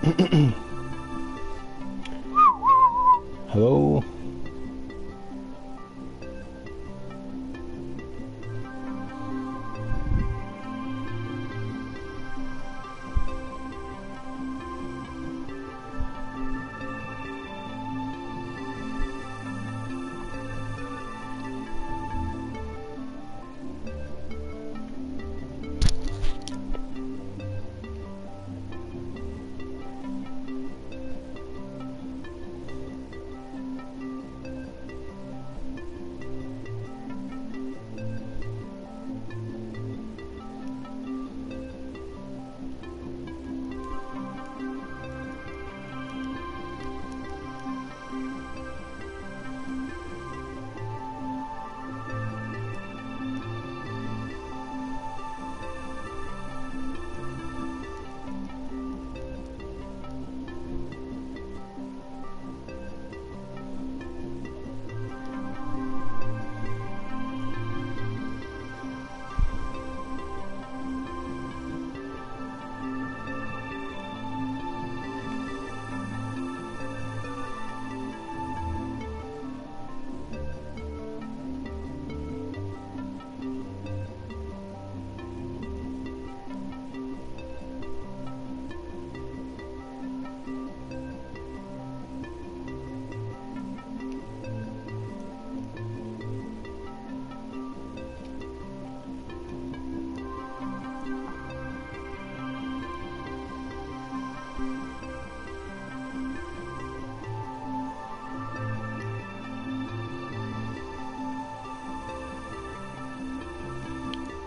Hello.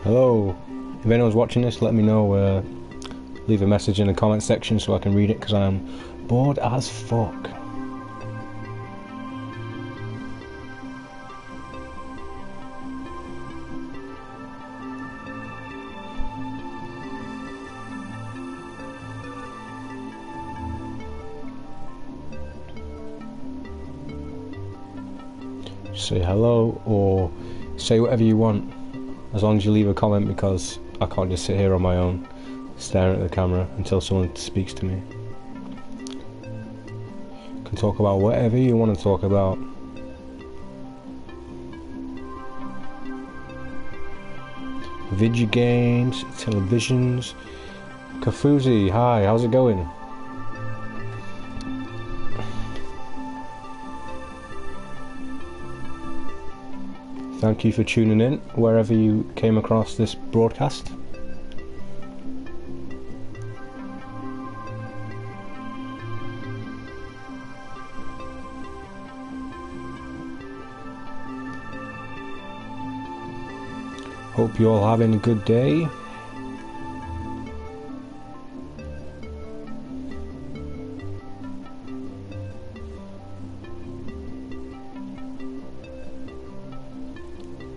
Hello. If anyone's watching this, let me know. Leave a message in the comment section so I can read it, because I'm bored as fuck. Say hello or say whatever you want, as long as you leave a comment, because I can't just sit here on my own staring at the camera until someone speaks to me. You can talk about whatever you want to talk about. Video games, televisions. Kafuzi, hi, how's it going? Thank you for tuning in wherever you came across this broadcast. Hope you're all having a good day.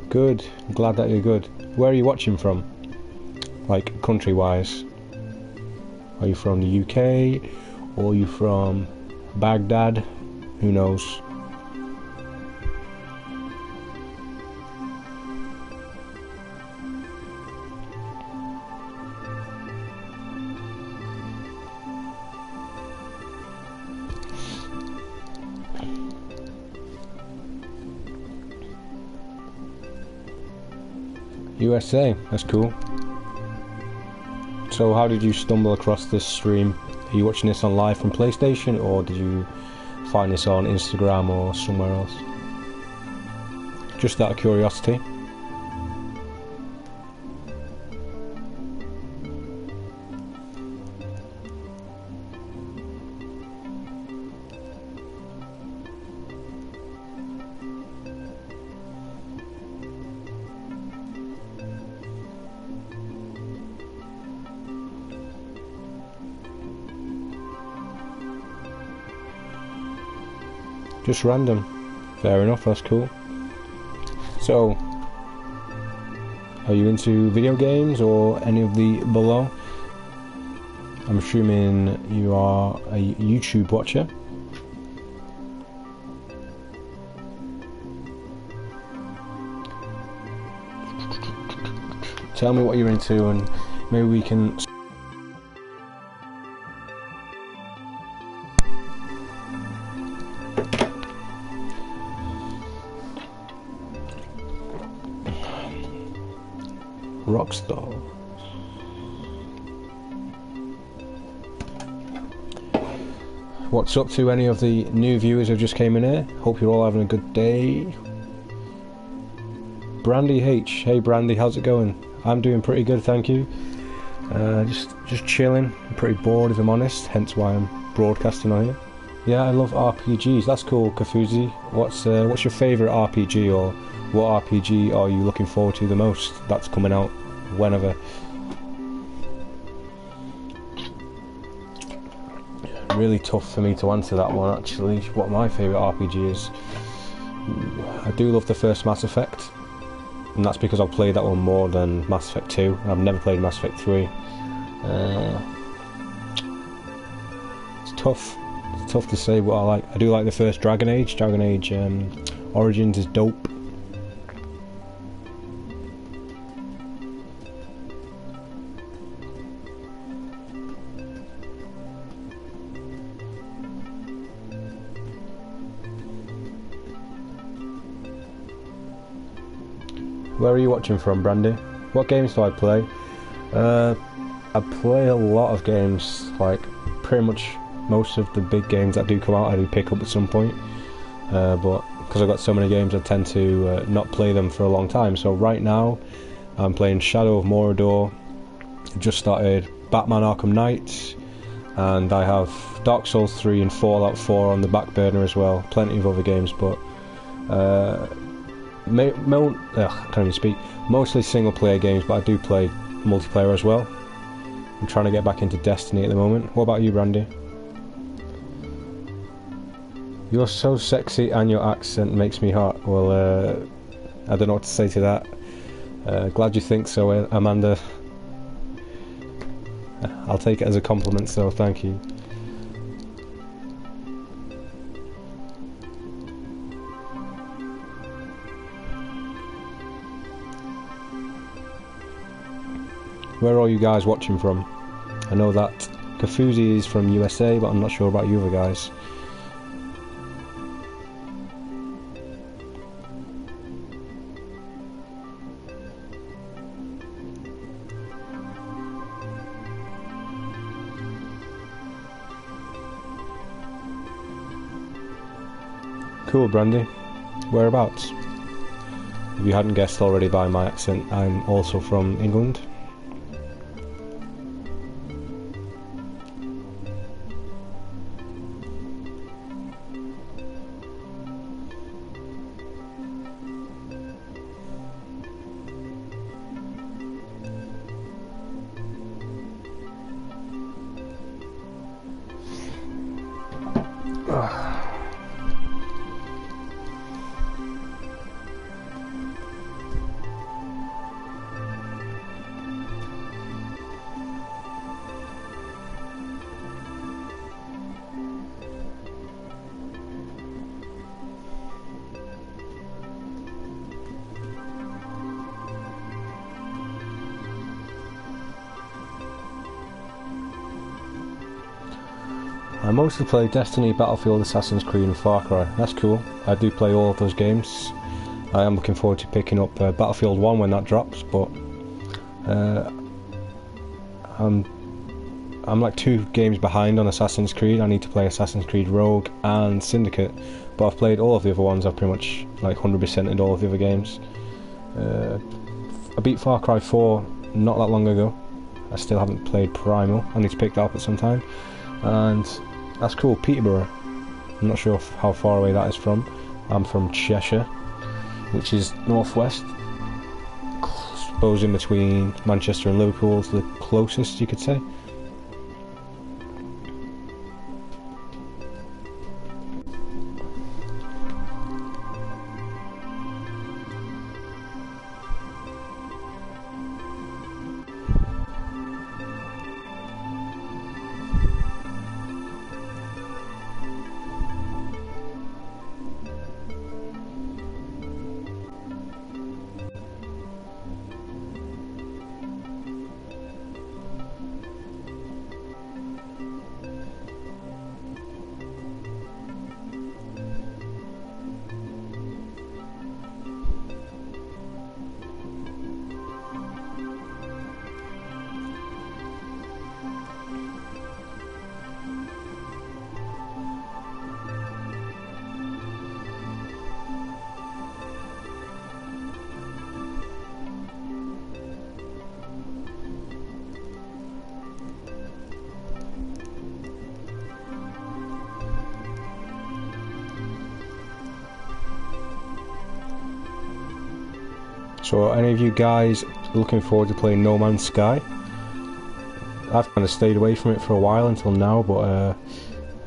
Good, I'm glad that you're good. Where are you watching from? Like, country-wise? Are you from the UK? Or are you from Baghdad? Who knows? USA, that's cool. So how did you stumble across this stream? Are you watching this on live from PlayStation, or did you find this on Instagram or somewhere else? Just out of curiosity. Just random. Fair enough, that's cool. So, are you into video games or any of the below? I'm assuming you are a YouTube watcher. Tell me what you're into and maybe we can Rockstar. What's up to any of the new viewers who just came in here? Hope you're all having a good day. Brandy H. Hey Brandy, how's it going? I'm doing pretty good, thank you. Just chilling. I'm pretty bored if I'm honest, hence why I'm broadcasting on here. Yeah, I love RPGs. That's cool, Kafuzi. What's your favourite RPG, or what RPG are you looking forward to the most that's coming out whenever? Really tough for me to answer that one actually, what my favourite RPG is. I do love the first Mass Effect, and that's because I've played that one more than Mass Effect 2. I've never played Mass Effect 3. It's tough. It's tough to say what I like. I do like the first Dragon Age. Dragon Age Origins is dope. Where are you watching from, Brandy? What games do I play? I play a lot of games, like pretty much most of the big games that do come out I do pick up at some point. But because I've got so many games I tend to not play them for a long time. So right now I'm playing Shadow of Mordor, just started Batman Arkham Knight, and I have Dark Souls 3 and Fallout 4 on the back burner as well. Plenty of other games, but I can't even speak. Mostly single player games, but I do play multiplayer as well. I'm trying to get back into Destiny at the moment. What about you, Brandy? You're so sexy and your accent makes me hot. Well, I don't know what to say to that. Glad you think so, Amanda. I'll take it as a compliment, so thank you. Where are you guys watching from? I know that Kafuzi is from USA, but I'm not sure about you other guys. Cool, Brandy. Whereabouts? If you hadn't guessed already by my accent, I'm also from England. I mostly play Destiny, Battlefield, Assassin's Creed and Far Cry. That's cool. I do play all of those games. I am looking forward to picking up Battlefield 1 when that drops, but I'm like 2 games behind on Assassin's Creed. I need to play Assassin's Creed Rogue and Syndicate, but I've played all of the other ones. I've pretty much like 100%ed all of the other games. I beat Far Cry 4 not that long ago. I still haven't played Primal. I need to pick that up at some time. And that's cool. Peterborough. I'm not sure how far away that is from. I'm from Cheshire, which is northwest. I suppose in between Manchester and Liverpool is the closest, you could say. So are any of you guys looking forward to playing No Man's Sky? I've kind of stayed away from it for a while until now, but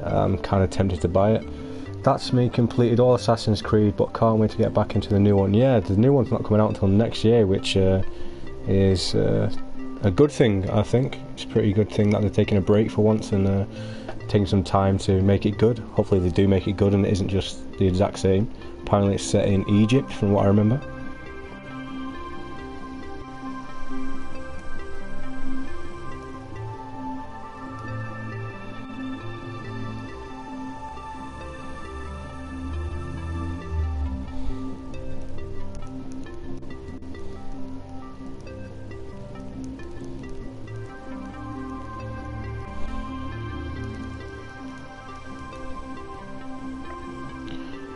I'm kind of tempted to buy it. That's me, completed all Assassin's Creed, but can't wait to get back into the new one. Yeah, the new one's not coming out until next year, which is a good thing, I think. It's a pretty good thing that they're taking a break for once and taking some time to make it good. Hopefully they do make it good and it isn't just the exact same. Apparently it's set in Egypt, from what I remember.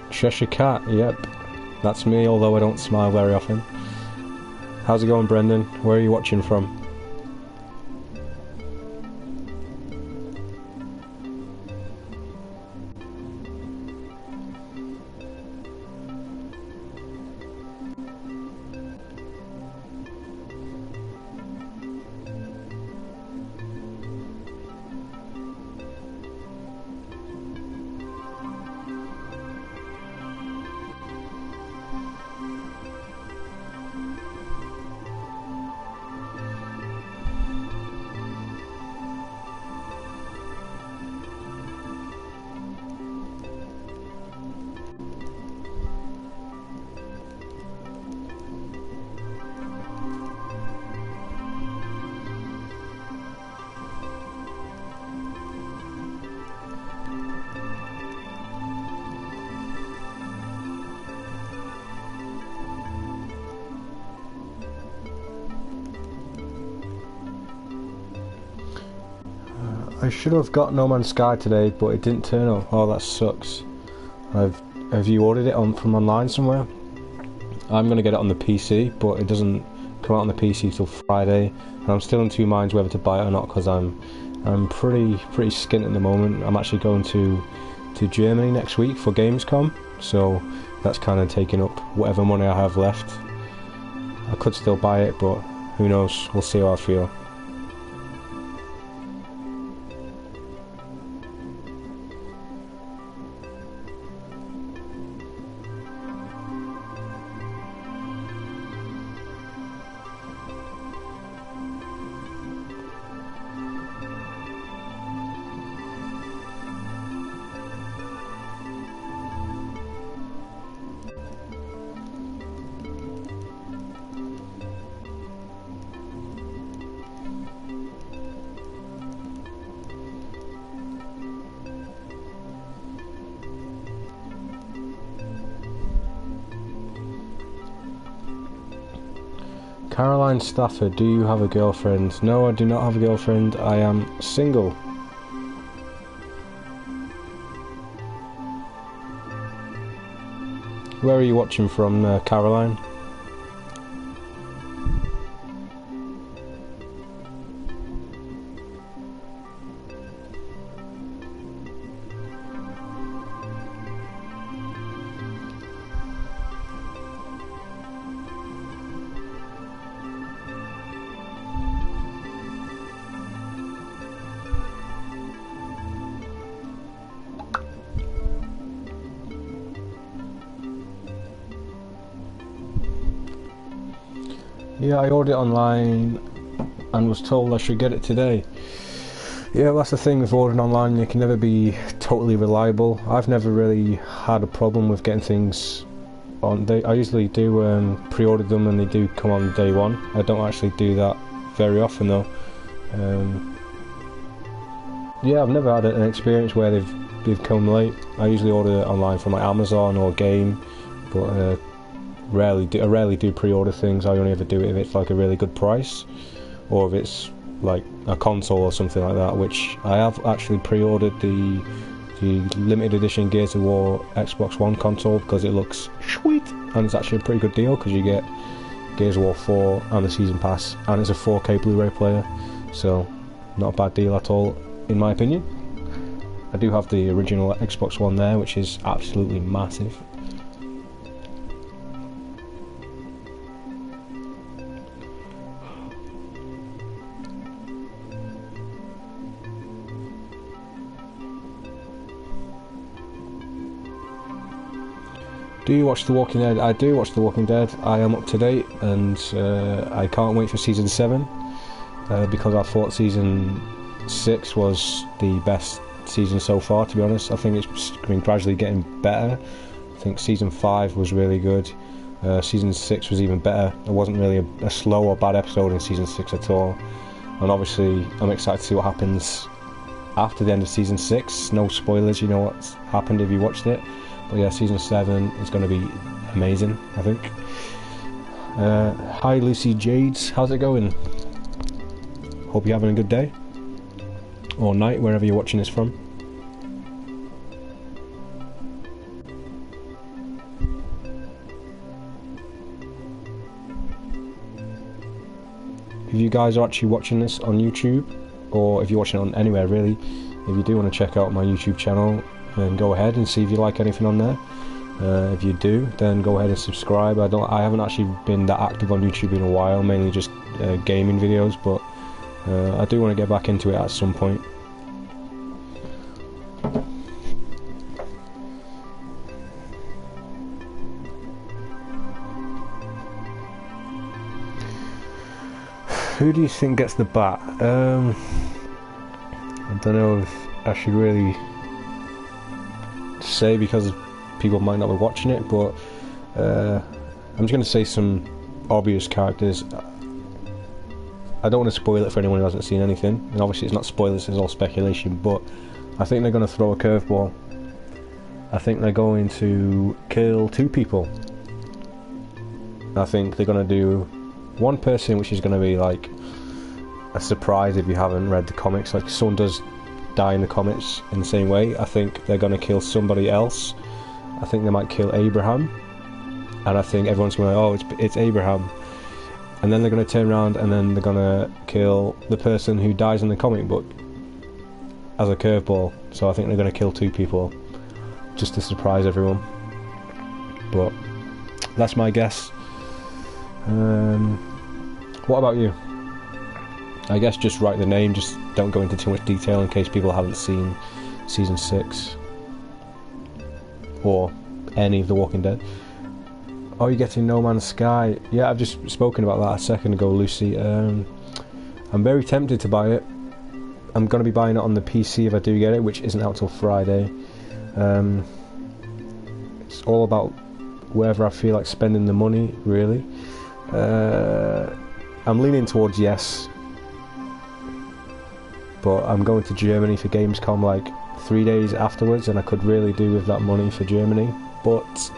Cheshire Cat, yep, that's me, although I don't smile very often. How's it going, Brendan? Where are you watching from? I should have got No Man's Sky today, but it didn't turn up. Oh, that sucks. Have you ordered it from online somewhere? I'm gonna get it on the PC, but it doesn't come out on the PC till Friday, and I'm still in two minds whether to buy it or not because I'm pretty skint at the moment. I'm actually going to Germany next week for Gamescom, so that's kind of taking up whatever money I have left. I could still buy it, but who knows? We'll see how I feel. Caroline Stafford, do you have a girlfriend? No, I do not have a girlfriend. I am single. Where are you watching from, Caroline? Yeah, I ordered it online and was told I should get it today. Yeah, that's the thing with ordering online, you can never be totally reliable. I've never really had a problem with getting things on. I usually do pre-order them and they do come on day one. I don't actually do that very often though. Yeah, I've never had an experience where they've come late. I usually order it online from like Amazon or Game, but I rarely do pre-order things. I only ever do it if it's like a really good price, or if it's like a console or something like that, which I have actually pre-ordered the limited edition Gears of War Xbox One console because it looks sweet and it's actually a pretty good deal because you get Gears of War 4 and the Season Pass and it's a 4K Blu-ray player, so not a bad deal at all in my opinion. I do have the original Xbox One there, which is absolutely massive. Do you watch The Walking Dead? I do watch The Walking Dead. I am up to date, and I can't wait for season 7 because I thought season 6 was the best season so far, to be honest. I think it's been gradually getting better. I think season 5 was really good. Season 6 was even better. There wasn't really a slow or bad episode in season 6 at all. And obviously I'm excited to see what happens after the end of season 6. No spoilers, you know what's happened if you watched it. But yeah, season 7 is going to be amazing, I think. Hi Lucy Jades, how's it going? Hope you're having a good day. Or night, wherever you're watching this from. If you guys are actually watching this on YouTube, or if you're watching it on anywhere really, if you do want to check out my YouTube channel, then go ahead and see if you like anything on there. If you do, then go ahead and subscribe. I haven't actually been that active on YouTube in a while, mainly just gaming videos, but I do want to get back into it at some point. Who do you think gets the bat? I don't know if I should really say because people might not be watching it, but I'm just going to say some obvious characters. I don't want to spoil it for anyone who hasn't seen anything, and obviously it's not spoilers, it's all speculation, but I think they're going to throw a curveball. I think they're going to kill 2 people. I think they're going to do one person which is going to be like a surprise if you haven't read the comics. Like, someone does die in the comics in the same way. I think they're going to kill somebody else. I think they might kill Abraham, and I think everyone's going to go, oh, it's Abraham, and then they're going to turn around and then they're going to kill the person who dies in the comic book as a curveball. So I think they're going to kill 2 people just to surprise everyone, but that's my guess. What about you? I guess just write the name, just don't go into too much detail in case people haven't seen season 6 or any of The Walking Dead. Oh, you're getting No Man's Sky. Yeah, I've just spoken about that a second ago, Lucy. I'm very tempted to buy it. I'm going to be buying it on the PC if I do get it, which isn't out till Friday. It's all about wherever I feel like spending the money, really. I'm leaning towards yes, but I'm going to Germany for Gamescom like 3 days afterwards, and I could really do with that money for Germany, but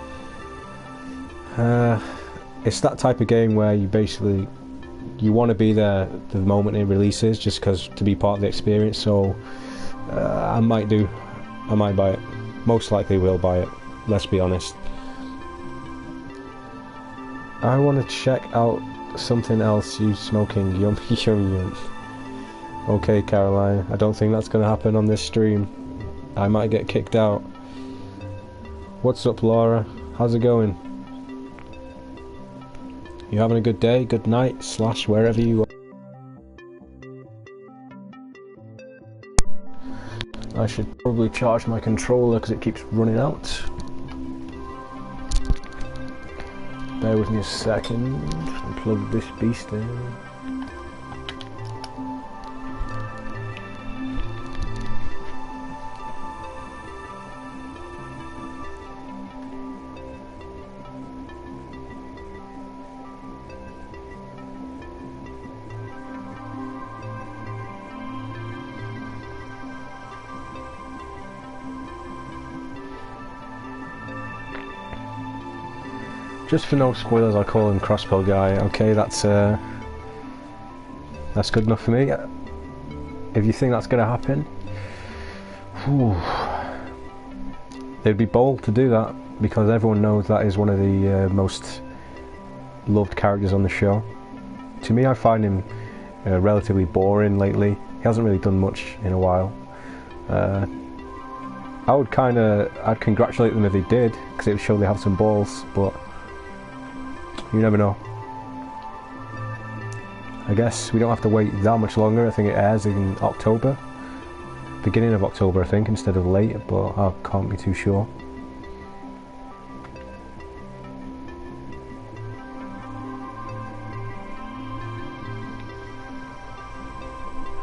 it's that type of game where you want to be there the moment it releases, just because to be part of the experience. So I might buy it. Most likely will buy it, let's be honest. I want to check out something else you smoking. Yum yum yum. Okay, Caroline, I don't think that's going to happen on this stream. I might get kicked out. What's up, Laura? How's it going? You having a good day, good night, / wherever you are. I should probably charge my controller because it keeps running out. Bear with me a second, and plug this beast in. Just for no spoilers, I'll call him Crossbow Guy. Okay, that's good enough for me. If you think that's going to happen, they'd be bold to do that, because everyone knows that is one of the most loved characters on the show. To me, I find him relatively boring lately. He hasn't really done much in a while. I'd congratulate them if they did, because it would show they have some balls, but you never know. I guess we don't have to wait that much longer. I think it airs in October. Beginning of October, I think, instead of late, but I can't be too sure.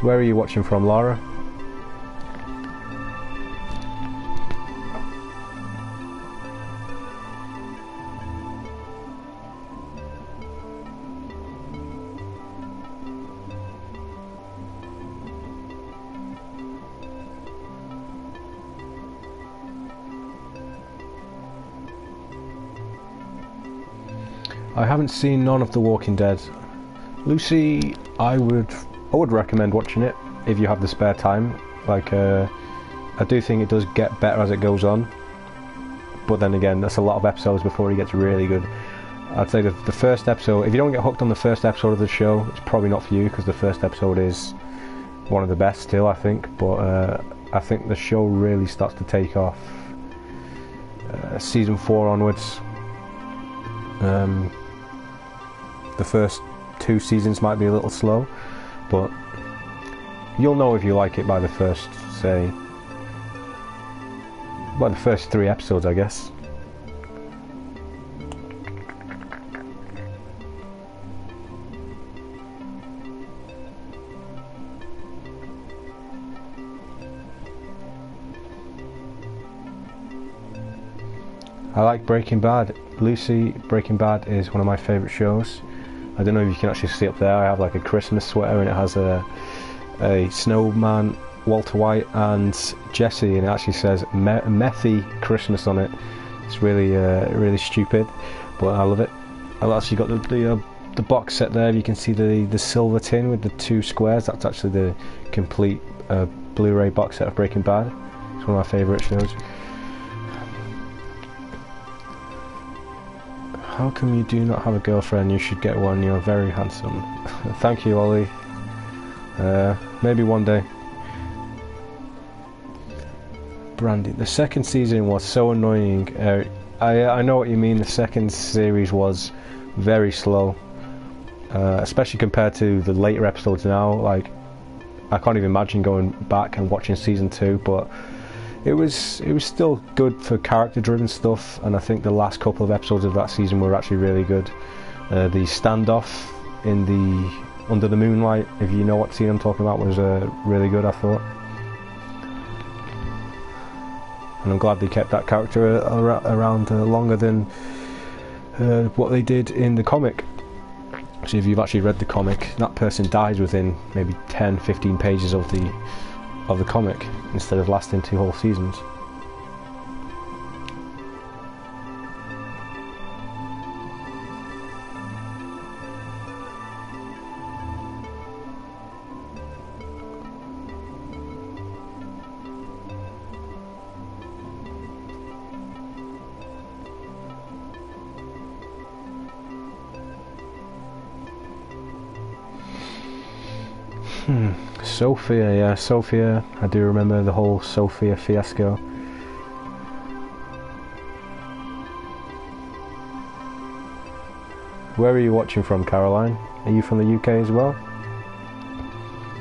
Where are you watching from, Laura? I haven't seen none of The Walking Dead. Lucy, I would recommend watching it if you have the spare time. Like, I do think it does get better as it goes on, but then again, that's a lot of episodes before it gets really good. I'd say that the first episode, if you don't get hooked on the first episode of the show, it's probably not for you, because the first episode is one of the best still, I think. But I think the show really starts to take off season 4 onwards. The first 2 seasons might be a little slow, but you'll know if you like it by the first, say, by the first 3 episodes, I guess. I like Breaking Bad. Lucy, Breaking Bad is one of my favourite shows. I don't know if you can actually see up there, I have like a Christmas sweater and it has a snowman, Walter White and Jesse, and it actually says Methy Christmas on it. It's really really stupid, but I love it. I've actually got the box set there. You can see the silver tin with the 2 squares. That's actually the complete Blu-ray box set of Breaking Bad. It's one of my favourite shows. How come you do not have a girlfriend? You should get one. You're very handsome. Thank you, Ollie. Maybe one day. Brandy. The second season was so annoying. I know what you mean. The second series was very slow, especially compared to the later episodes now. Like, I can't even imagine going back and watching season 2, but it was still good for character-driven stuff, and I think the last couple of episodes of that season were actually really good. The standoff in the under the moonlight, if you know what scene I'm talking about, was really good, I thought. And I'm glad they kept that character around longer than what they did in the comic. So if you've actually read the comic, that person dies within maybe 10-15 pages of the comic, instead of lasting 2 whole seasons. Sophia, yeah, Sophia. I do remember the whole Sophia fiasco. Where are you watching from, Caroline? Are you from the UK as well?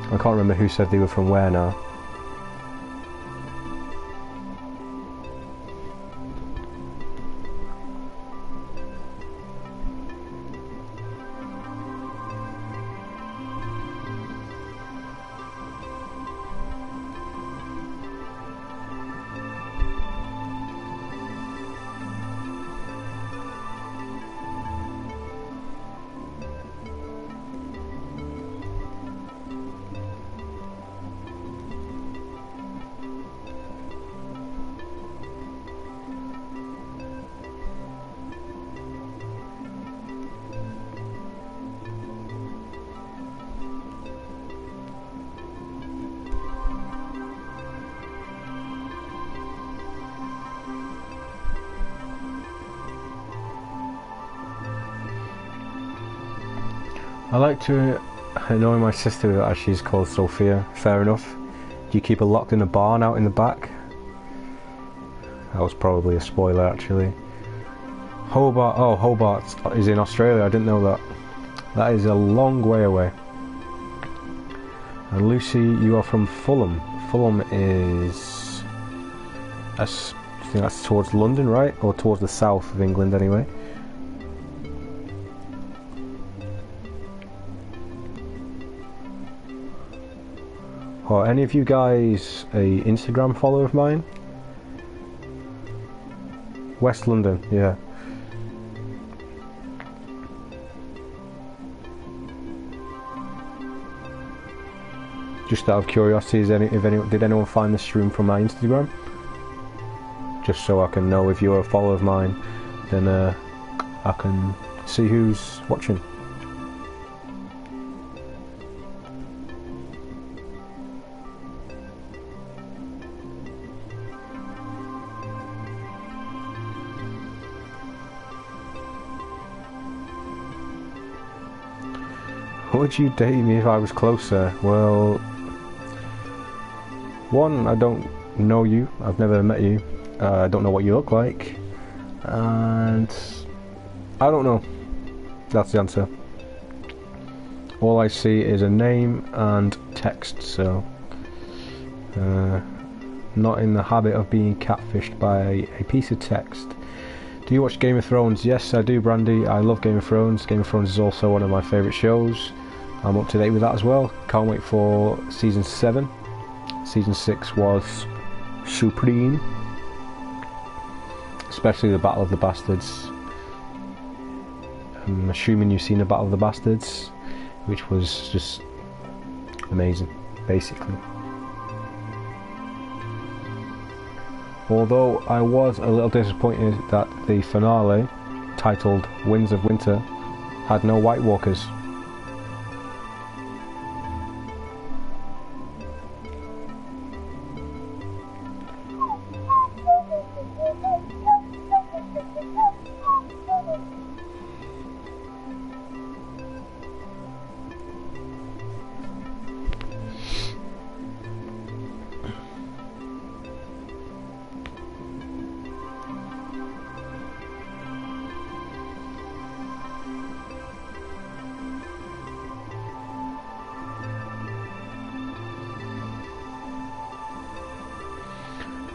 I can't remember who said they were from where now. I like to annoy my sister as she's called Sophia. Fair enough. Do you keep her locked in a barn out in the back? That was probably a spoiler, actually. Hobart. Oh, Hobart is in Australia. I didn't know that. That is a long way away. And Lucy, you are from Fulham. Fulham is, I think that's towards London, right? Or towards the south of England, anyway. Are any of you guys a Instagram follower of mine? West London, yeah. Just out of curiosity, did anyone find the stream from my Instagram? Just so I can know if you're a follower of mine, then I can see who's watching. Would you date me if I was closer? Well, one, I don't know you, I've never met you, I don't know what you look like, and I don't know. That's the answer. All I see is a name and text, so not in the habit of being catfished by a piece of text. Do you watch Game of Thrones? Yes, I do, Brandy. I love Game of Thrones. Game of Thrones is also one of my favourite shows. I'm up to date with that as well. Can't wait for season 7. Season 6 was supreme, especially the Battle of the Bastards. I'm assuming you've seen the Battle of the Bastards, which was just amazing, basically. Although I was a little disappointed that the finale, titled Winds of Winter, had no White Walkers.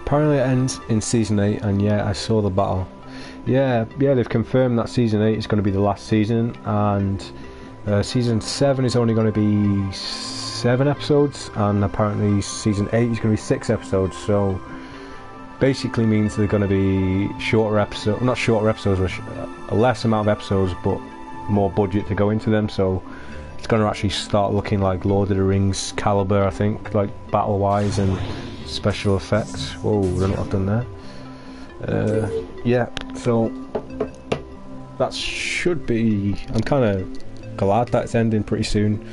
Apparently it ends in season 8, and yeah, I saw the battle. Yeah, they've confirmed that season 8 is going to be the last season, and season 7 is only going to be 7 episodes, and apparently season 8 is going to be 6 episodes, so basically means they're going to be shorter episodes, not shorter episodes, but a less amount of episodes, but more budget to go into them, so it's going to actually start looking like Lord of the Rings caliber, I think, like battle-wise and special effects. Whoa, I don't know what I've done there. Yeah, so that should be... I'm kind of glad that it's ending pretty soon,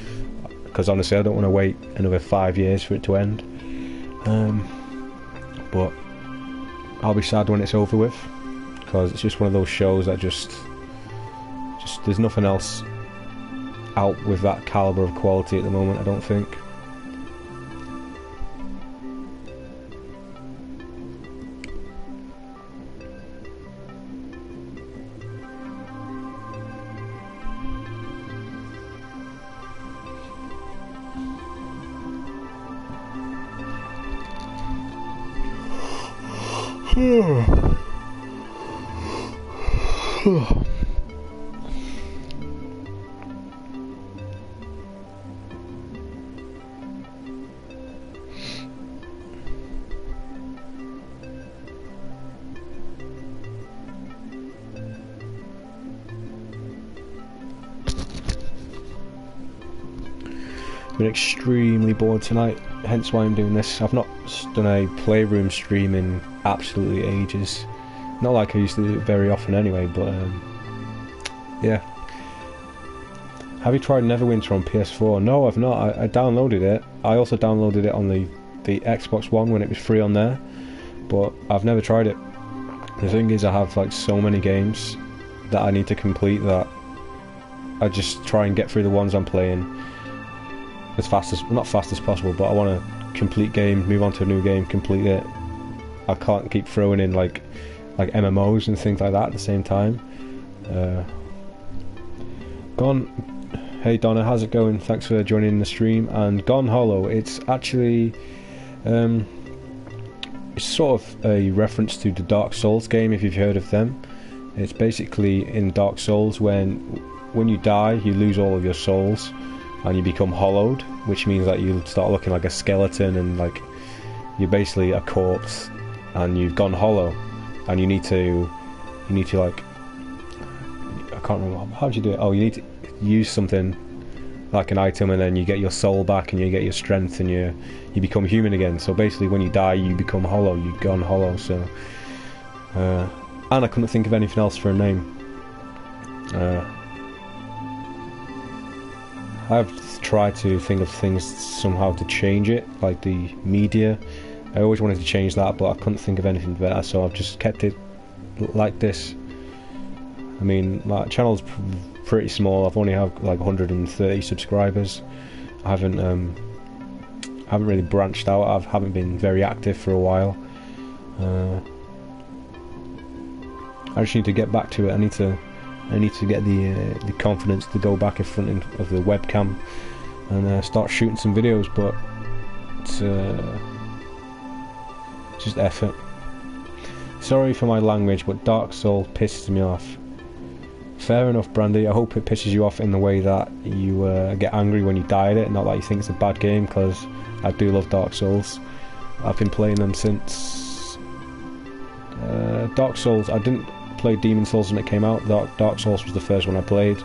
because honestly I don't want to wait another 5 years for it to end. But I'll be sad when it's over with, because it's just one of those shows that just there's nothing else out with that caliber of quality at the moment, I don't think. Been extremely bored tonight, hence why I'm doing this. I've not done a Playroom stream in absolutely ages. Not like I used to do it very often anyway, but yeah. Have you tried Neverwinter on PS4? No, I've not. I downloaded it. I also downloaded it on the Xbox One when it was free on there, but I've never tried it. The thing is, I have like so many games that I need to complete that I just try and get through the ones I'm playing as fast as, not fast as possible, but I want to complete game, move on to a new game, complete it. I can't keep throwing in like MMOs and things like that at the same time. Hey Donna, how's it going? Thanks for joining the stream. And Gone Hollow, it's actually it's sort of a reference to the Dark Souls game, if you've heard of them. It's basically in Dark Souls when you die you lose all of your souls, and you become hollowed, which means that you start looking like a skeleton and like you're basically a corpse and you've gone hollow, and you need to like, I can't remember, how do you do it? Oh, you need to use something like an item, and then you get your soul back and you get your strength and you become human again. So basically when you die you become hollow, you've gone hollow. So and I couldn't think of anything else for a name. I've tried to think of things somehow to change it, like the media. I always wanted to change that, but I couldn't think of anything better, so I've just kept it like this. I mean, my channel's pretty small. I've only have like 130 subscribers. I haven't really branched out. I haven't been very active for a while. I just need to get back to it. I need to get the confidence to go back in front of the webcam and start shooting some videos, but it's just effort. Sorry for my language, but Dark Souls pisses me off. Fair enough, Brandy. I hope it pisses you off in the way that you get angry when you die at it, not that you think it's a bad game, because I do love Dark Souls. I've been playing them since Dark Souls. I didn't play Demon Souls when it came out. Dark Souls was the first one I played.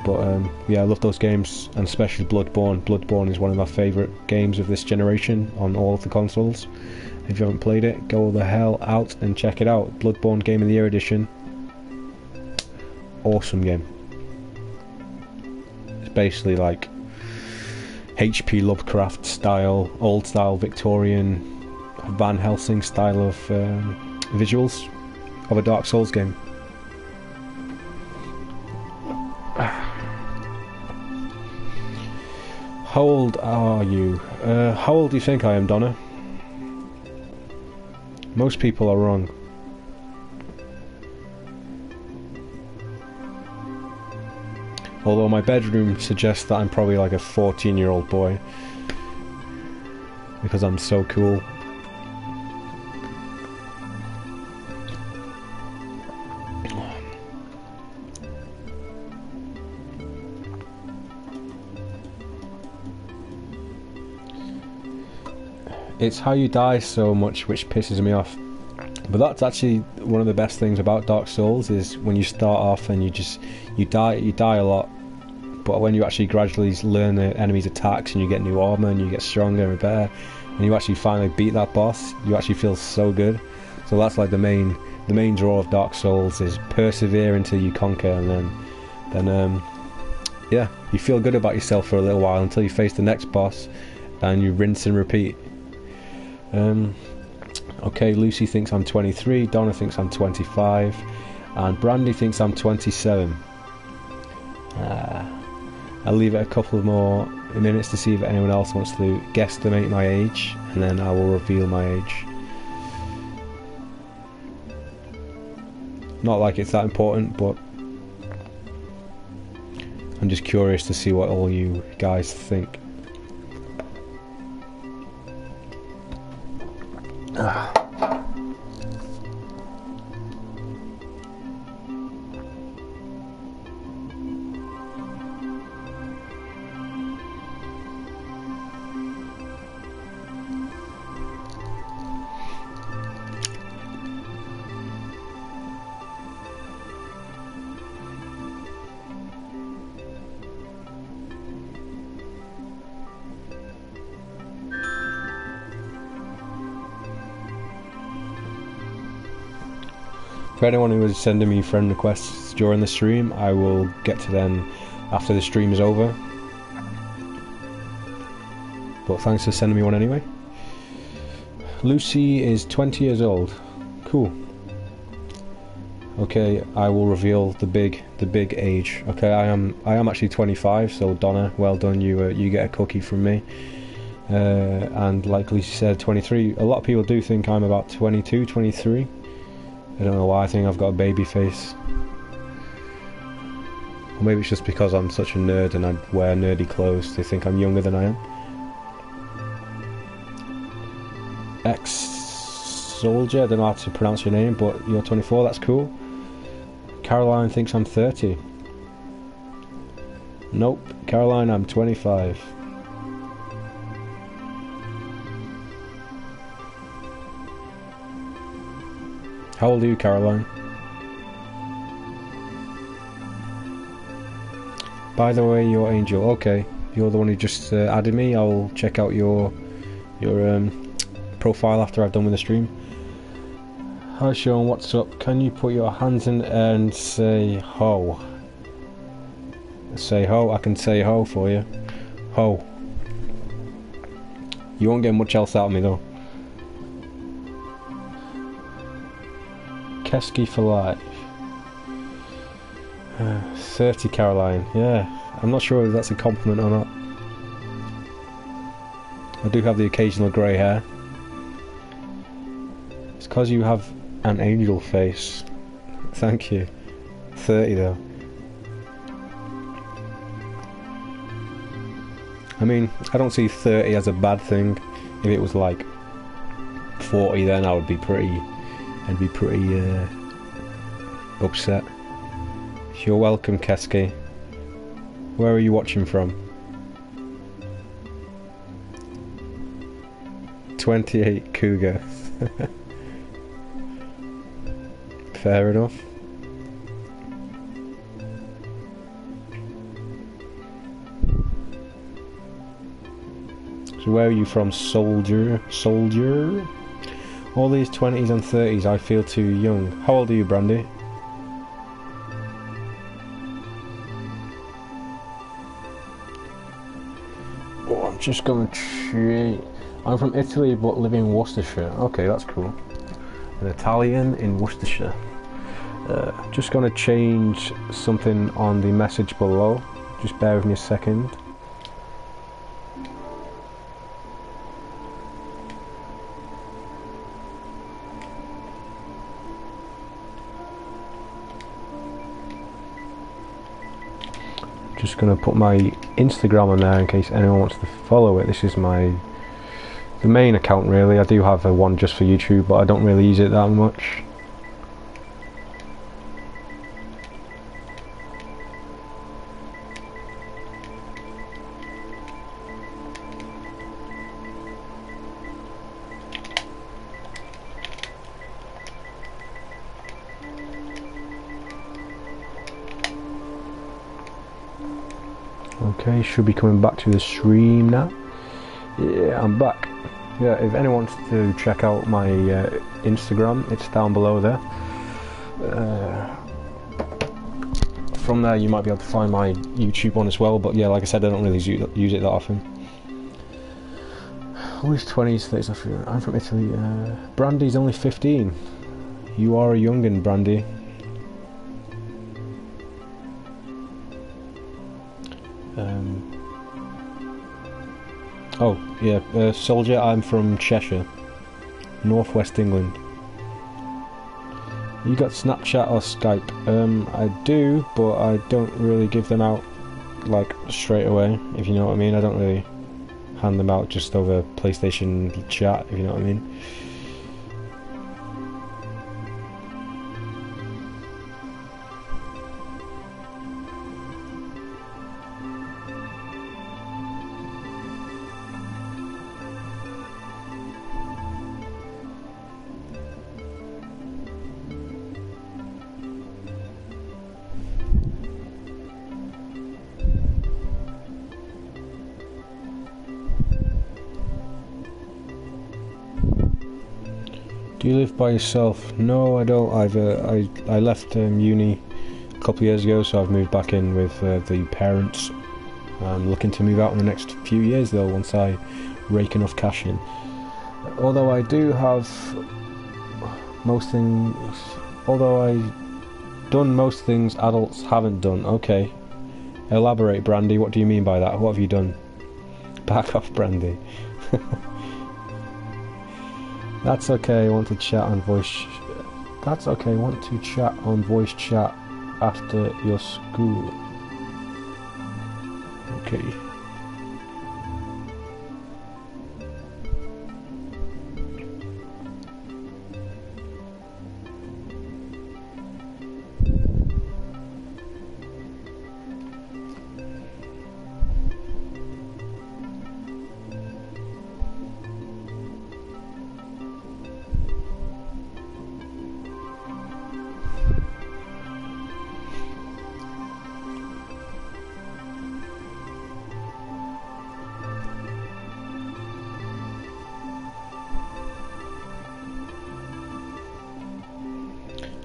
But yeah, I love those games, and especially Bloodborne. Bloodborne is one of my favourite games of this generation on all of the consoles. If you haven't played it, go the hell out and check it out. Bloodborne Game of the Year edition. Awesome game. It's basically like HP Lovecraft style, old style Victorian Van Helsing style of visuals of a Dark Souls game. How old are you? How old do you think I am, Donna? Most people are wrong. Although my bedroom suggests that I'm probably like a 14-year-old boy, because I'm so cool. It's how you die so much which pisses me off. But that's actually one of the best things about Dark Souls, is when you start off and you die a lot, but when you actually gradually learn the enemy's attacks and you get new armor and you get stronger and better, and you actually finally beat that boss, you actually feel so good. So that's like the main draw of Dark Souls, is persevere until you conquer, and then yeah, you feel good about yourself for a little while until you face the next boss and you rinse and repeat. Okay, Lucy thinks I'm 23, Donna thinks I'm 25, and Brandy thinks I'm 27. I'll leave it a couple of more minutes to see if anyone else wants to guesstimate my age, and then I will reveal my age. Not like it's that important, but I'm just curious to see what all you guys think. For anyone who is sending me friend requests during the stream, I will get to them after the stream is over. But thanks for sending me one anyway. Lucy is 20 years old. Cool. Okay, I will reveal the big age. Okay, I am actually 25. So Donna, well done. You get a cookie from me. And like Lucy said, 23. A lot of people do think I'm about 22, 23. I don't know why. I think I've got a baby face. Or maybe it's just because I'm such a nerd and I wear nerdy clothes. They think I'm younger than I am. Ex-soldier, I don't know how to pronounce your name, but you're 24, that's cool. Caroline thinks I'm 30. Nope. Caroline, I'm 25. How old are you, Caroline? By the way, you're Angel. Okay, you're the one who just added me. I'll check out your profile after I've done with the stream. Hi Sean, what's up? Can you put your hands in and say ho? Say ho. I can say ho for you. Ho. You won't get much else out of me though. Kesky for life. 30 Caroline, yeah. I'm not sure if that's a compliment or not. I do have the occasional grey hair. It's because you have an angel face. Thank you. 30 though. I mean, I don't see 30 as a bad thing. If it was like 40 then I'd be pretty upset. You're welcome, Kesky. Where are you watching from? 28 Cougar. Fair enough. So where are you from, soldier? Soldier? All these 20s and 30s, I feel too young. How old are you, Brandy? Oh, I'm just gonna cheat. I'm from Italy but live in Worcestershire. Okay, that's cool. An Italian in Worcestershire. Just gonna change something on the message below. Just bear with me a second. Just gonna put my Instagram on there in case anyone wants to follow it. This is the main account really. I do have one just for YouTube, but I don't really use it that much. Okay, should be coming back to the stream now. Yeah, I'm back. Yeah, if anyone wants to check out my Instagram, it's down below there. From there you might be able to find my YouTube one as well, but yeah, like I said, I don't really use it that often. Always 20s, 30s, I'm from Italy. Brandy's only 15. You are a young'un, Brandy. Oh, yeah, Soldier, I'm from Cheshire, northwest England. You got Snapchat or Skype? I do, but I don't really give them out, like, straight away, if you know what I mean. I don't really hand them out just over PlayStation chat, if you know what I mean. Do you live by yourself? No, I don't. I left uni a couple of years ago, so I've moved back in with the parents. I'm looking to move out in the next few years though, once I rake enough cash in. Although I do have most things, although I've done most things adults haven't done. Okay, elaborate, Brandy. What do you mean by that? What have you done? Back off, Brandy. That's okay, I want to chat on voice. That's okay, I want to chat on voice chat after your school. Okay.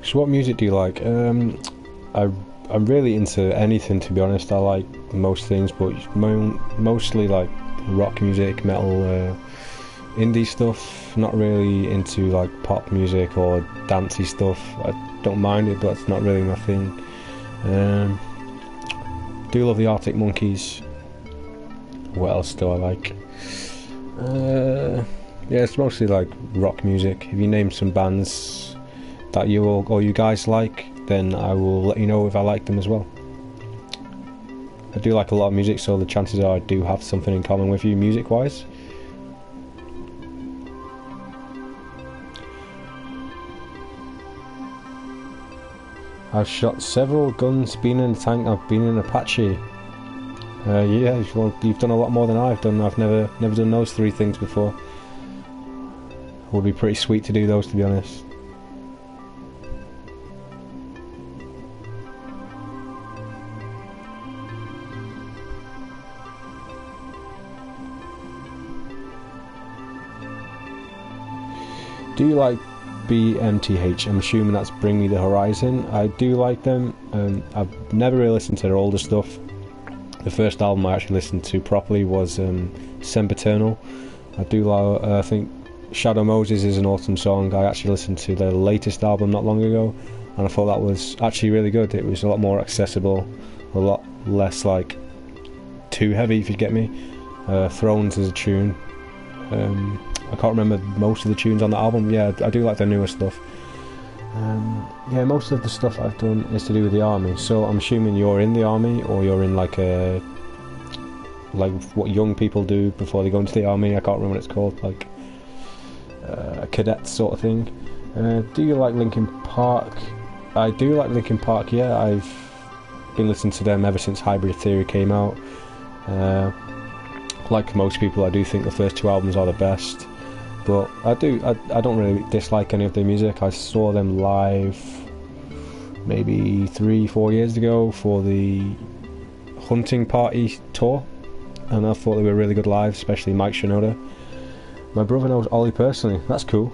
So what music do you like? I'm really into anything, to be honest. I like most things, but mostly like rock music, metal, indie stuff. Not really into like pop music or dancey stuff. I don't mind it, but it's not really my thing. Do love the Arctic Monkeys. What else do I like? Yeah, it's mostly like rock music. If you name some bands that you guys like, then I will let you know if I like them as well. I do like a lot of music, so the chances are I do have something in common with you music wise. I've shot several guns, been in a tank, I've been in Apache. Yeah, you've done a lot more than I've done. I've never done those 3 things before. Would be pretty sweet to do those, to be honest. Do you like BMTH? I'm assuming that's Bring Me the Horizon. I do like them. I've never really listened to their older stuff. The first album I actually listened to properly was Sempiternal. I think Shadow Moses is an awesome song. I actually listened to their latest album not long ago, and I thought that was actually really good. It was a lot more accessible, a lot less like too heavy, if you get me. Thrones is a tune. I can't remember most of the tunes on the album. Yeah, I do like their newer stuff. Yeah, most of the stuff I've done is to do with the army. So I'm assuming you're in the army, or you're in like what young people do before they go into the army. I can't remember what it's called, like a cadet sort of thing. Do you like Linkin Park? I do like Linkin Park. Yeah, I've been listening to them ever since Hybrid Theory came out. Like most people, I do think the first 2 albums are the best. But I don't really dislike any of their music. I saw them live maybe 3-4 years ago for the Hunting Party tour, and I thought they were really good live, especially Mike Shinoda. My brother knows Ollie personally. That's cool.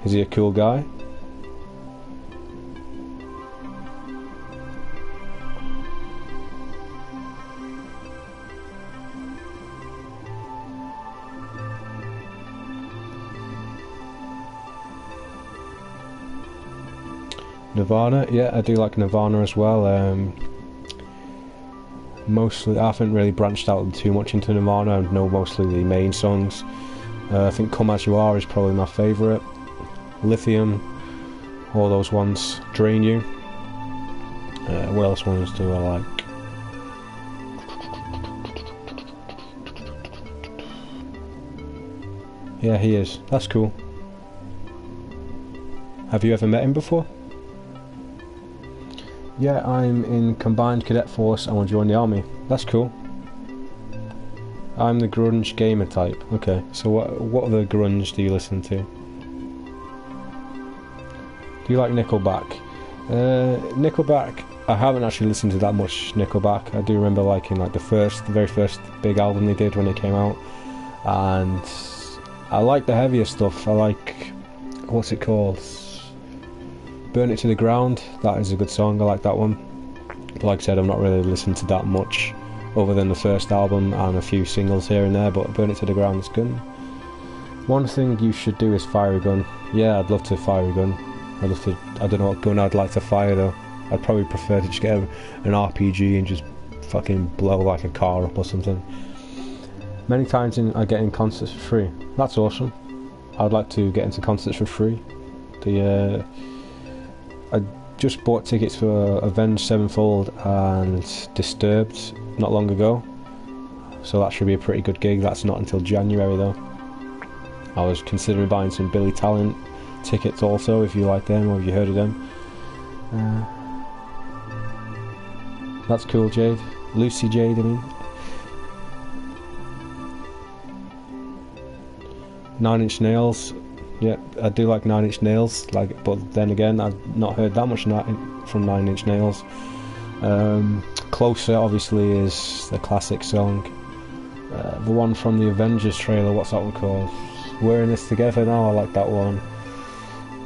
Is he a cool guy? Nirvana, yeah, I do like Nirvana as well. Mostly, I haven't really branched out too much into Nirvana. I know mostly the main songs. I think Come As You Are is probably my favourite. Lithium, all those ones. Drain You. What else ones do I like? Yeah, he is. That's cool. Have you ever met him before? Yeah, I'm in Combined Cadet Force. I want to join the army. That's cool. I'm the grunge gamer type. Okay, so what other grunge do you listen to? Do you like Nickelback? Nickelback, I haven't actually listened to that much Nickelback. I do remember liking like the very first big album they did when they came out, and I like the heavier stuff. I like, what's it called? Burn It to the Ground. That is a good song. I like that one. But like I said, I'm not really listening to that much other than the first album and a few singles here and there, but Burn It to the Ground is good. One thing you should do is fire a gun. Yeah, I'd love to fire a gun. I don't know what gun I'd like to fire though. I'd probably prefer to just get an RPG and just fucking blow like a car up or something. Many times I get in concerts for free. That's awesome. I'd like to get into concerts for free. I just bought tickets for Avenged Sevenfold and Disturbed not long ago, so that should be a pretty good gig. That's not until January though. I was considering buying some Billy Talent tickets also, if you like them or if you heard of them. That's cool, Jade. Lucy Jade, I mean. 9 Inch Nails. Yeah, I do like 9 Inch Nails, but then again, I've not heard that much from 9 Inch Nails. Closer, obviously, is the classic song. The one from the Avengers trailer, what's that one called? We're in This Together Now, I like that one.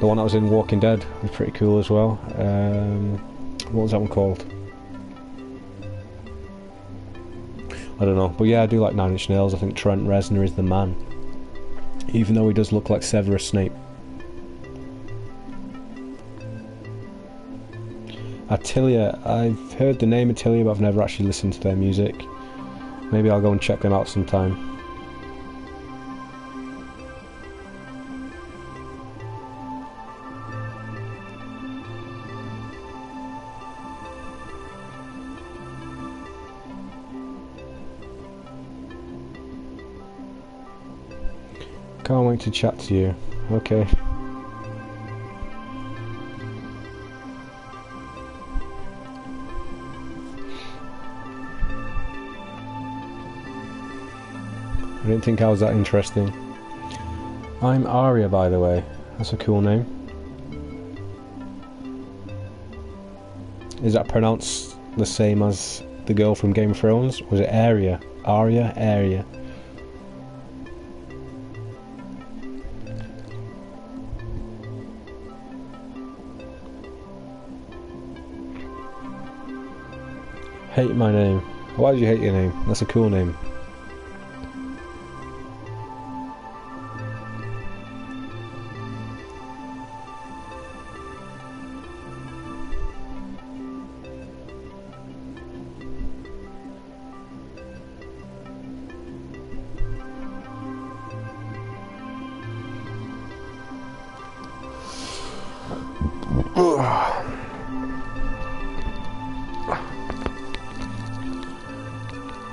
The one that was in Walking Dead was pretty cool as well. What was that one called? I don't know, but yeah, I do like Nine Inch Nails. I think Trent Reznor is the man, even though he does look like Severus Snape. Attilia, I've heard the name Attilia, but I've never actually listened to their music. Maybe I'll go and check them out sometime. Can't wait to chat to you. Okay. I didn't think I was that interesting. I'm Arya, by the way. That's a cool name. Is that pronounced the same as the girl from Game of Thrones? Was it Arya? Arya? Arya. Hate my name. Why do you hate your name? That's a cool name.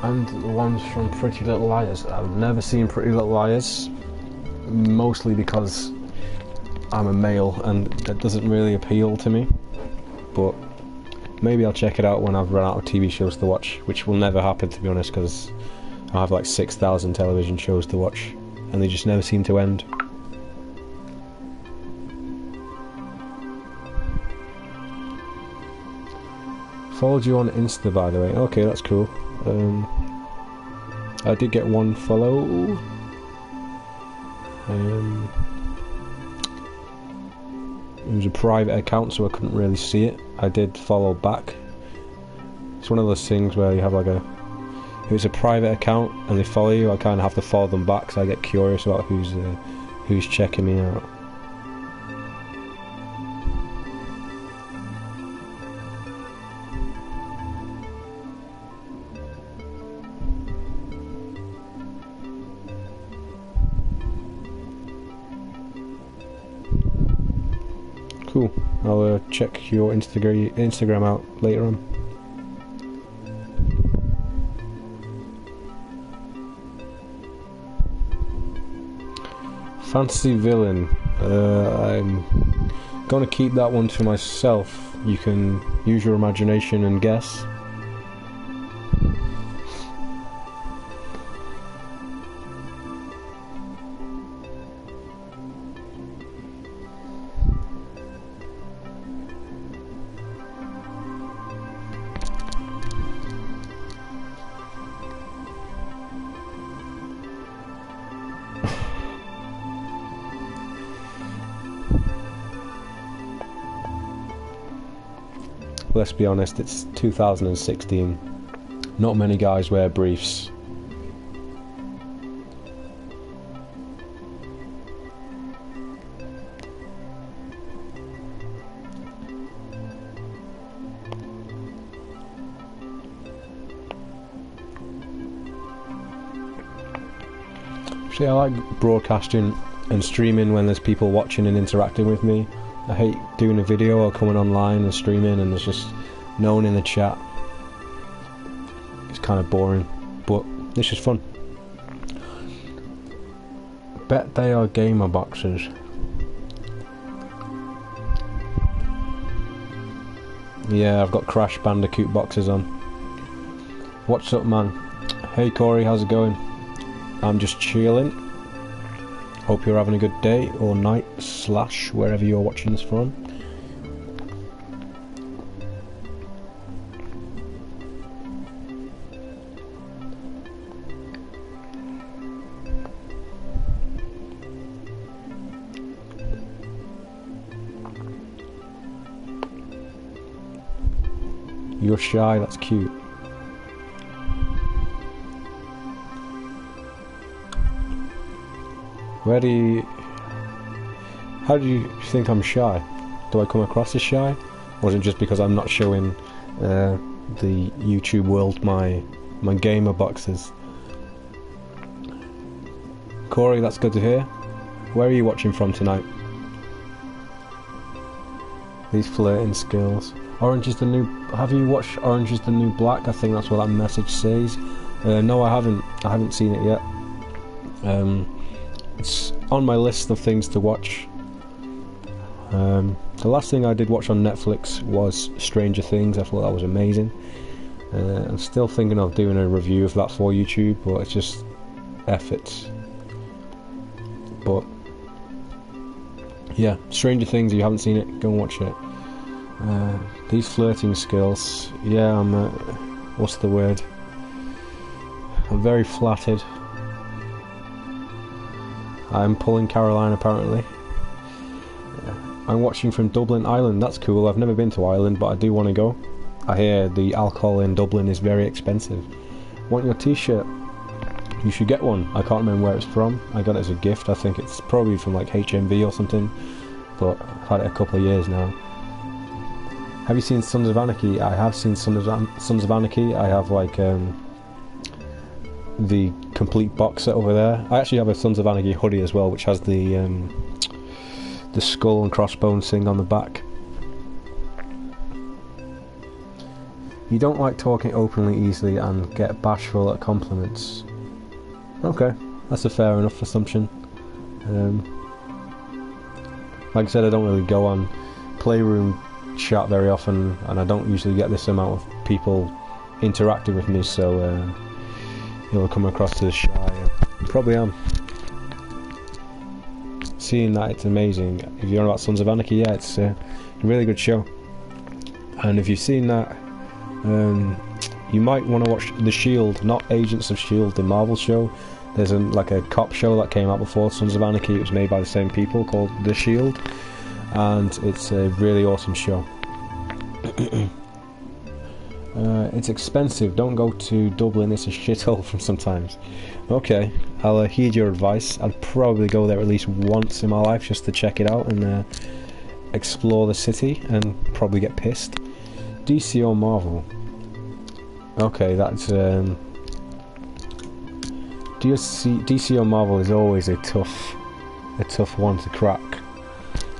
And the ones from Pretty Little Liars. I've never seen Pretty Little Liars, mostly because I'm a male and that doesn't really appeal to me, but maybe I'll check it out when I've run out of TV shows to watch, which will never happen, to be honest, because I have like 6,000 television shows to watch and they just never seem to end. Followed you on Insta, by the way. Okay, that's cool. I did get one follow. It was a private account, so I couldn't really see it. I did follow back. It's one of those things where you have like a... If it's a private account and they follow you, I kind of have to follow them back, so I get curious about who's checking me out. Cool. I'll check your Instagram out later on. Fantasy villain. I'm gonna keep that one to myself. You can use your imagination and guess. Let's be honest, it's 2016. Not many guys wear briefs. See, I like broadcasting and streaming when there's people watching and interacting with me. I hate doing a video or coming online and streaming and there's just no one in the chat. It's kind of boring, but this is fun. Bet they are gamer boxes. Yeah, I've got Crash Bandicoot boxes on. What's up, man? Hey Corey, how's it going? I'm just chilling. Hope you're having a good day or night / wherever you're watching this from. You're shy, that's cute. How do you think I'm shy? Do I come across as shy? Or is it just because I'm not showing the YouTube world my gamer boxes? Corey, that's good to hear. Where are you watching from tonight? These flirting skills. Orange is the new... Have you watched Orange is the New Black? I think that's what that message says. No, I haven't. I haven't seen it yet. It's on my list of things to watch. The last thing I did watch on Netflix was Stranger Things. I thought that was amazing. I'm still thinking of doing a review of that for YouTube, but it's just efforts. But yeah, Stranger Things, if you haven't seen it, go and watch it. These flirting skills, yeah, I'm what's the word? I'm very flattered. I'm pulling Caroline, apparently. I'm watching from Dublin, Ireland. That's cool. I've never been to Ireland, but I do want to go. I hear the alcohol in Dublin is very expensive. Want your t-shirt? You should get one. I can't remember where it's from. I got it as a gift. I think it's probably from like HMV or something, but I've had it a couple of years now. Have you seen Sons of Anarchy? I have seen Sons of Anarchy. I have like the complete box set over there. I actually have a Sons of Anarchy hoodie as well, which has the skull and crossbones thing on the back. You don't like talking openly easily and get bashful at compliments. Okay, that's a fair enough assumption. Like I said, I don't really go on Playroom chat very often, and I don't usually get this amount of people interacting with me, so you'll come across as shy. Probably am. Seeing that, it's amazing. If you're on about Sons of Anarchy, yeah, it's a really good show. And if you've seen that, you might want to watch The Shield, not Agents of S.H.I.E.L.D., the Marvel show. There's like a cop show that came out before Sons of Anarchy. It was made by the same people, called The Shield, and it's a really awesome show. It's expensive. Don't go to Dublin. It's a shithole from sometimes. Okay, I'll heed your advice. I'd probably go there at least once in my life just to check it out and explore the city, and probably get pissed. DC or Marvel? Okay, that's DC or Marvel is always a tough one to crack.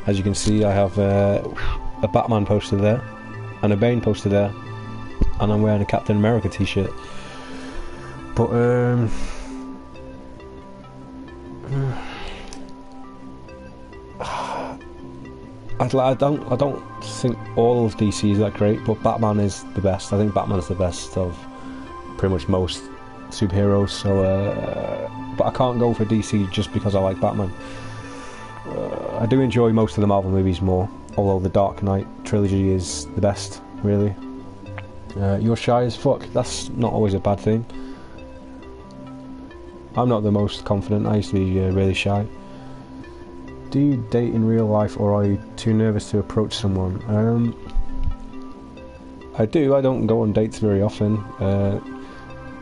As you can see, I have a Batman poster there, and a Bane poster there, and I'm wearing a Captain America t-shirt. But I don't think all of DC is that great, but Batman is the best. I think Batman's the best of pretty much most superheroes. So, but I can't go for DC just because I like Batman. I do enjoy most of the Marvel movies more, although the Dark Knight trilogy is the best, really. You're shy as fuck. That's not always a bad thing. I'm not the most confident. I used to be really shy. Do you date in real life, or are you too nervous to approach someone? I do. I don't go on dates very often.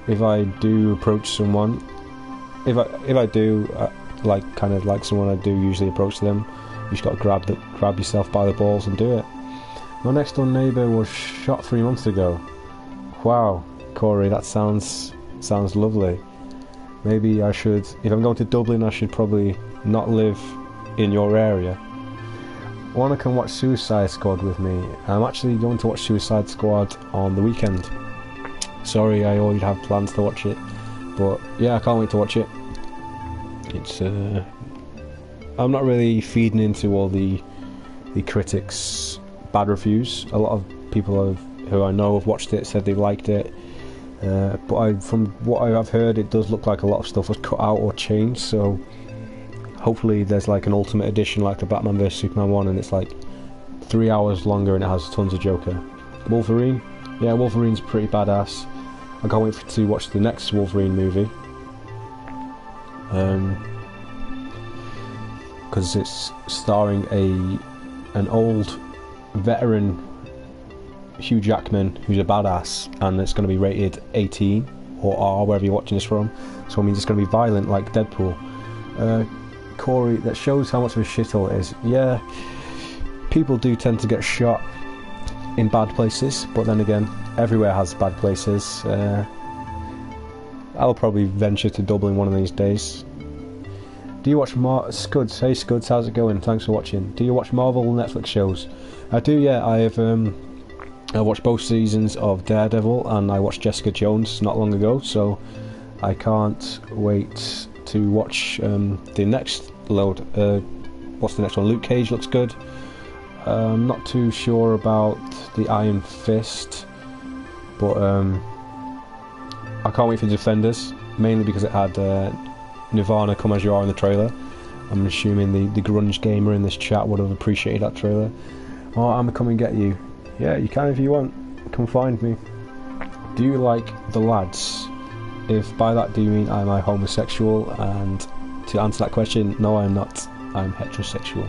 If I do approach someone, if I do kind of like someone, I do usually approach them. You just got to grab yourself by the balls and do it. My next door neighbour was shot 3 months ago. Wow, Corey, that sounds lovely. Maybe I should, if I'm going to Dublin, I should probably not live in your area. Wanna come watch Suicide Squad with me? I'm actually going to watch Suicide Squad on the weekend. Sorry, I already have plans to watch it, but yeah, I can't wait to watch it. It's I'm not really feeding into all the critics' bad reviews. A lot of people who I know have watched it said they liked it, but from what I have heard, it does look like a lot of stuff was cut out or changed, so hopefully there's like an ultimate edition like the Batman vs Superman one, and it's like 3 hours longer and it has tons of Joker. Wolverine? Yeah, Wolverine's pretty badass. I can't wait to watch the next Wolverine movie. Because it's starring an old veteran Hugh Jackman, who's a badass, and it's going to be rated 18 or R, wherever you're watching this from. So it means it's going to be violent like Deadpool. Corey, that shows how much of a shithole it is. Yeah, people do tend to get shot in bad places, but then again, everywhere has bad places. I'll probably venture to Dublin one of these days. Do you watch Scuds? Hey Scuds, how's it going? Thanks for watching. Do you watch Marvel Netflix shows? I do, yeah. I watched both seasons of Daredevil, and I watched Jessica Jones not long ago, so I can't wait to watch the next load. What's the next one? Luke Cage looks good. I'm not too sure about the Iron Fist, but I can't wait for Defenders, mainly because it had Nirvana, Come As You Are in the trailer. I'm assuming the grunge gamer in this chat would have appreciated that trailer. Oh, I'm gonna come and get you. Yeah, you can if you want. Come find me. Do you like the lads? If by that do you mean am I homosexual? And to answer that question, no, I'm not. I'm heterosexual.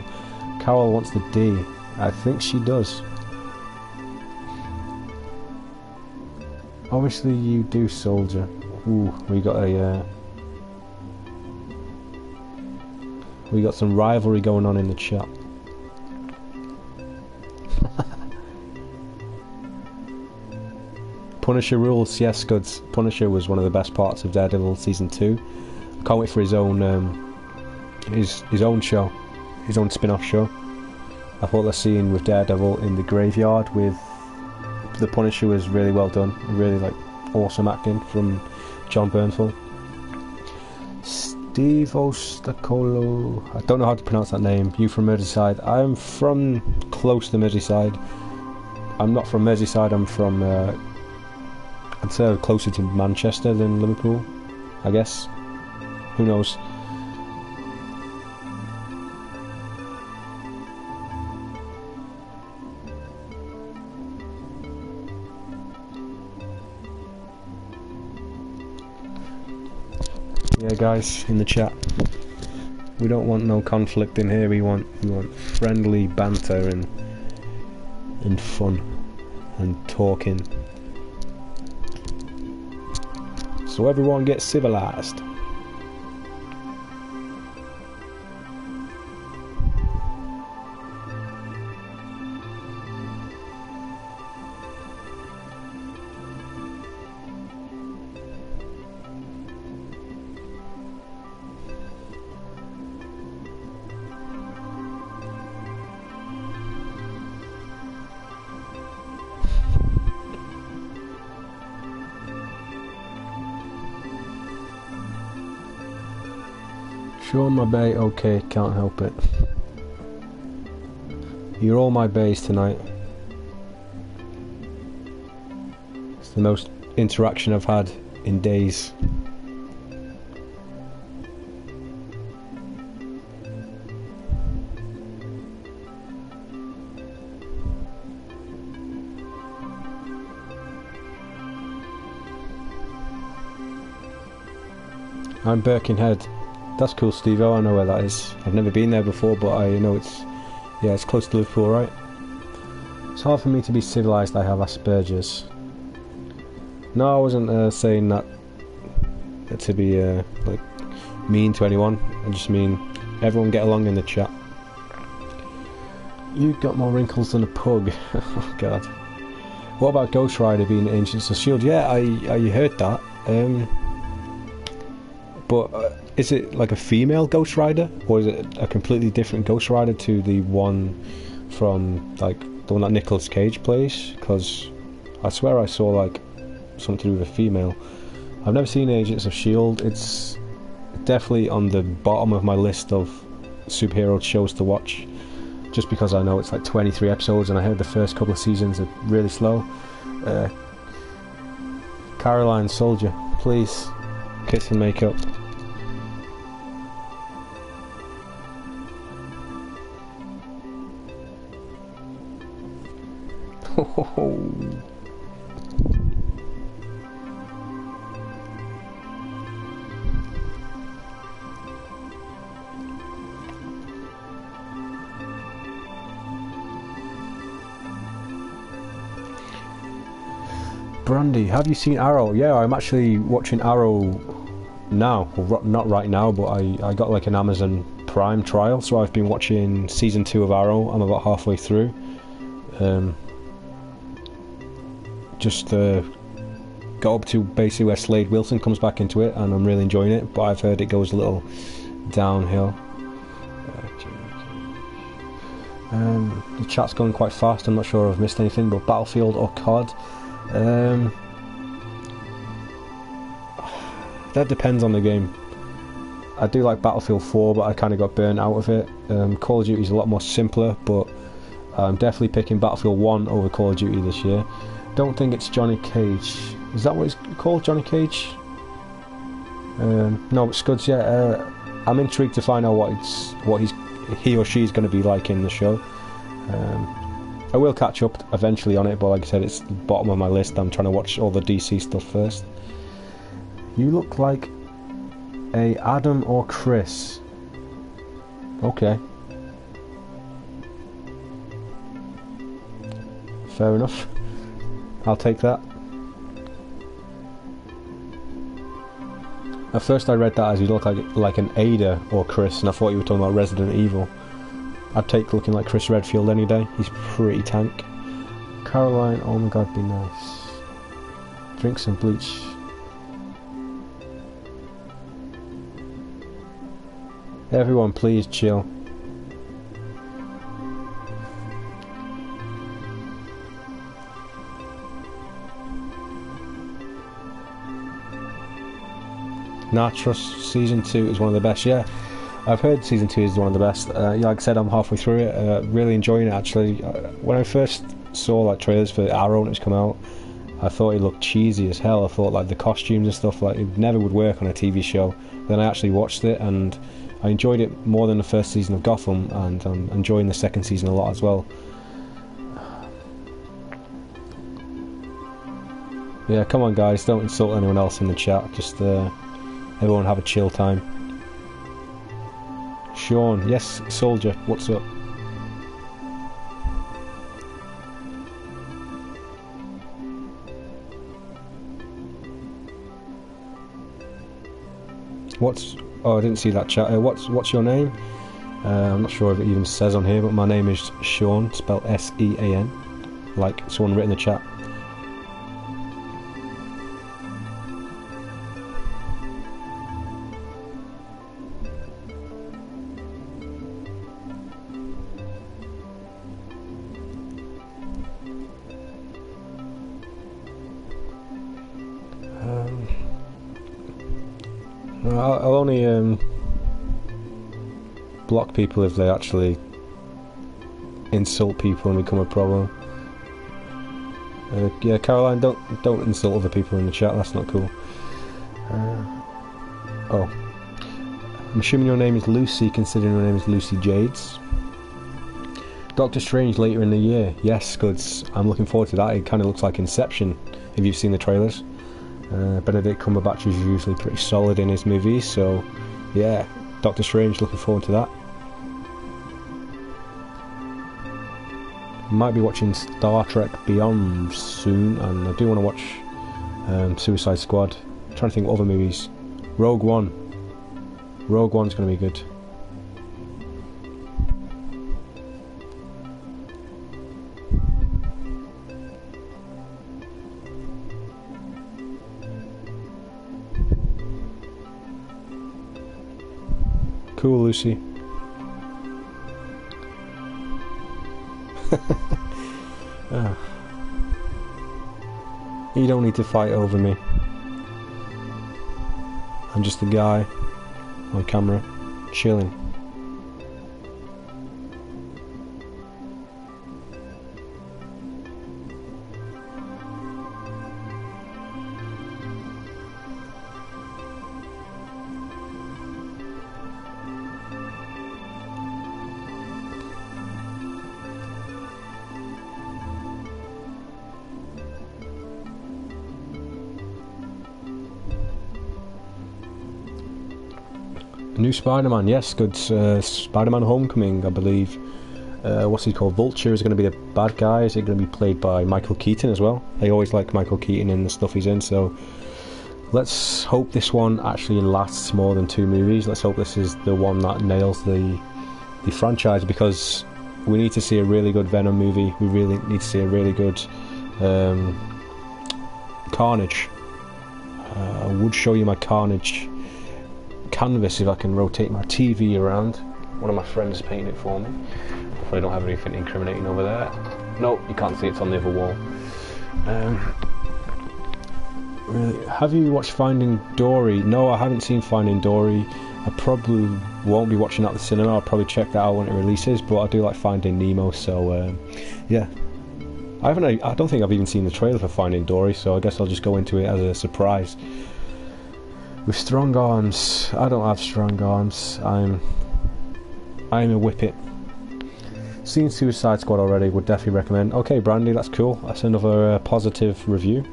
Carol wants the D. I think she does. Obviously you do, soldier. Ooh, we got some rivalry going on in the chat. Punisher rules, yes, Scuds. Punisher was one of the best parts of Daredevil season 2. I can't wait for his own show, his own spin-off show. I thought the scene with Daredevil in the graveyard with the Punisher was really well done. Really awesome acting from John Bernthal. Steve Ostacolo. I don't know how to pronounce that name. You from Merseyside? I'm from close to Merseyside. I'm not from Merseyside. I'm from I'd say closer to Manchester than Liverpool, I guess. Who knows? Yeah, guys, in the chat, we don't want no conflict in here. We want friendly banter and fun and talking. So everyone gets civilized. Sure, my bae, okay, can't help it. You're all my baes tonight. It's the most interaction I've had in days. I'm Birkenhead. That's cool, Steve-O, I know where that is. I've never been there before, but I know it's close to Liverpool, right? It's hard for me to be civilised, I have Asperger's. No, I wasn't saying that to be mean to anyone. I just mean everyone get along in the chat. You got more wrinkles than a pug. Oh god. What about Ghost Rider being Agents of S.H.I.E.L.D.? Yeah, I heard that. But is it like a female Ghost Rider, or is it a completely different Ghost Rider to the one from the one that Nicolas Cage plays? Because I swear I saw something to do with a female. I've never seen Agents of S.H.I.E.L.D. It's definitely on the bottom of my list of superhero shows to watch, just because I know it's 23 episodes, and I heard the first couple of seasons are really slow. Caroline Soldier, please kiss and make up. Brandy, have you seen Arrow? Yeah, I'm actually watching Arrow now. Well, not right now, but I got like an Amazon Prime trial, so I've been watching season 2 of Arrow. I'm about halfway through. Just got up to basically where Slade Wilson comes back into it, and I'm really enjoying it, but I've heard it goes a little downhill. The chat's going quite fast. I'm not sure if I've missed anything, but Battlefield or COD? That depends on the game. I do like Battlefield 4, but I kind of got burnt out of it. Call of Duty is a lot more simpler, but I'm definitely picking Battlefield 1 over Call of Duty this year. Don't think it's Johnny Cage. Is that what it's called, Johnny Cage? No, but Scuds, yeah. I'm intrigued to find out what he or she's going to be like in the show. I will catch up eventually on it, but like I said, it's the bottom of my list. I'm trying to watch all the DC stuff first. You look like a Adam or Chris. Okay. Fair enough. I'll take that. At first I read that as you look like an Ada or Chris, and I thought you were talking about Resident Evil. I'd take looking like Chris Redfield any day. He's pretty tank. Caroline, oh my god, be nice. Drink some bleach. Everyone, please chill. Nah, trust season 2 is one of the best. Yeah, I've heard season 2 is one of the best. Like I said, I'm halfway through it. Really enjoying it actually. When I first saw like trailers for Arrow when it's come out, I thought it looked cheesy as hell. I thought like the costumes and stuff, like it never would work on a TV show. Then I actually watched it and I enjoyed it more than the first season of Gotham, and I'm enjoying the second season a lot as well. Yeah, come on guys, don't insult anyone else in the chat. Just everyone have a chill time. Sean, yes, Soldier, what's up? Oh, I didn't see that chat. What's your name? I'm not sure if it even says on here, but my name is Sean, spelled S-E-A-N, like someone written in the chat. I'll only block people if they actually insult people and become a problem. Yeah, Caroline, don't insult other people in the chat. That's not cool. Oh, I'm assuming your name is Lucy, considering your name is Lucy Jades. Doctor Strange later in the year. Yes, good. I'm looking forward to that. It kind of looks like Inception if you've seen the trailers. Benedict Cumberbatch is usually pretty solid in his movies, so yeah, Doctor Strange, looking forward to that. Might be watching Star Trek Beyond soon, and I do want to watch Suicide Squad. I'm trying to think of other movies. Rogue One's going to be good. Cool, Lucy. You don't need to fight over me. I'm just a guy on camera, chilling. New Spider-Man, yes, good. Spider-Man Homecoming, I believe. what's he called? Vulture is going to be the bad guy. Is it going to be played by Michael Keaton as well? I always like Michael Keaton in the stuff he's in, so let's hope this one actually lasts more than 2 movies. Let's hope this is the one that nails the franchise, because we need to see a really good Venom movie. We really need to see a really good Carnage. I would show you my Carnage canvas if I can rotate my TV around. One of my friends painted it for me. Hopefully I don't have anything incriminating over there. No, you can't see, it's on the other wall. Really, have you watched Finding Dory? No, I haven't seen Finding Dory. I probably won't be watching that at the cinema. I'll probably check that out when it releases, but I do like Finding Nemo, so yeah. I don't think I've even seen the trailer for Finding Dory, so I guess I'll just go into it as a surprise. With strong arms. I don't have strong arms. I'm a whippet. Seen Suicide Squad already, would definitely recommend. Okay, Brandy, that's cool. That's another positive review.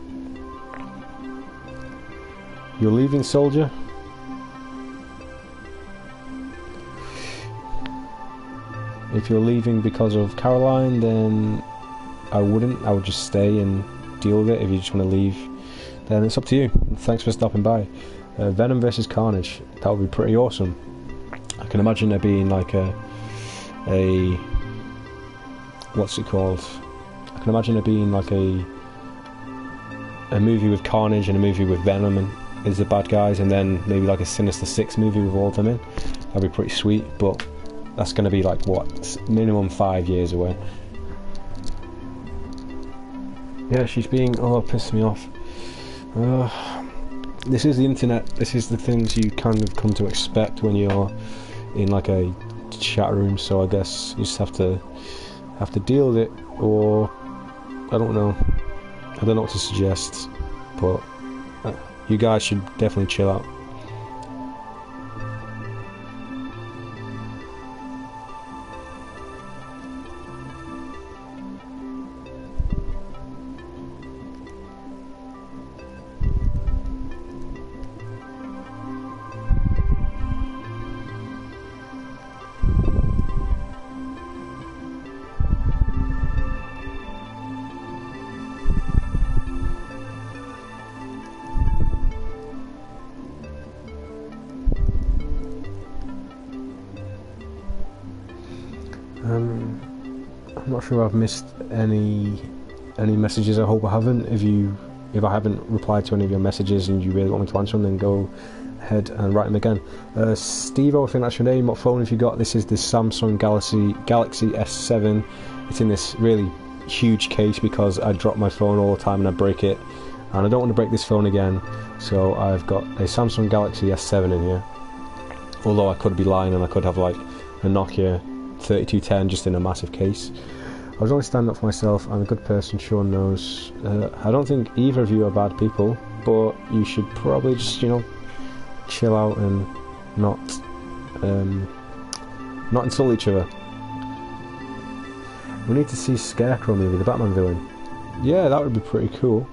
You're leaving, soldier? If you're leaving because of Caroline, then I wouldn't. I would just stay and deal with it. If you just want to leave, then it's up to you. Thanks for stopping by. Venom versus Carnage. That would be pretty awesome. I can imagine there being like a what's it called? I can imagine there being like a movie with Carnage and a movie with Venom and is the bad guys, and then maybe like a Sinister Six movie with all of them in. That'd be pretty sweet, but that's going to be like what, minimum 5 years away. Yeah, she's being pissed me off. This is the internet. This is the things you kind of come to expect when you're in like a chat room. So I guess you just have to deal with it, or I don't know what to suggest, but you guys should definitely chill out. I'm not sure I've missed any messages. I hope I haven't. If I haven't replied to any of your messages and you really want me to answer them, then go ahead and write them again. Steve, I think that's your name. What phone have you got? This is the Samsung Galaxy S7. It's in this really huge case because I drop my phone all the time and I break it, and I don't want to break this phone again, so I've got a Samsung Galaxy S7 in here. Although I could be lying and I could have like a Nokia 3210 just in a massive case. I was only standing up for myself. I'm a good person, Sean knows. I don't think either of you are bad people, but you should probably just, chill out and not insult each other. We need to see Scarecrow movie, the Batman villain. Yeah, that would be pretty cool.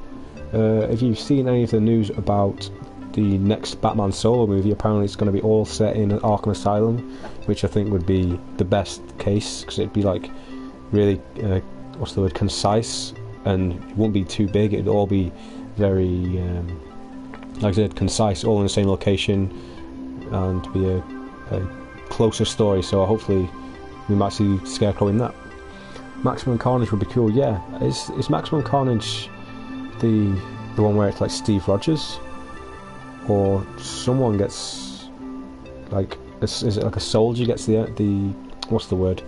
If you've seen any of the news about the next Batman solo movie, apparently it's going to be all set in Arkham Asylum, which I think would be the best case, because it'd be like really concise, and it won't be too big. It'd all be very like I said, concise, all in the same location, and be a closer story. So hopefully we might see Scarecrow in that. Maximum Carnage would be cool. Yeah, is Maximum Carnage the one where it's like Steve Rogers, or someone gets like, is it like a soldier gets the what's the word?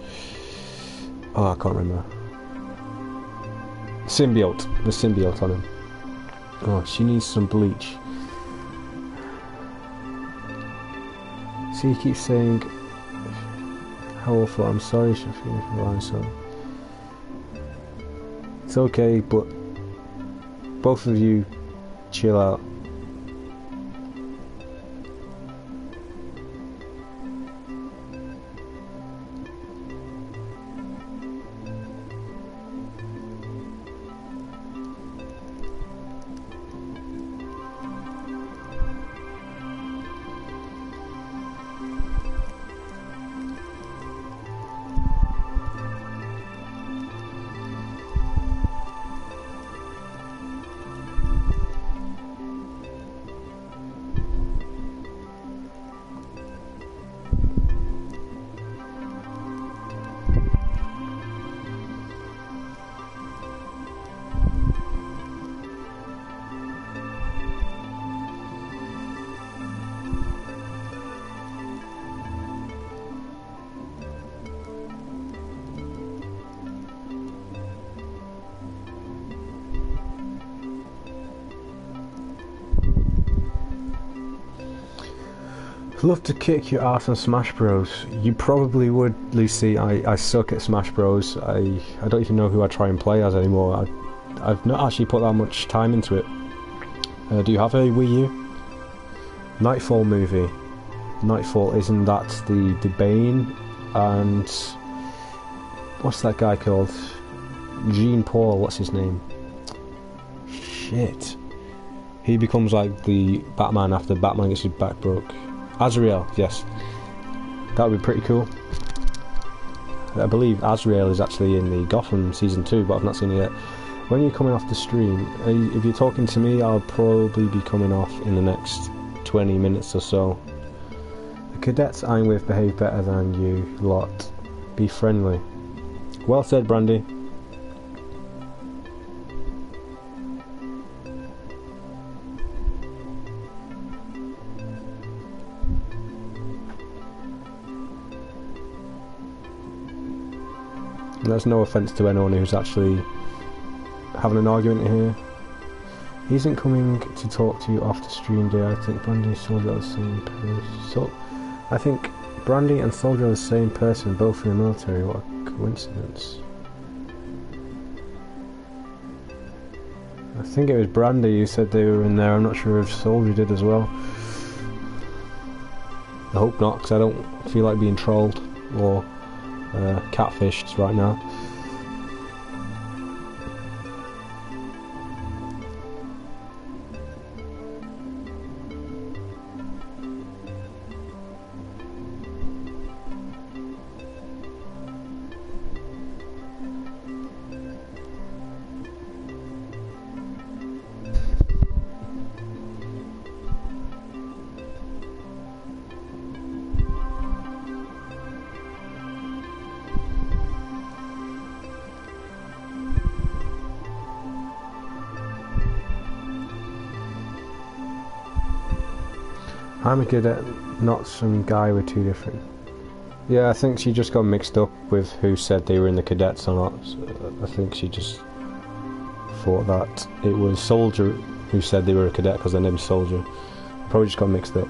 Oh, I can't remember. The symbiote on him. Oh, she needs some bleach. See, he keeps saying how awful. I'm sorry, Shafi. So it's okay, but both of you chill out. Love to kick your ass on Smash Bros. You probably would, Lucy. I suck at Smash Bros. I don't even know who I try and play as anymore. I've not actually put that much time into it. Do you have a Wii U? Nightfall movie. Nightfall, isn't that the Bane and what's that guy called? Jean Paul, what's his name? Shit. He becomes like the Batman after Batman gets his back broke. Azrael, yes. That would be pretty cool. I believe Azrael is actually in the Gotham season 2, but I've not seen it yet. When are you coming off the stream? If you're talking to me, I'll probably be coming off in the next 20 minutes or so. The cadets I'm with behave better than you lot. Be friendly. Well said, Brandy. And that's no offence to anyone who's actually having an argument here. He isn't coming to talk to you after stream day. I think Brandy and Soldier are the same person. So, I think Brandy and Soldier are the same person, both in the military. What a coincidence. I think it was Brandy who said they were in there. I'm not sure if Soldier did as well. I hope not, because I don't feel like being trolled or catfished right now. I'm a cadet, not some guy with two different... Yeah, I think she just got mixed up with who said they were in the cadets or not. So I think she just thought that it was Soldier who said they were a cadet because their name's Soldier. Probably just got mixed up.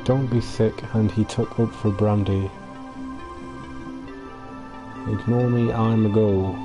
Don't be thick, and he took up for Brandy. Ignore me, I'm a go.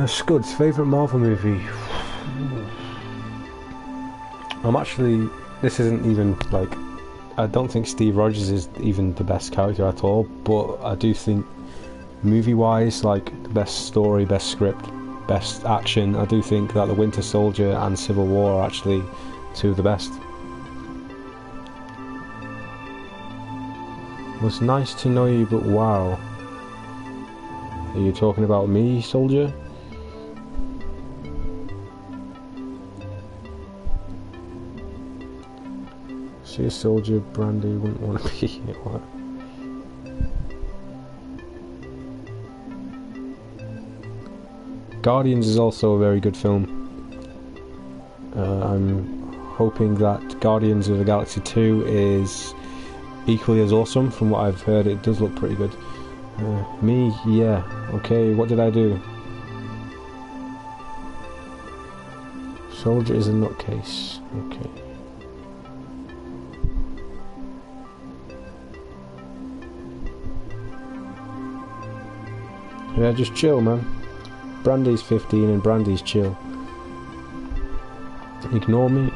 Scud's favourite Marvel movie. This isn't even like, I don't think Steve Rogers is even the best character at all, but I do think movie wise, like the best story, best script, best action, I do think that The Winter Soldier and Civil War are actually two of the best. It was nice to know you, but wow. Are you talking about me, Soldier? See a Soldier, Brandy wouldn't want to be here. What? Guardians is also a very good film. I'm hoping that Guardians of the Galaxy 2 is equally as awesome. From what I've heard, it does look pretty good. Me? Yeah. Okay, what did I do? Soldier is a nutcase. Okay. Yeah, just chill, man. Brandy's 15 and Brandy's chill. Ignore me.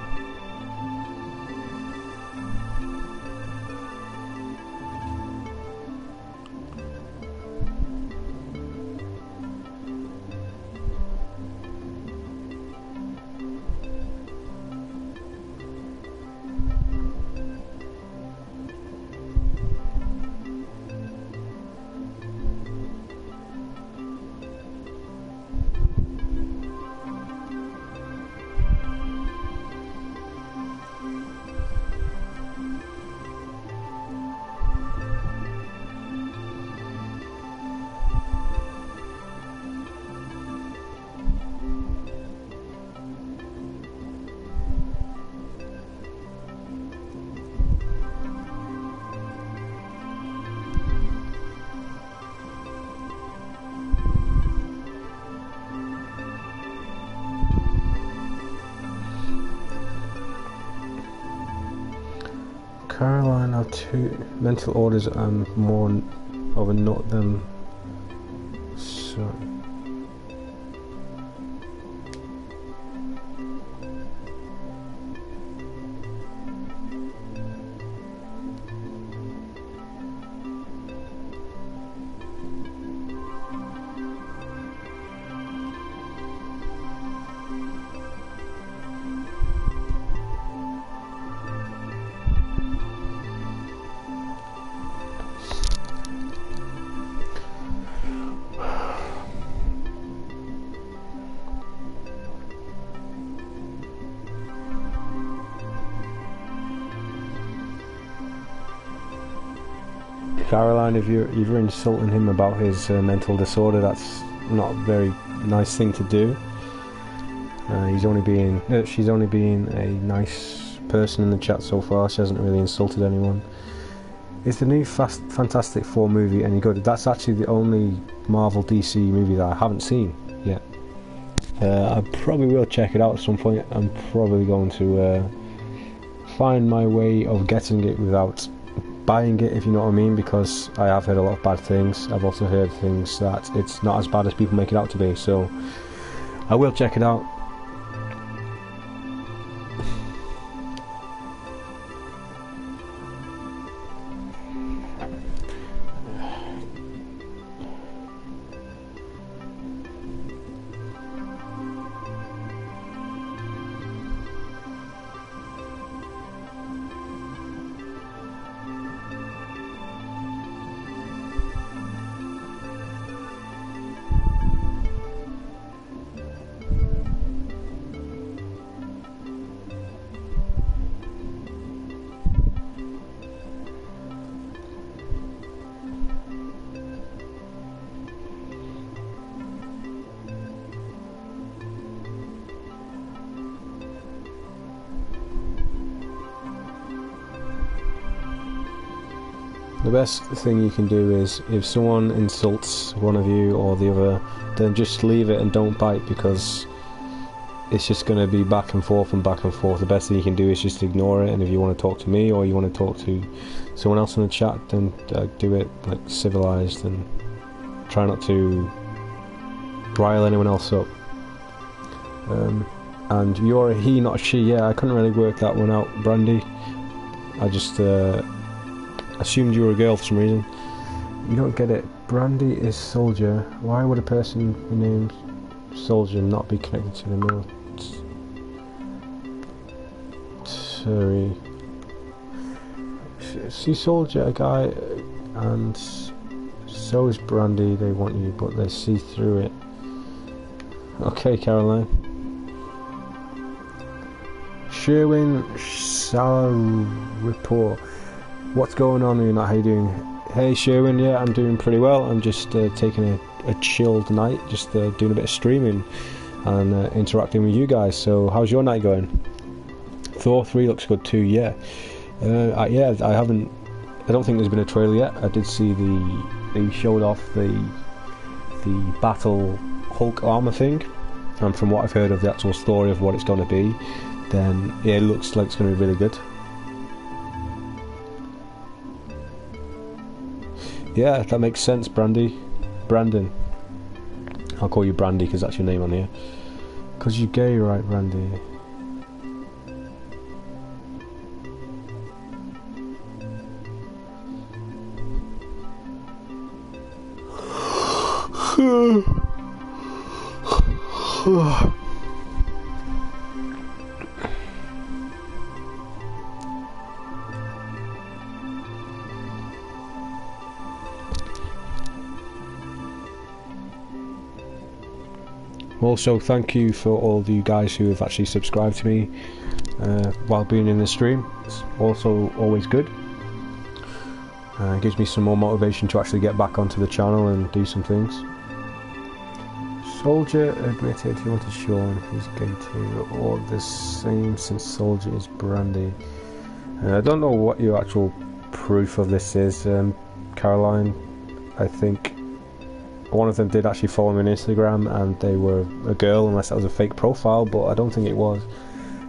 Caroline have two mental orders and more of a nut than so. Caroline, if you're insulting him about his mental disorder, that's not a very nice thing to do. She's only being a nice person in the chat so far. She hasn't really insulted anyone. Is the new Fantastic Four movie any good? That's actually the only Marvel DC movie that I haven't seen yet. I probably will check it out at some point. I'm probably going to find my way of getting it without buying it, if you know what I mean, because I have heard a lot of bad things. I've also heard things that it's not as bad as people make it out to be, so I will check it out. The best thing you can do is, if someone insults one of you or the other, then just leave it and don't bite, because it's just going to be back and forth and back and forth. The best thing you can do is just ignore it, and if you want to talk to me or you want to talk to someone else in the chat, then do it like civilized and try not to rile anyone else up. And you're a he, not a she. Yeah, I couldn't really work that one out, Brandy. I just assumed you were a girl for some reason. You don't get it. Brandy is Soldier. Why would a person named Soldier not be connected to the military? See, Soldier, a guy, and so is Brandy. They want you, but they see through it. Okay, Caroline. Sherwin Report. What's going on, Una? How you doing? Hey Sherwin, yeah, I'm doing pretty well. I'm just taking a chilled night, just doing a bit of streaming and interacting with you guys. So how's your night going? Thor 3 looks good too, yeah. Yeah, I don't think there's been a trailer yet. I did see the They showed off the Battle Hulk armor thing, and from what I've heard of the actual story of what it's going to be, then yeah, it looks like it's going to be really good. Yeah, that makes sense, Brandon. I'll call you Brandy because that's your name on here. Because you're gay, right, Brandy? Also, thank you for all of you guys who have actually subscribed to me while being in the stream. It's also always good. It gives me some more motivation to actually get back onto the channel and do some things. Soldier admitted he wanted Sean, he's gay too, or the same since Soldier is Brandy. I don't know what your actual proof of this is, Caroline. I think one of them did actually follow me on Instagram and they were a girl, unless that was a fake profile, but I don't think it was.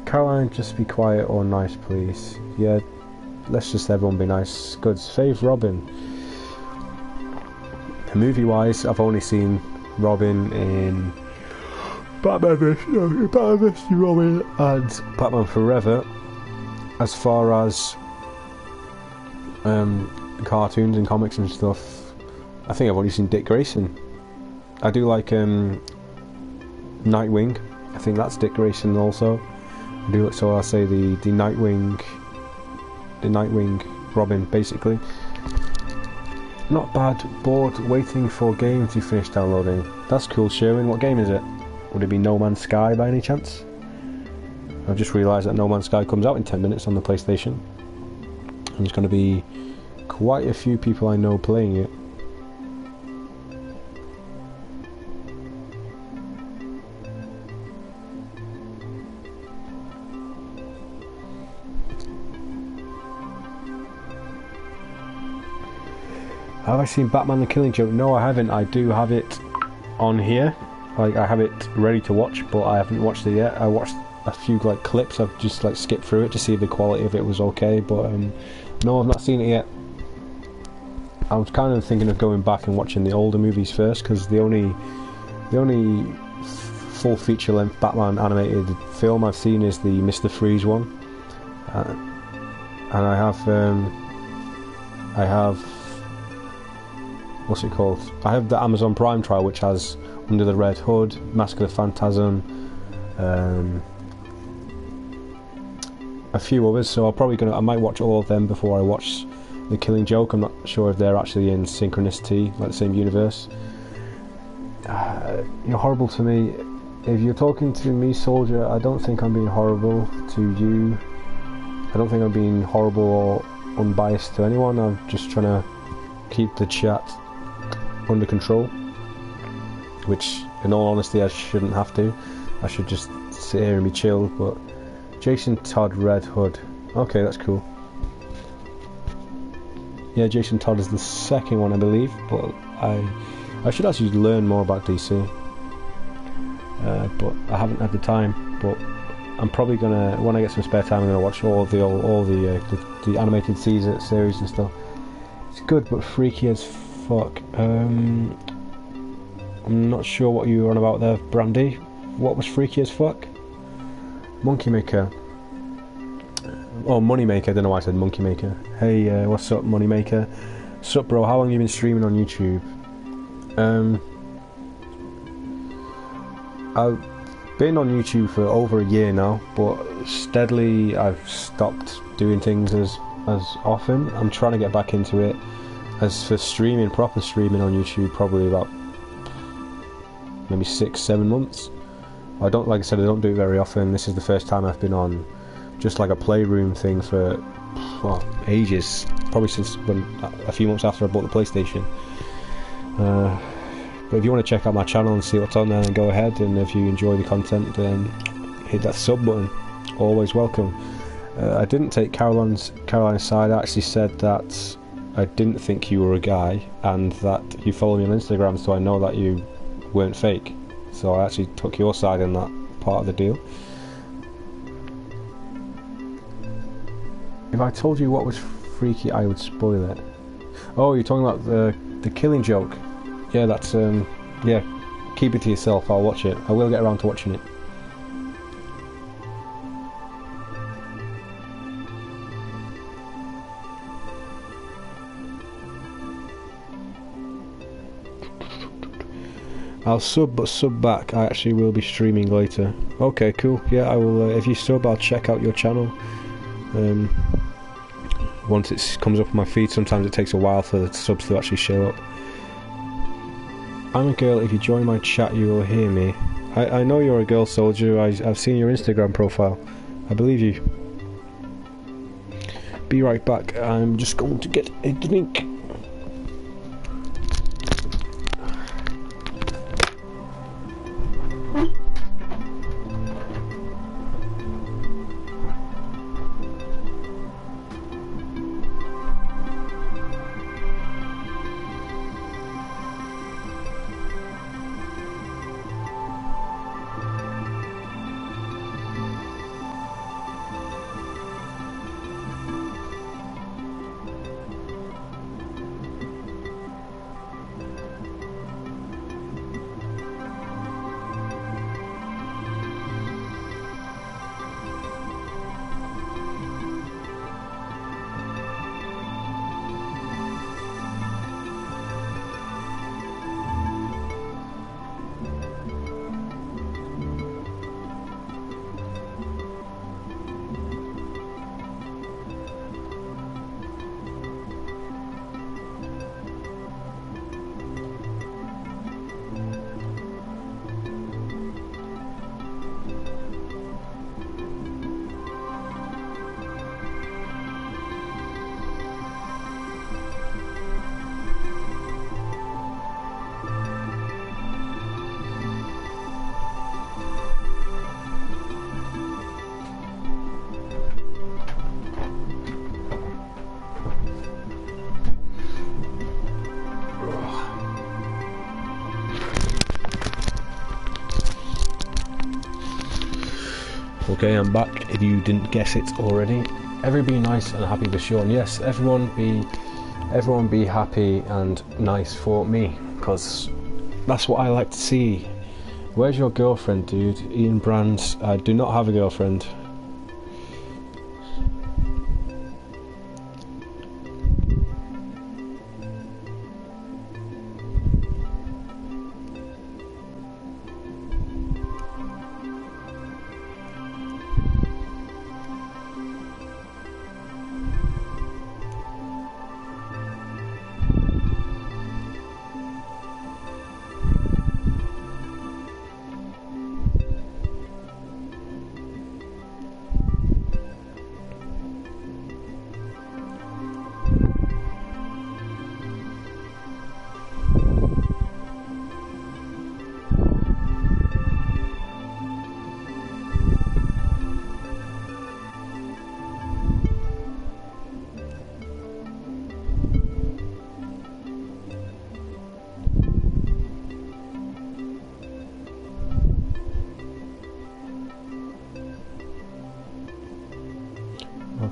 Caroline, just be quiet or nice please. Yeah, let's just everyone be nice. Good. Fave Robin. Movie wise, I've only seen Robin in Batman vs Robin and Batman Forever. As far as cartoons and comics and stuff, I think I've only seen Dick Grayson. I do like Nightwing. I think that's Dick Grayson also. So I'll say the Nightwing Robin, basically. Not bad. Bored waiting for game to finish downloading. That's cool, Sherwin. What game is it? Would it be No Man's Sky by any chance? I've just realised that No Man's Sky comes out in 10 minutes on the PlayStation. And there's going to be quite a few people I know playing it. Have I seen Batman the Killing Joke? No, I haven't. I do have it on here. Like, I have it ready to watch, but I haven't watched it yet. I watched a few like clips. I've just like skipped through it to see if the quality of it was okay, but no, I've not seen it yet. I was kind of thinking of going back and watching the older movies first, because the only full feature-length Batman animated film I've seen is the Mr. Freeze one, and I have what's it called? I have the Amazon Prime trial, which has Under the Red Hood, Mask of the Phantasm, a few others. So I might watch all of them before I watch The Killing Joke. I'm not sure if they're actually in synchronicity, like the same universe. You're horrible to me. If you're talking to me, Soldier, I don't think I'm being horrible to you. I don't think I'm being horrible or unbiased to anyone. I'm just trying to keep the chat under control, which in all honesty I shouldn't have to. I should just sit here and be chilled. But Jason Todd Red Hood, okay, that's cool. Yeah, Jason Todd is the second one, I believe, but I should actually learn more about DC, but I haven't had the time. But I'm probably gonna, when I get some spare time, I'm gonna watch all the animated series and stuff. It's good, but freaky as fuck. I'm not sure what you were on about there, Brandy. What was freaky as fuck? Monkey Maker. Oh, Money Maker. I don't know why I said Monkey Maker. Hey, what's up, Money Maker? Sup, bro? How long have you been streaming on YouTube? I've been on YouTube for over a year now, but steadily I've stopped doing things as often. I'm trying to get back into it. As for streaming, proper streaming on YouTube, probably about maybe 6-7 months. I don't, like I said, I don't do it very often. This is the first time I've been on just like a Playroom thing for ages, probably since a few months after I bought the PlayStation. But if you want to check out my channel and see what's on there, then go ahead, and if you enjoy the content, then hit that sub button. Always welcome. I didn't take Caroline's side. I actually said that I didn't think you were a guy, and that you follow me on Instagram, so I know that you weren't fake. So I actually took your side in that part of the deal. If I told you what was freaky, I would spoil it. Oh, you're talking about the killing joke? Yeah, that's yeah. Keep it to yourself. I'll watch it. I will get around to watching it. I'll sub, but sub back. I actually will be streaming later. Okay, cool. Yeah, I will. If you sub, I'll check out your channel. Once it comes up on my feed, sometimes it takes a while for the subs to actually show up. I'm a girl. If you join my chat, you will hear me. I know you're a girl, soldier. I've seen your Instagram profile. I believe you. Be right back. I'm just going to get a drink. Okay, I'm back. If you didn't guess it already, everybody be nice and happy for Sean. Yes, everyone be happy and nice for me, because that's what I like to see. Where's your girlfriend, dude? Ian Brands. I do not have a girlfriend.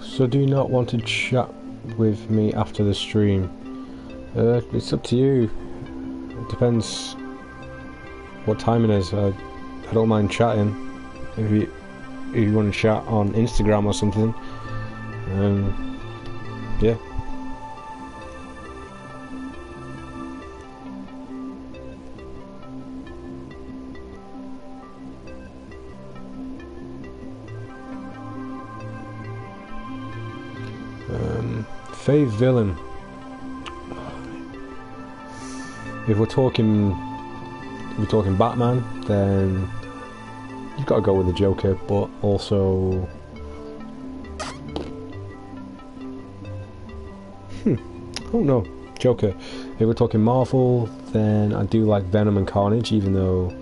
So do you not want to chat with me after the stream? It's up to you. It depends what time it is. I don't mind chatting. If you want to chat on Instagram or something. Yeah. Fave villain. If we're talking Batman, then you've got to go with the Joker, but also oh no, Joker. If we're talking Marvel, then I do like Venom and Carnage, even though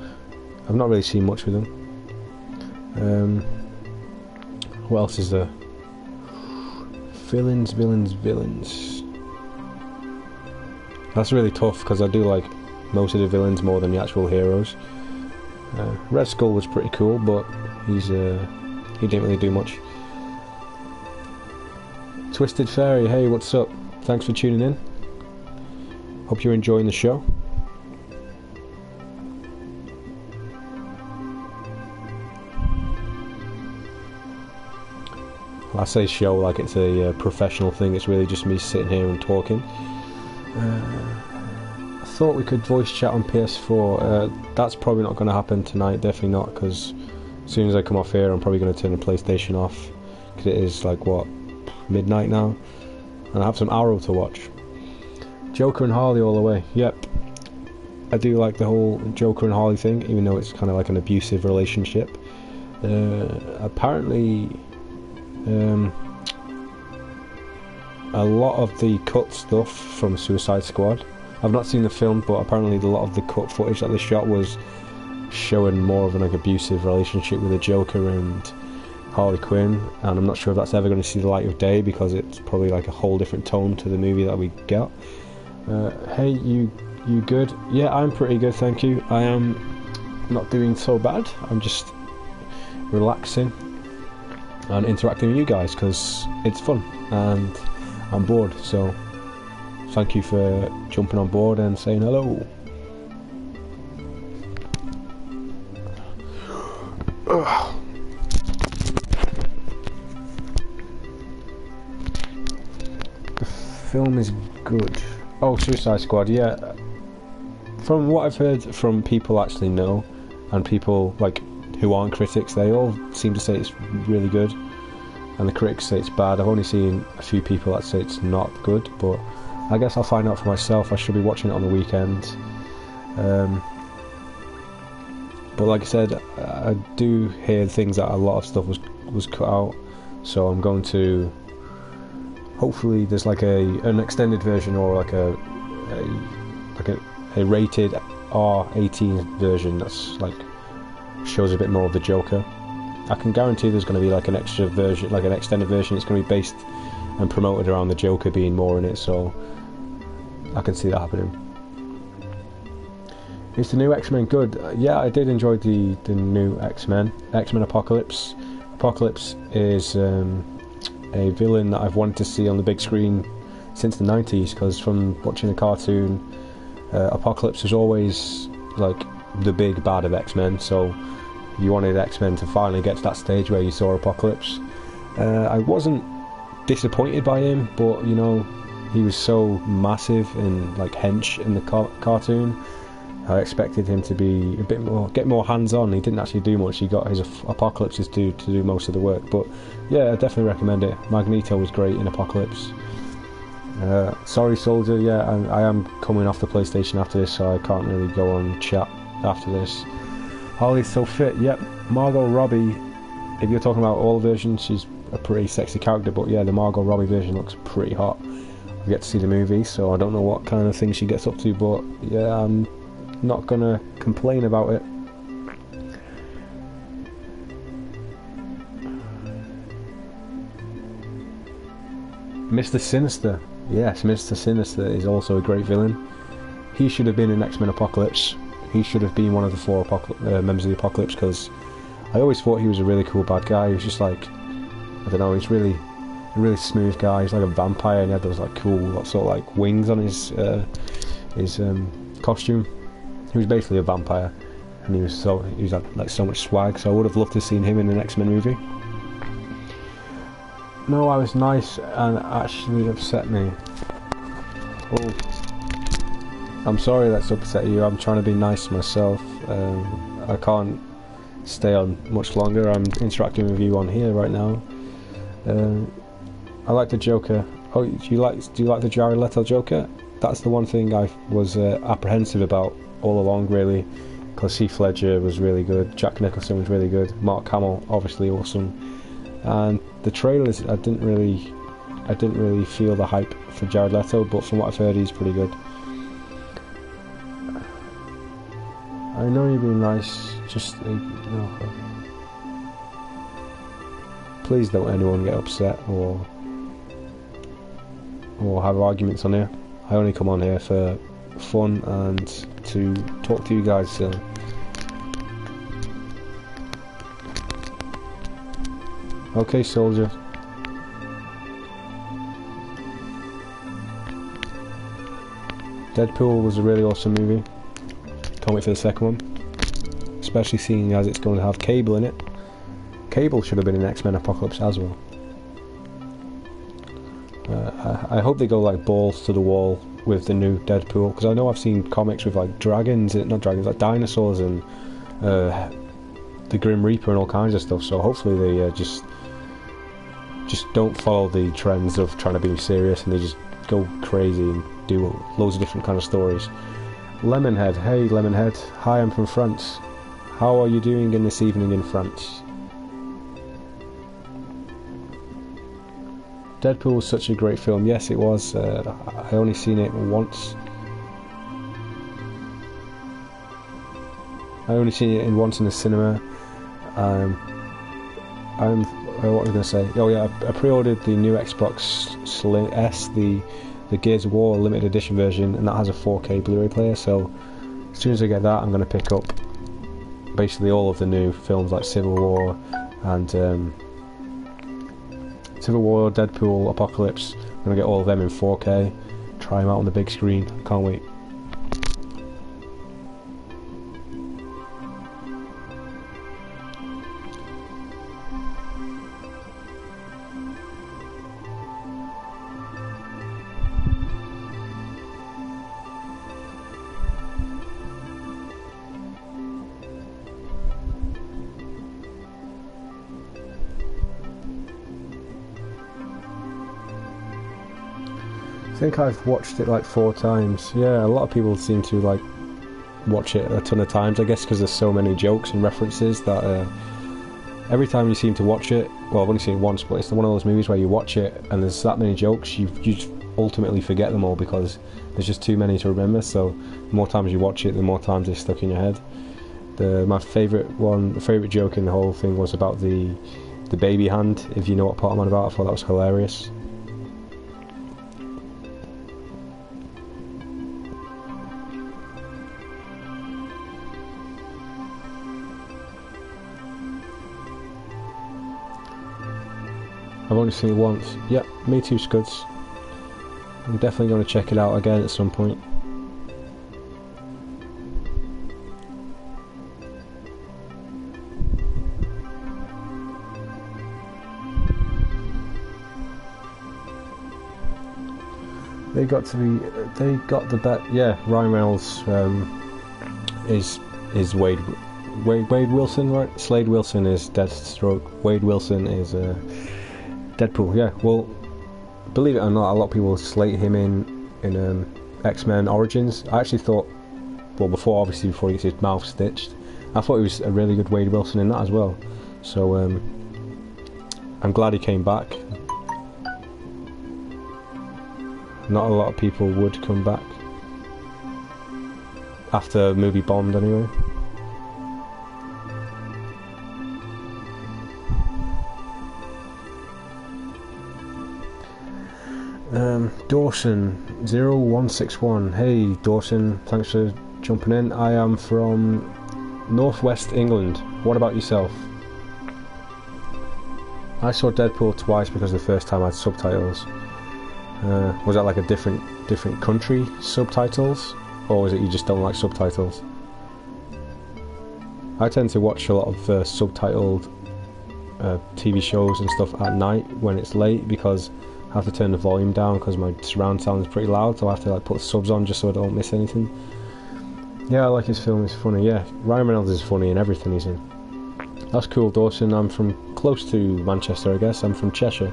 I've not really seen much with them. What else is there? Villains. That's really tough because I do like most of the villains more than the actual heroes. Red Skull was pretty cool, but he didn't really do much. Twisted Fairy, hey, what's up? Thanks for tuning in. Hope you're enjoying the show. I say show like it's a professional thing. It's really just me sitting here and talking. I thought we could voice chat on PS4. That's probably not going to happen tonight. Definitely not, because as soon as I come off here, I'm probably going to turn the PlayStation off. Because it is like what, midnight now, and I have some Arrow to watch. Joker and Harley all the way. Yep, I do like the whole Joker and Harley thing, even though it's kind of like an abusive relationship. Apparently. A lot of the cut stuff from Suicide Squad, I've not seen the film, but apparently a lot of the cut footage that they shot was showing more of an like abusive relationship with the Joker and Harley Quinn, and I'm not sure if that's ever going to see the light of day because it's probably like a whole different tone to the movie that we get. Hey, you good? Yeah, I'm pretty good, thank you. I am not doing so bad. I'm just relaxing and interacting with you guys because it's fun and I'm bored, so thank you for jumping on board and saying hello. The film is good. Oh, Suicide Squad, yeah. From what I've heard from people actually know, and people like who aren't critics, they all seem to say it's really good, and the critics say it's bad. I've only seen a few people that say it's not good, but I guess I'll find out for myself. I should be watching it on the weekend. But like I said, I do hear things that a lot of stuff was cut out, so I'm going to, hopefully there's like an extended version or like a rated R18 version that's like shows a bit more of the Joker. I can guarantee there's going to be like an extra version, like an extended version. It's going to be based and promoted around the Joker being more in it, so I can see that happening. Is the new X-Men good? Yeah, I did enjoy the new X-Men. X-Men Apocalypse. Apocalypse is a villain that I've wanted to see on the big screen since the 90s, because from watching the cartoon, Apocalypse was always like the big bad of X-Men, so you wanted X-Men to finally get to that stage where you saw Apocalypse. I wasn't disappointed by him, but you know, he was so massive and like hench in the cartoon. I expected him to be a bit more, get more hands-on. He didn't actually do much. He got his Apocalypses to do most of the work. But yeah, I definitely recommend it. Magneto was great in Apocalypse. Sorry Soldier, yeah, I am coming off the PlayStation after this, so I can't really go on chat after this. Harley's so fit, yep. Margot Robbie, if you're talking about all versions, she's a pretty sexy character, but yeah, the Margot Robbie version looks pretty hot. We get to see the movie, so I don't know what kind of thing she gets up to, but yeah, I'm not gonna complain about it. Mr. Sinister, yes, Mr. Sinister is also a great villain. He should have been in X-Men Apocalypse. He should have been one of the 4 members of the Apocalypse, because I always thought he was a really cool bad guy. He was just like, I don't know, he's a really smooth guy. He's like a vampire, and he had those like cool sort of like wings on his costume. He was basically a vampire, and he had like so much swag. So I would have loved to have seen him in the X-Men movie. No, I was nice and actually upset me. Oh, I'm sorry that's upset you. I'm trying to be nice myself. I can't stay on much longer. I'm interacting with you on here right now. I like the Joker. Oh, do you like the Jared Leto Joker? That's the one thing I was apprehensive about all along, really, because Heath Ledger was really good, Jack Nicholson was really good, Mark Hamill obviously awesome, and the trailers, I didn't really feel the hype for Jared Leto, but from what I've heard, he's pretty good. I know you're being nice, just no. Please don't anyone get upset or have arguments on here. I only come on here for fun and to talk to you guys. Okay, soldier. Deadpool was a really awesome movie. Can't wait for the second one. Especially seeing as it's going to have Cable in it. Cable should have been in X-Men Apocalypse as well. I hope they go like balls to the wall with the new Deadpool, because I know I've seen comics with like dragons, not dragons, like dinosaurs and the Grim Reaper and all kinds of stuff, so hopefully they just don't follow the trends of trying to be serious and they just go crazy and do loads of different kind of stories. Lemonhead, hey Lemonhead, hi, I'm from France. How are you doing in this evening in France? Deadpool was such a great film. Yes, it was. I only seen it once. I only seen it once in the cinema. What was I going to say? Oh yeah, I pre-ordered the new Xbox S, the Gears of War limited edition version, and that has a 4K Blu-ray player. So as soon as I get that, I'm going to pick up basically all of the new films like Civil War and Civil War, Deadpool, Apocalypse. I'm going to get all of them in 4K, try them out on the big screen. Can't wait. I think I've watched it like 4 times. Yeah, a lot of people seem to like watch it a ton of times, I guess because there's so many jokes and references that every time you seem to watch it, well, I've only seen it once, but it's one of those movies where you watch it and there's that many jokes, you just ultimately forget them all because there's just too many to remember. So the more times you watch it, the more times they're stuck in your head. My favourite joke in the whole thing was about the baby hand, if you know what part I'm on about. I thought that was hilarious. I've only seen it once. Yep, me too, Scuds. I'm definitely going to check it out again at some point. They got the bet. Yeah, Ryan Reynolds is Wade Wilson, right? Slade Wilson is Deathstroke. Wade Wilson is Deadpool. Yeah, well, believe it or not, a lot of people slate him in X-Men Origins. I actually thought, well, before he gets his mouth stitched, I thought he was a really good Wade Wilson in that as well. So I'm glad he came back. Not a lot of people would come back after the movie bombed anyway. Dawson0161. Hey Dawson, thanks for jumping in. I am from Northwest England. What about yourself? I saw Deadpool twice because the first time I had subtitles. Was that like a different country subtitles, or is it you just don't like subtitles? I tend to watch a lot of subtitled TV shows and stuff at night when it's late because I have to turn the volume down because my surround sound is pretty loud, so I have to like put subs on just so I don't miss anything. Yeah, I like his film, it's funny. Yeah, Ryan Reynolds is funny in everything he's in. That's cool, Dawson. I'm from close to Manchester, I guess. I'm from Cheshire.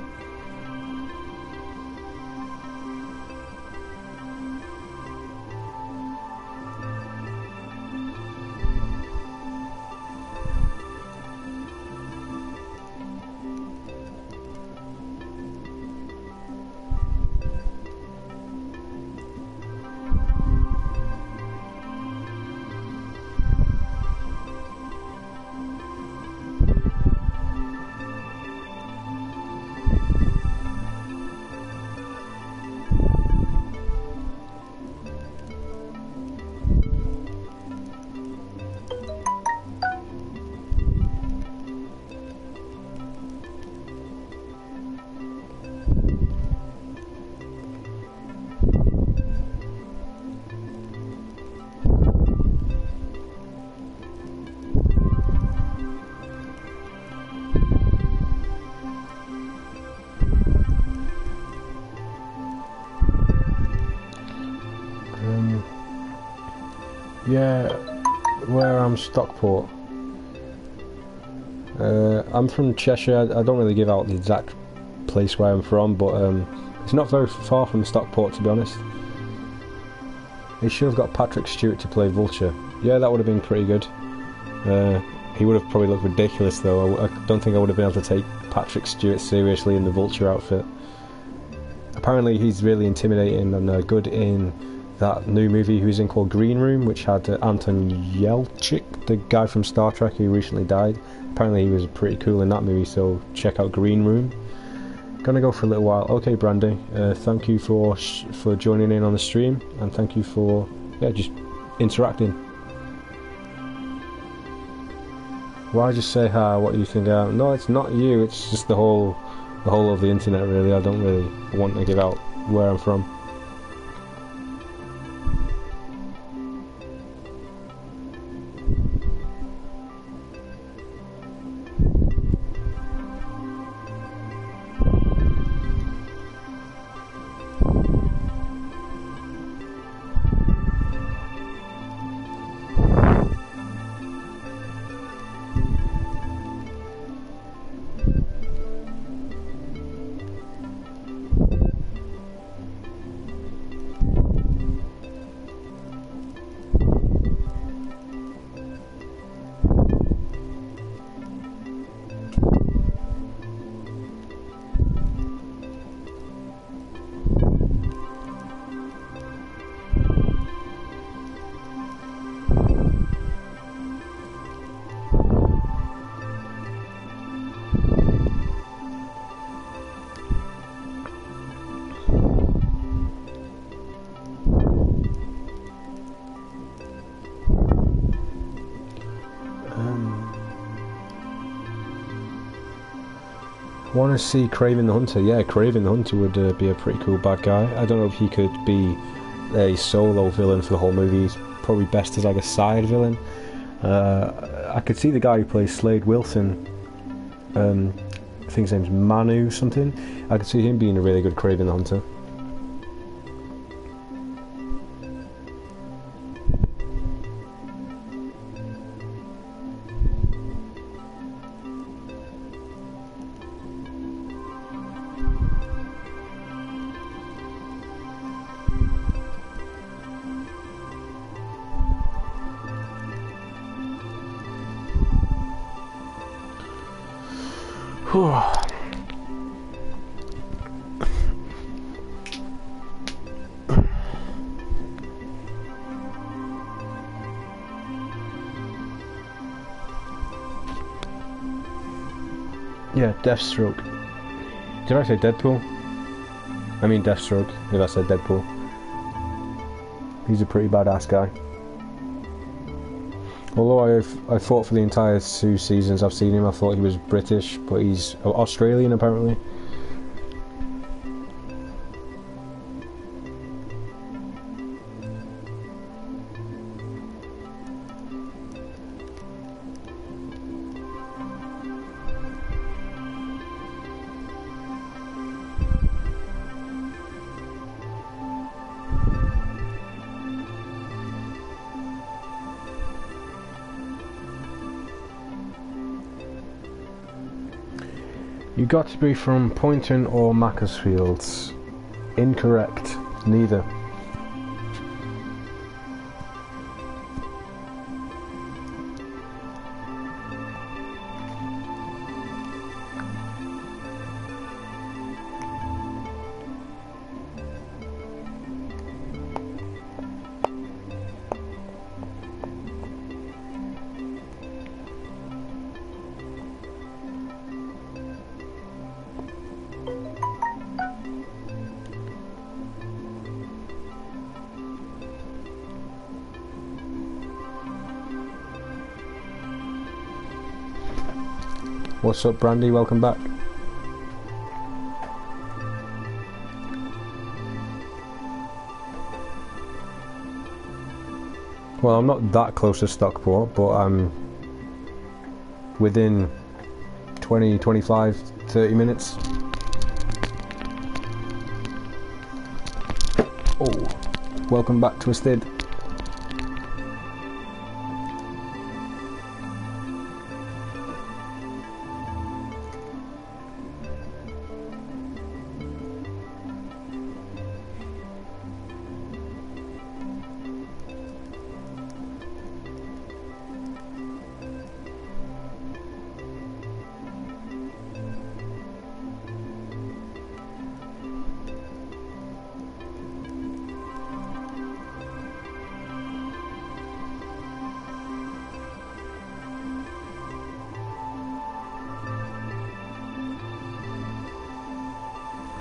Yeah, where I'm Stockport. I'm from Cheshire. I don't really give out the exact place where I'm from, but it's not very far from Stockport, to be honest. He should have got Patrick Stewart to play Vulture. Yeah, that would have been pretty good. He would have probably looked ridiculous, though. I don't think I would have been able to take Patrick Stewart seriously in the Vulture outfit. Apparently he's really intimidating and good in that new movie he was in called Green Room, which had Anton Yelchin, the guy from Star Trek who recently died. Apparently he was pretty cool in that movie, so check out Green Room. Gonna go for a little while. Okay, Brandy, thank you for joining in on the stream, and thank you for just interacting. Why just say hi? What do you think? No, it's not you. It's just the whole of the internet. Really, I don't really want to give out where I'm from. Want to see Kraven the Hunter? Yeah, Kraven the Hunter would be a pretty cool bad guy. I don't know if he could be a solo villain for the whole movie. He's probably best as like a side villain. I could see the guy who plays Slade Wilson. I think his name's Manu something. I could see him being a really good Kraven the Hunter. Yeah, Deathstroke. Did I say Deadpool? I mean Deathstroke, if I said Deadpool. He's a pretty badass guy. Although I thought for the entire 2 seasons I've seen him, I thought he was British, but he's Australian apparently. You got to be from Poynton or Macclesfield. Incorrect. Neither. What's up, Brandy? Welcome back. Well, I'm not that close to Stockport, but I'm within 20, 25, 30 minutes. Oh, welcome back, Twisted.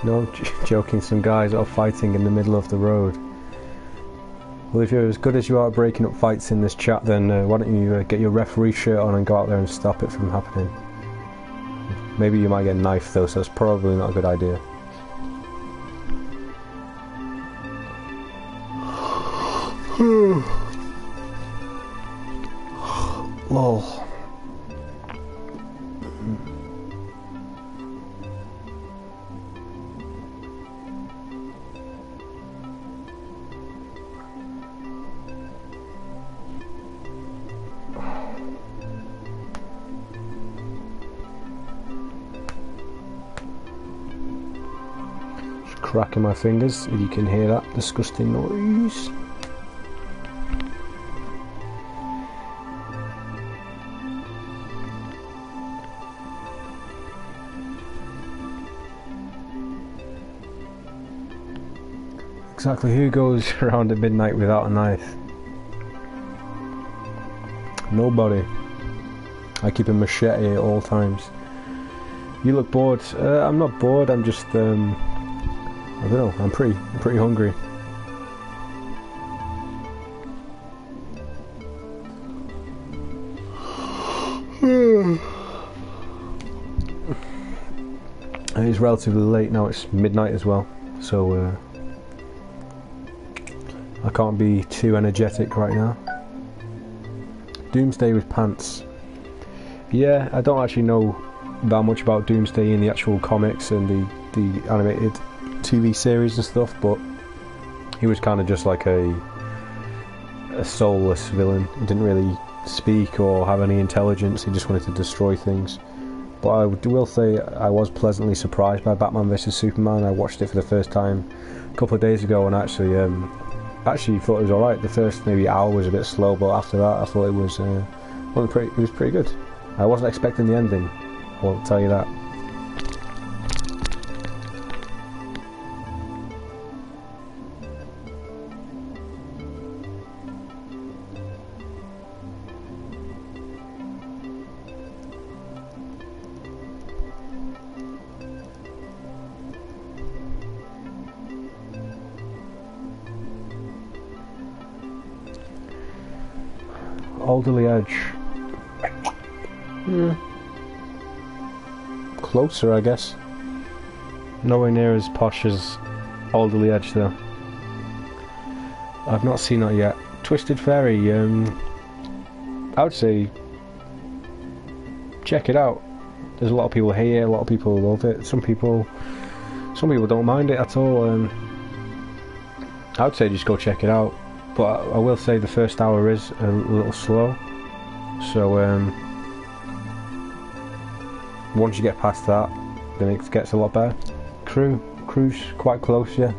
No, joking, some guys are fighting in the middle of the road. Well, if you're as good as you are at breaking up fights in this chat, then why don't you get your referee shirt on and go out there and stop it from happening. Maybe you might get knifed though, so that's probably not a good idea. Lol. Just cracking my fingers if you can hear that disgusting noise. Exactly who goes around at midnight without a knife? Nobody. I keep a machete at all times. You look bored. I'm not bored, I'm just I don't know, I'm pretty hungry. It's relatively late now, it's midnight as well, so I can't be too energetic right now. Doomsday with pants. Yeah, I don't actually know that much about Doomsday in the actual comics and the animated TV series and stuff, but he was kind of just like a soulless villain. He didn't really speak or have any intelligence, he just wanted to destroy things. But I will say I was pleasantly surprised by Batman vs Superman. I watched it for the first time a couple of days ago and actually thought it was alright. The first maybe hour was a bit slow, but after that I thought it was pretty good. I wasn't expecting the ending, I won't tell you that. Alderley Edge. Closer, I guess. Nowhere near as posh as Alderley Edge, though. I've not seen that yet. Twisted Fairy. I would say check it out. There's a lot of people hate it, a lot of people love it. Some people don't mind it at all. I would say just go check it out. But I will say the first hour is a little slow, so once you get past that, then it gets a lot better. Crew's quite close, yeah.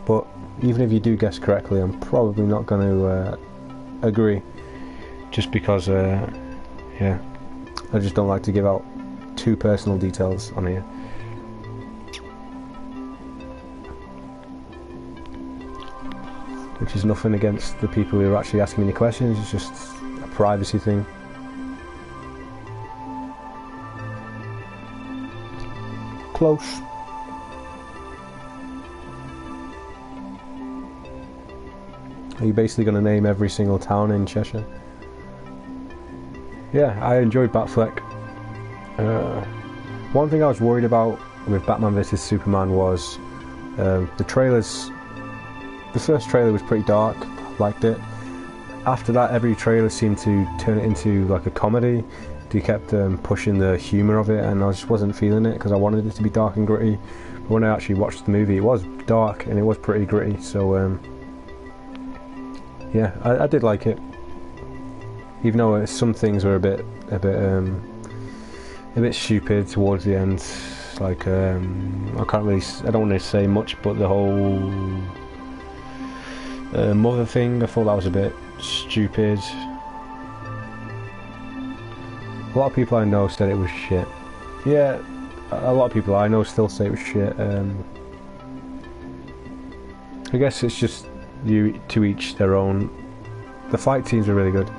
But even if you do guess correctly, I'm probably not going to agree, just because, yeah, I just don't like to give out too personal details on here. Which is nothing against the people who are actually asking me the questions, it's just a privacy thing. Close. Are you basically going to name every single town in Cheshire? Yeah, I enjoyed Batfleck. One thing I was worried about with Batman vs Superman was the trailers. The first trailer was pretty dark, liked it. After that, every trailer seemed to turn it into like a comedy. They kept pushing the humour of it, and I just wasn't feeling it because I wanted it to be dark and gritty. But when I actually watched the movie, it was dark and it was pretty gritty. So yeah, I did like it, even though some things were a bit stupid towards the end. Like I don't want to say much, but the whole mother thing, I thought that was a bit stupid. A lot of people I know said it was shit. Yeah, a lot of people I know still say it was shit. I guess it's just to each their own. The fight scenes are really good.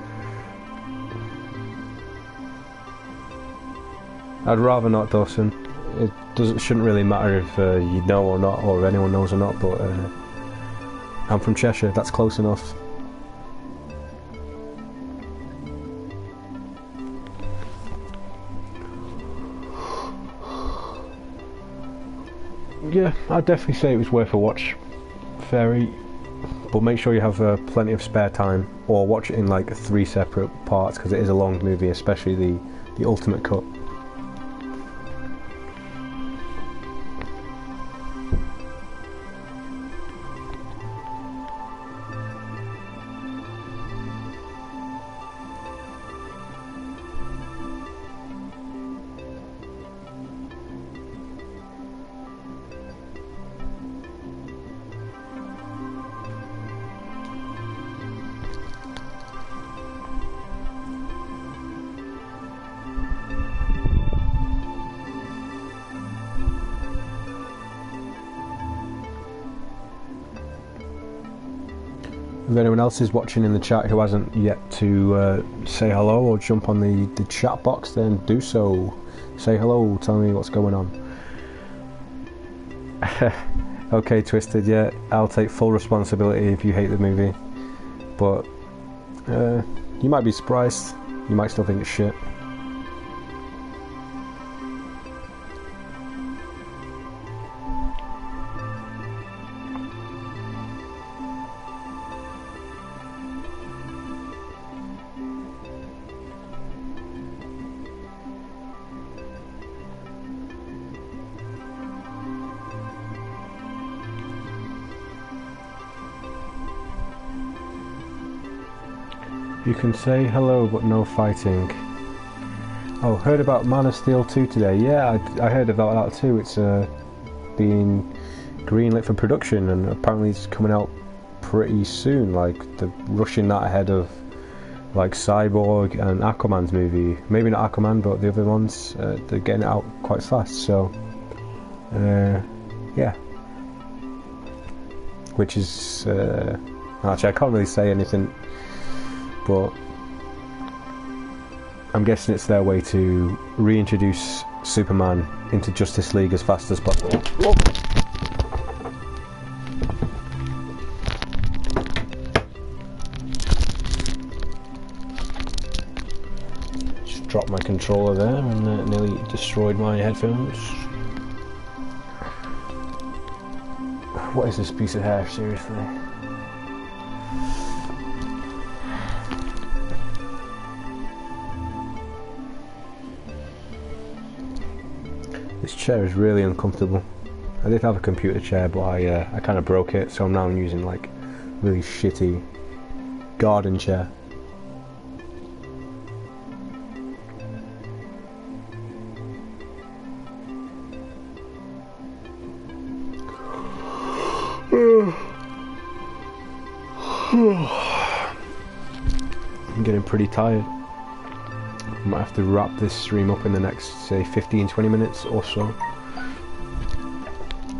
I'd rather not, Dawson. it shouldn't really matter if you know or not, or if anyone knows or not, but I'm from Cheshire, that's close enough. Yeah, I'd definitely say it was worth a watch, Fairy, but make sure you have plenty of spare time, or watch it in like 3 separate parts, because it is a long movie, especially the ultimate cut. If anyone else is watching in the chat who hasn't yet to say hello or jump on the chat box, then do so. Say hello, tell me what's going on. Okay, Twisted, yeah, I'll take full responsibility if you hate the movie. But you might be surprised, you might still think it's shit. You can say hello, but no fighting. Oh, heard about Man of Steel 2 today. Yeah, I heard about that too. It's being greenlit for production, and apparently it's coming out pretty soon. Like, they're rushing that ahead of like Cyborg and Aquaman's movie. Maybe not Aquaman, but the other ones. They're getting it out quite fast. So, yeah. Which is actually, I can't really say anything. But I'm guessing it's their way to reintroduce Superman into Justice League as fast as possible. Whoa. Just dropped my controller there and nearly destroyed my headphones. What is this piece of hair, seriously? This chair is really uncomfortable. I did have a computer chair, but I kind of broke it, so now I'm using like really shitty garden chair. I'm getting pretty tired. I might have to wrap this stream up in the next, say, 15-20 minutes or so.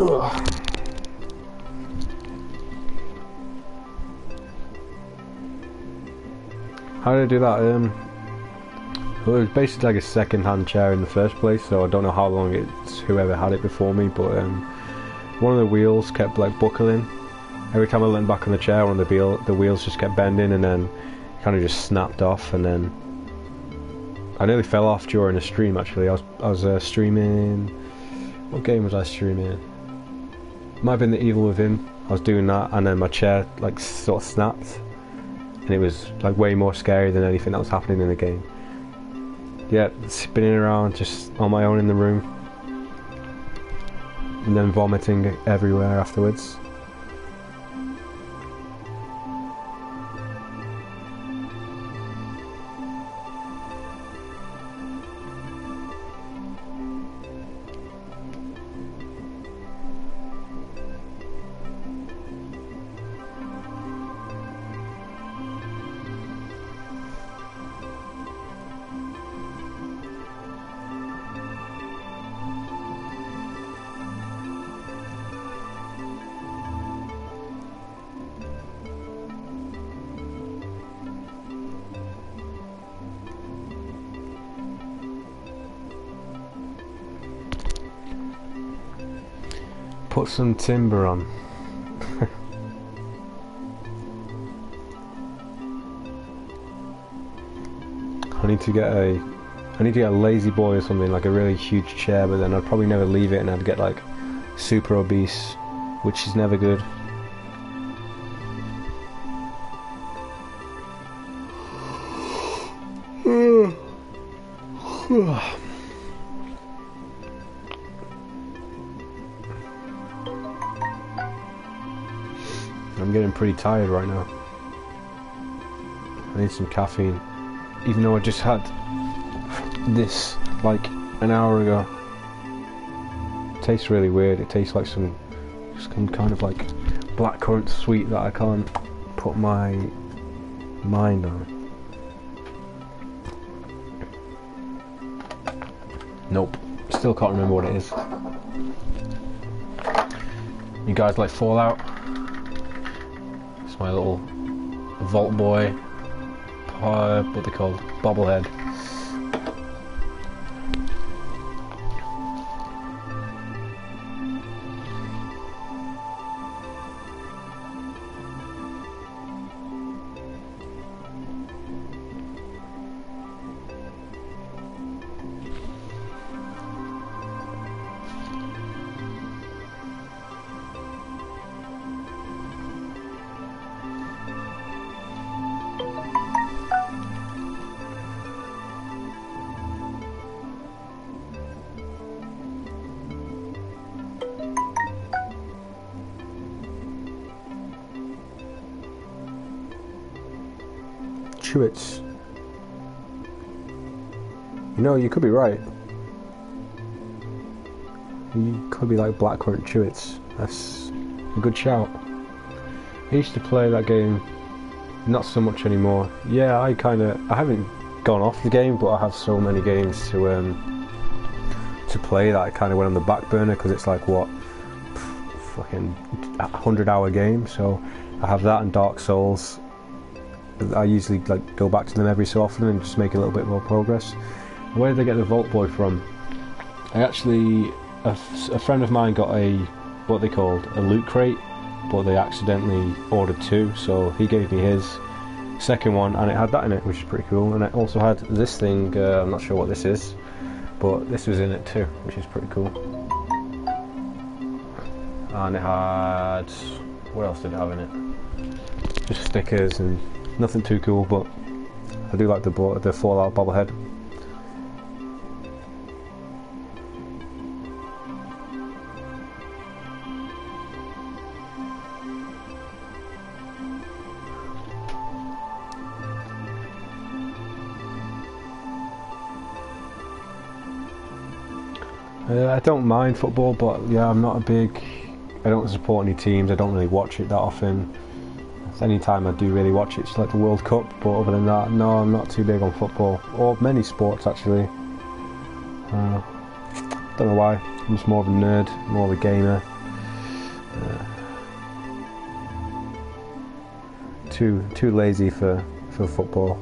Ugh. How did I do that? Well, it was basically like a second-hand chair in the first place, so I don't know how long it's whoever had it before me, but one of the wheels kept like buckling. Every time I leaned back on the chair, one of the wheels just kept bending, and then kind of just snapped off, and then I nearly fell off during a stream. Actually, I was streaming. What game was I streaming? Might have been The Evil Within. I was doing that, and then my chair like sort of snapped, and it was like way more scary than anything that was happening in the game. Yeah, spinning around just on my own in the room, and then vomiting everywhere afterwards. Put some timber on. I need to get a lazy boy or something, like a really huge chair, but then I'd probably never leave it and I'd get like super obese, which is never good. I'm getting pretty tired right now. I need some caffeine. Even though I just had this like an hour ago. It tastes really weird. It tastes like some kind of like blackcurrant sweet that I can't put my mind on. Nope. Still can't remember what it is. You guys like Fallout? It's my little Vault Boy, what they called, bobblehead. Chewits. You know, you could be right. You could be like blackcurrant chewits. That's a good shout. I used to play that game, not so much anymore. Yeah, I haven't gone off the game, but I have so many games to play that I kind of went on the back burner because it's like what, fucking 100-hour game. So I have that and Dark Souls. I usually like go back to them every so often and just make a little bit more progress. Where did they get the Vault Boy from? I actually, a friend of mine got what they called a loot crate, but they accidentally ordered two, so he gave me his second one and it had that in it, which is pretty cool. And it also had this thing, I'm not sure what this is, but this was in it too, which is pretty cool. And it had, what else did it have in it? Just stickers and nothing too cool, but I do like the Fallout bobblehead. I don't mind football, but yeah, I'm not I don't support any teams. I don't really watch it that often. Anytime I do really watch it, it's like the World Cup, but other than that, no, I'm not too big on football, or many sports actually. Don't know why, I'm just more of a nerd, more of a gamer. Too lazy for football.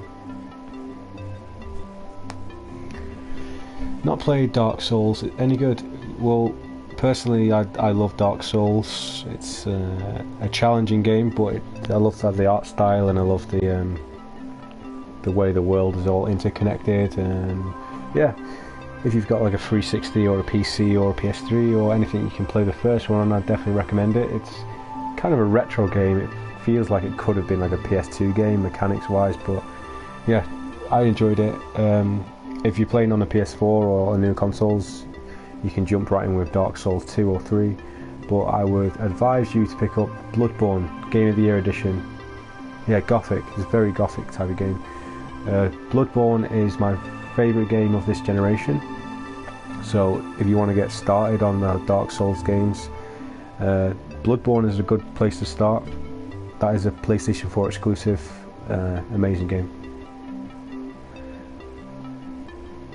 Not played Dark Souls. Any good? Well, personally, I love Dark Souls. It's a challenging game, but I love the art style, and I love the way the world is all interconnected. And yeah, if you've got like a 360 or a PC or a PS3 or anything, you can play the first one, and I'd definitely recommend it. It's kind of a retro game. It feels like it could have been like a PS2 game mechanics-wise, but yeah, I enjoyed it. If you're playing on a PS4 or on new consoles, you can jump right in with Dark Souls 2 or 3, but I would advise you to pick up Bloodborne, Game of the Year edition. Yeah, Gothic, it's a very Gothic type of game. Bloodborne is my favourite game of this generation, so if you want to get started on the Dark Souls games, Bloodborne is a good place to start. That is a PlayStation 4 exclusive, amazing game.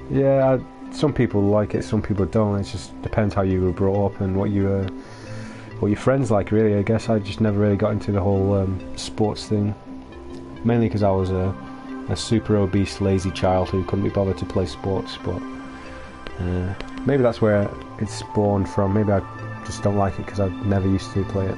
Yeah, some people like it, some people don't. It just depends how you were brought up and what your friends like, really. I guess I just never really got into the whole sports thing, mainly because I was a super obese, lazy child who couldn't be bothered to play sports. But maybe that's where it's born from. Maybe I just don't like it because I've never used to play it.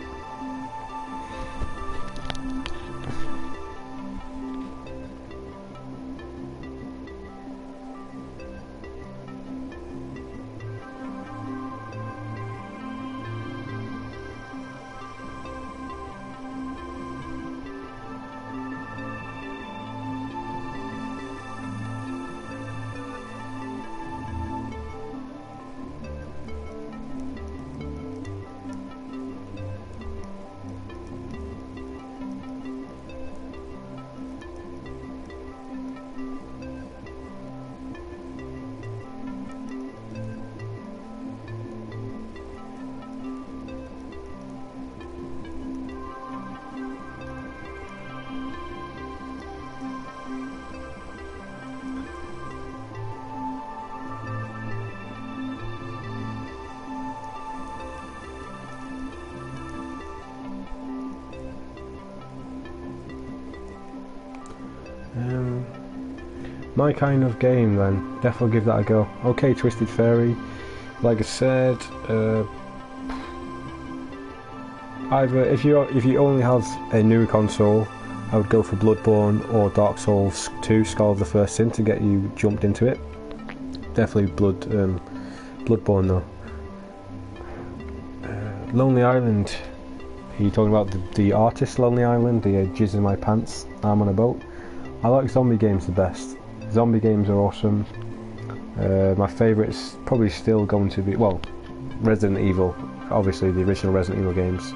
My kind of game then, definitely give that a go. Okay, Twisted Fairy, like I said, either if you only have a new console, I would go for Bloodborne or Dark Souls 2, Skull of the First Sin to get you jumped into it. Definitely Bloodborne though. Lonely Island, are you talking about the artist Lonely Island, the Jizz in My Pants, I'm on a Boat? I like zombie games the best. Zombie games are awesome. My favourite is probably still going to be, well, Resident Evil, obviously the original Resident Evil games.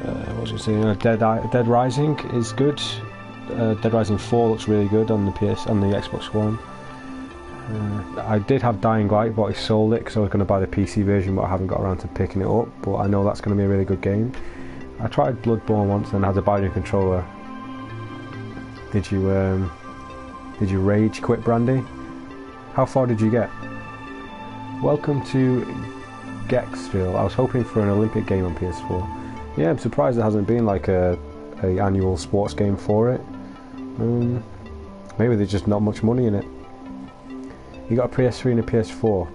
What was I saying? Dead Rising is good. Dead Rising 4 looks really good on the Xbox One. I did have Dying Light, but I sold it because I was going to buy the PC version, but I haven't got around to picking it up. But I know that's going to be a really good game. I tried Bloodborne once and had to buy a new controller. Did you rage quit, Brandy? How far did you get? Welcome to Gexville. I was hoping for an Olympic game on PS4. Yeah, I'm surprised there hasn't been like a annual sports game for it. Maybe there's just not much money in it. You got a PS3 and a PS4.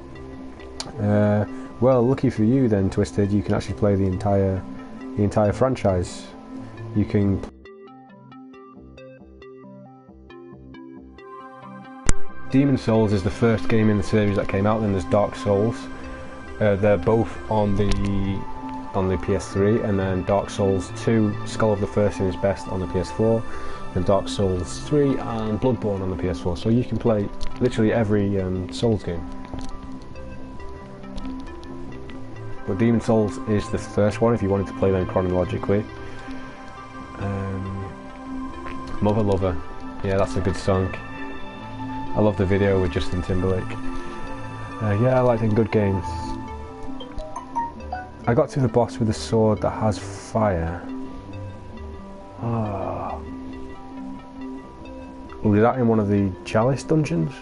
Well, lucky for you then, Twisted. You can actually play the entire franchise. You can. Demon Souls is the first game in the series that came out. Then there's Dark Souls. They're both on the PS3, and then Dark Souls 2, Skull of the First Sin is best on the PS4, and Dark Souls 3 and Bloodborne on the PS4. So you can play literally every Souls game. But Demon Souls is the first one if you wanted to play them chronologically. Mother Lover, yeah, that's a good song. I love the video with Justin Timberlake. Yeah, I like them, good games. I got to the boss with a sword that has fire. Oh, was that in one of the Chalice dungeons?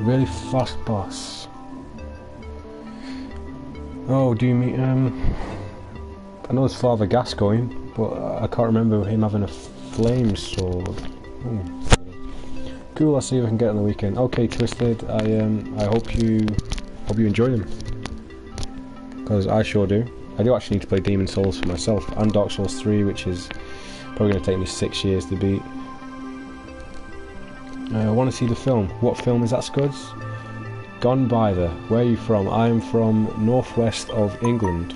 Really fast boss. Oh, do you mean I know it's Father Gascoigne, but I can't remember him having a flame sword. Cool, I'll see if I can get it on the weekend. Okay, Twisted, I hope you enjoy them, because I sure do. I do actually need to play Demon Souls for myself, and Dark Souls 3, which is probably going to take me 6 years to beat. I want to see the film. What film is that, Scuds? Gone by the. Where are you from? I'm from northwest of England.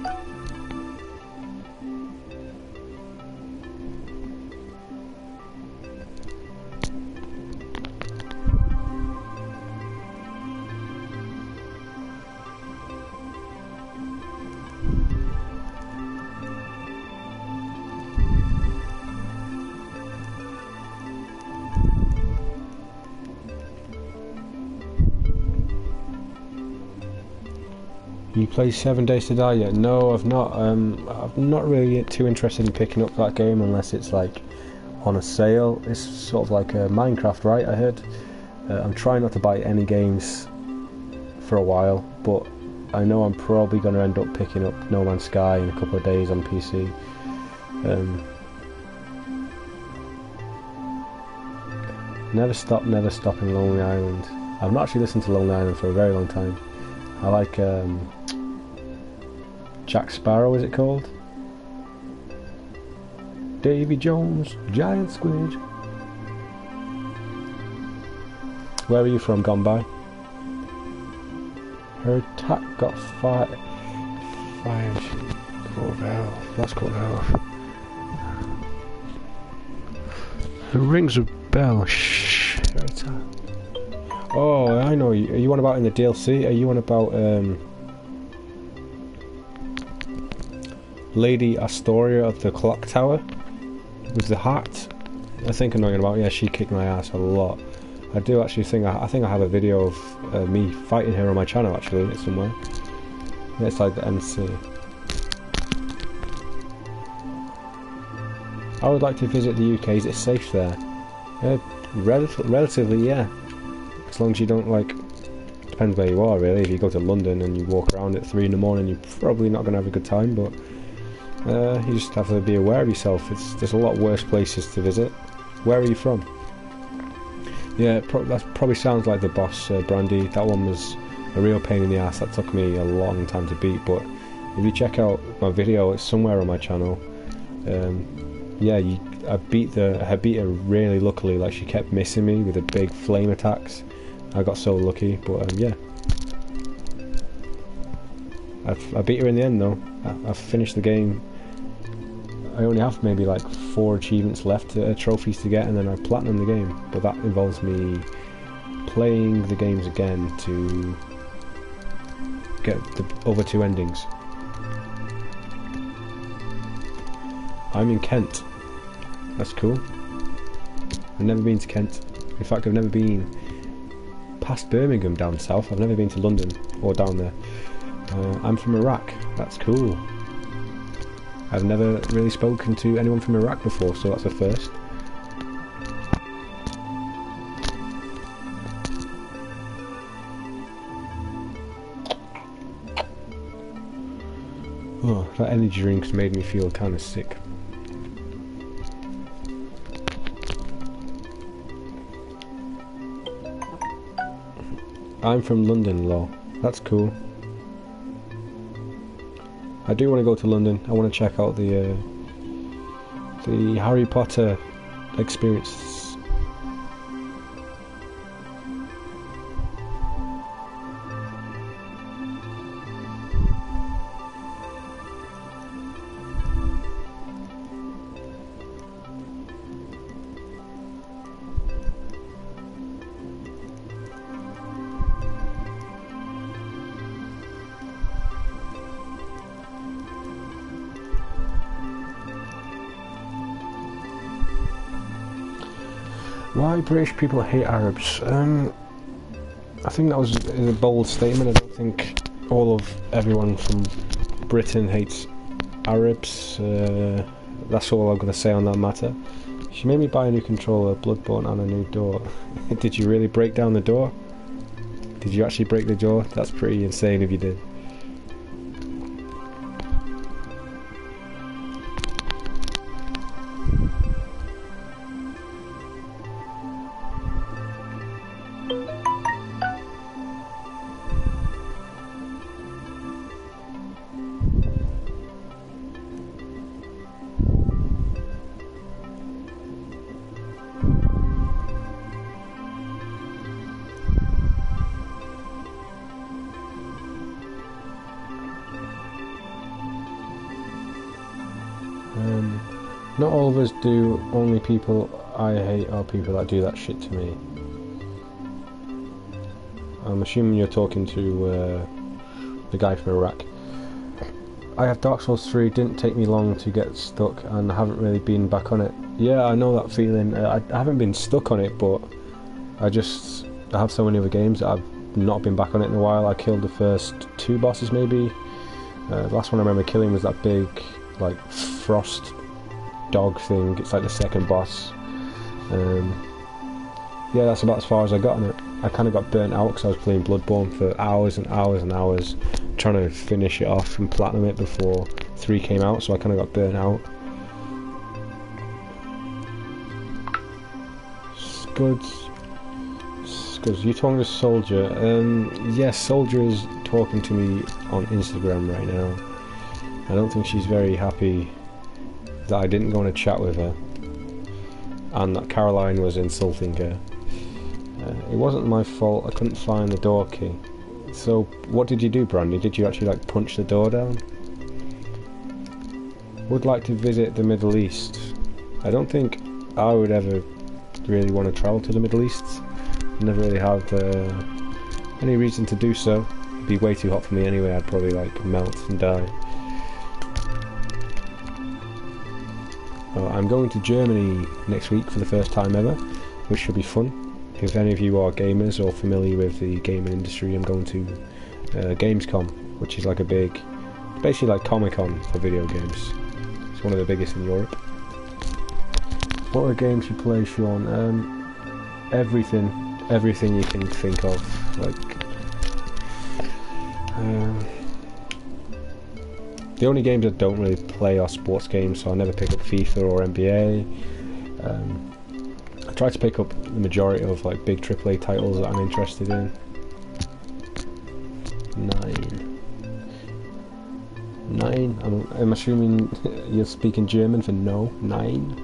You play 7 Days to Die yet? No, I've not. I'm not really too interested in picking up that game unless it's like on a sale. It's sort of like a Minecraft, right? I heard. I'm trying not to buy any games for a while, but I know I'm probably going to end up picking up No Man's Sky in a couple of days on PC. Never stopping Lonely Island. I've not actually listened to Lonely Island for a very long time. I like Jack Sparrow, is it called? Davy Jones, Giant Squid. Where are you from, Gone By? Her attack got fired. That's called Elf. It rings a bell. Shh. Her attack. Oh, I know. Are you on about in the DLC? Are you on about Lady Astoria of the Clock Tower with the hat? I think I'm talking about. Yeah, she kicked my ass a lot. I do actually think I think I have a video of me fighting her on my channel. Actually, it's somewhere. Yeah, it's like the MC. I would like to visit the UK. Is it safe there? Relatively, yeah. As long as you don't, like, depends where you are really. If you go to London and you walk around at 3 in the morning, you're probably not going to have a good time, but you just have to be aware of yourself. There's a lot worse places to visit. Where are you from? Yeah, that probably sounds like the boss, Brandy. That one was a real pain in the ass. That took me a long time to beat, but if you check out my video, it's somewhere on my channel. Yeah, I beat her really luckily. Like, she kept missing me with the big flame attacks. I got so lucky, but yeah. I beat her in the end though. I've finished the game. I only have maybe like 4 achievements left, trophies to get, and then I platinum the game. But that involves me playing the games again to get the other 2 endings. I'm in Kent. That's cool. I've never been to Kent. In fact, I've never been past Birmingham down south. I've never been to London or down there. I'm from Iraq. That's cool. I've never really spoken to anyone from Iraq before, so that's a first. Oh, that energy drink's made me feel kind of sick. I'm from London, lol. That's cool. I do want to go to London. I want to check out the Harry Potter experience. Why British people hate Arabs? I think that was a bold statement. I don't think everyone from Britain hates Arabs. That's all I'm going to say on that matter. She made me buy a new controller, Bloodborne, and a new door. Did you really break down the door? Did you actually break the door? That's pretty insane if you did. Not all of us do. Only people I hate are people that do that shit to me. I'm assuming you're talking to the guy from Iraq. I have Dark Souls 3, didn't take me long to get stuck and I haven't really been back on it. Yeah, I know that feeling. I haven't been stuck on it, but I have so many other games that I've not been back on it in a while. I killed the first 2 bosses maybe. The last one I remember killing was that big like frost dog thing. It's like the second boss. Yeah, that's about as far as I got on it. I kind of got burnt out because I was playing Bloodborne for hours and hours and hours, trying to finish it off and platinum it before 3 came out, so I kind of got burnt out. Scuds, you talking to Soldier? Yes, Soldier is talking to me on Instagram right now. I don't think she's very happy that I didn't go on a chat with her, and that Caroline was insulting her. It wasn't my fault, I couldn't find the door key. So, what did you do, Brandy? Did you actually like punch the door down? Would like to visit the Middle East. I don't think I would ever really want to travel to the Middle East. Never really had any reason to do so. It'd be way too hot for me anyway, I'd probably like melt and die. I'm going to Germany next week for the first time ever, which should be fun. If any of you are gamers or familiar with the gaming industry, I'm going to Gamescom, which is like a big, basically like Comic-Con for video games. It's one of the biggest in Europe. What are games you play, Sean? Everything you can think of. Like, the only games I don't really play are sports games, so I never pick up FIFA or NBA. I try to pick up the majority of like big AAA titles that I'm interested in. 9. I'm assuming you're speaking German for no. 9.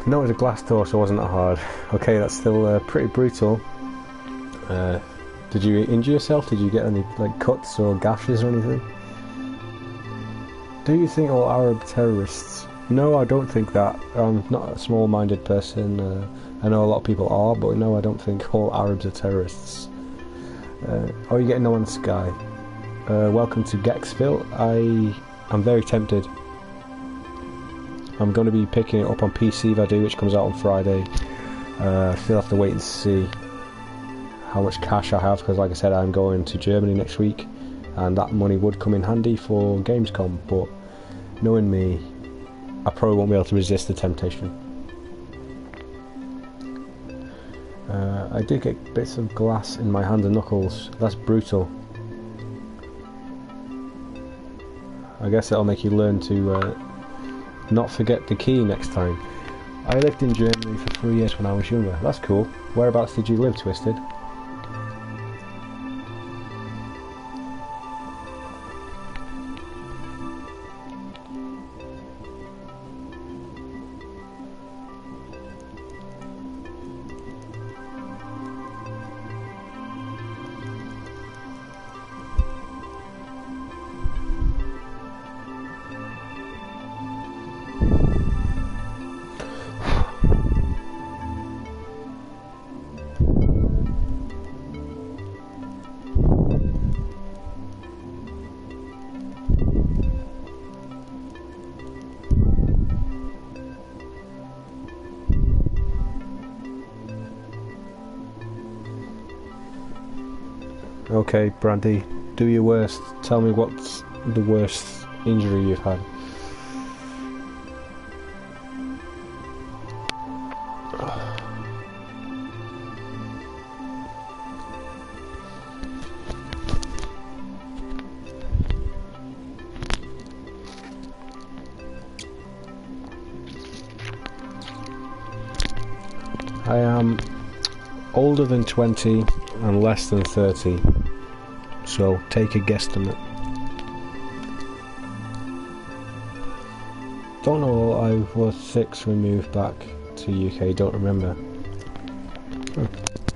No, it was a glass door, so it wasn't that hard. Okay, that's still pretty brutal. Did you injure yourself? Did you get any like cuts or gashes or anything? Do you think all Arab terrorists? No, I don't think that. I'm not a small-minded person. I know a lot of people are, but no, I don't think all Arabs are terrorists. How are you getting on Sky? Welcome to Gexville. I'm very tempted. I'm going to be picking it up on PC if I do, which comes out on Friday. Still have to wait and see how much cash I have, because like I said, I'm going to Germany next week, and that money would come in handy for Gamescom, but knowing me, I probably won't be able to resist the temptation. I did get bits of glass in my hands and knuckles. That's brutal. I guess that'll make you learn to not forget the key next time. I lived in Germany for 3 years when I was younger. That's cool. Whereabouts did you live, Twisted? Okay, Brandy, do your worst. Tell me what's the worst injury you've had. I am older than 20 and less than 30, so take a guesstimate. Don't know, I was 6 when we moved back to UK, don't remember.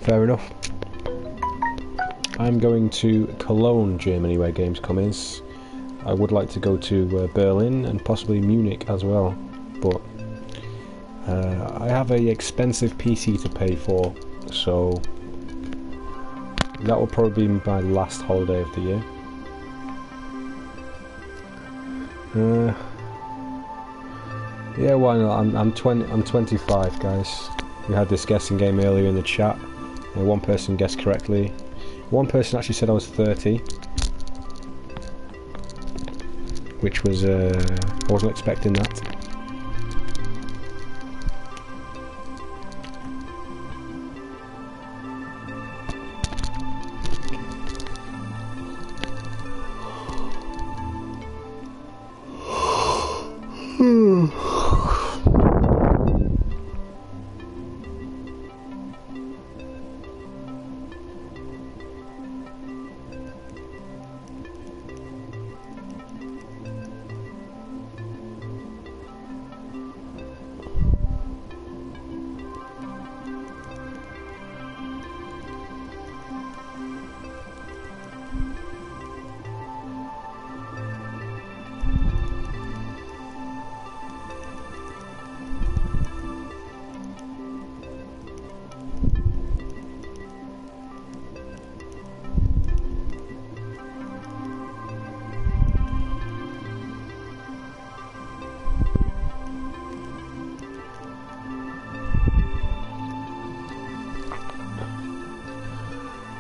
Fair enough. I'm going to Cologne, Germany, where Gamescom is. I would like to go to Berlin and possibly Munich as well, but I have a expensive PC to pay for, so that will probably be my last holiday of the year. Yeah, why not? I'm 25, guys. We had this guessing game earlier in the chat. One person guessed correctly. One person actually said I was 30, which was I wasn't expecting that.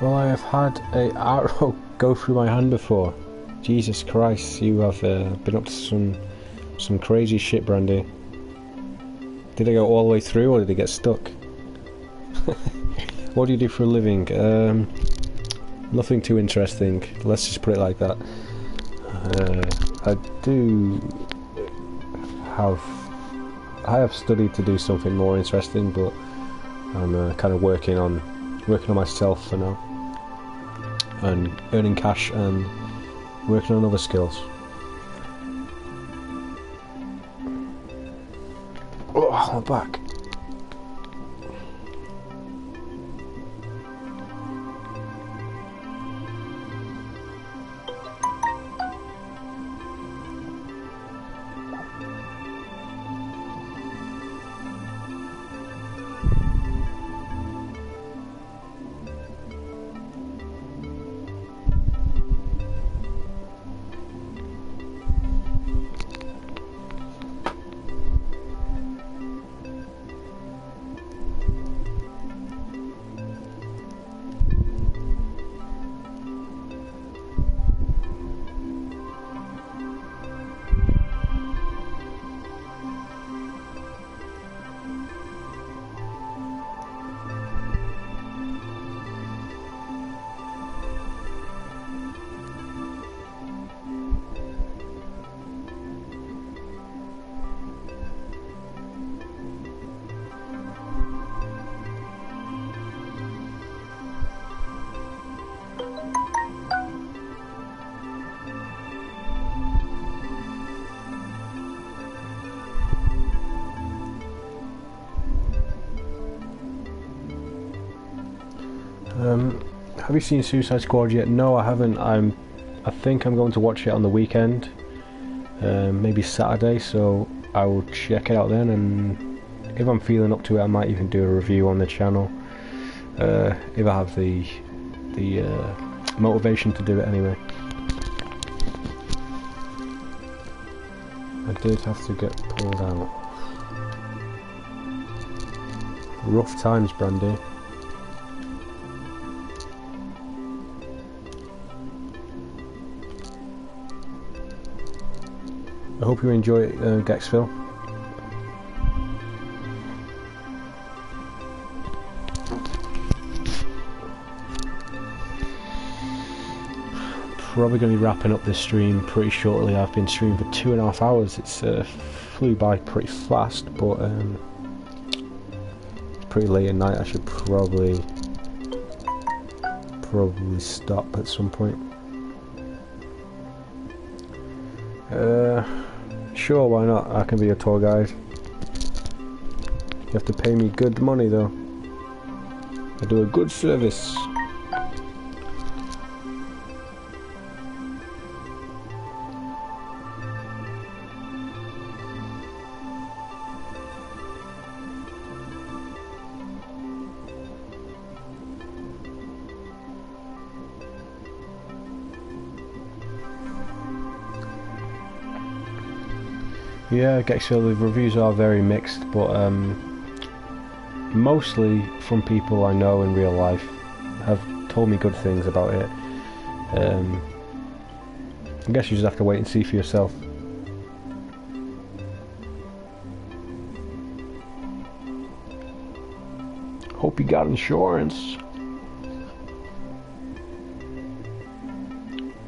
Well, I have had an arrow go through my hand before. Jesus Christ, you have been up to some crazy shit, Brandy. Did it go all the way through, or did it get stuck? What do you do for a living? Nothing too interesting. Let's just put it like that. I have studied to do something more interesting, but I'm kind of working on myself for now, and earning cash and working on other skills. Oh, my back. Have you seen Suicide Squad yet? No, I haven't. I think I'm going to watch it on the weekend, maybe Saturday. So I will check it out then, and if I'm feeling up to it, I might even do a review on the channel. If I have the motivation to do it anyway. I did have to get pulled out. Rough times, Brandy. I hope you enjoy it, Dexville. Probably going to be wrapping up this stream pretty shortly. I've been streaming for 2.5 hours. It's flew by pretty fast, but pretty late at night. I should probably stop at some point. Sure, why not? I can be a tour guide. You have to pay me good money though. I do a good service. Yeah, so the reviews are very mixed, but mostly from people I know in real life have told me good things about it. I guess you just have to wait and see for yourself. Hope you got insurance.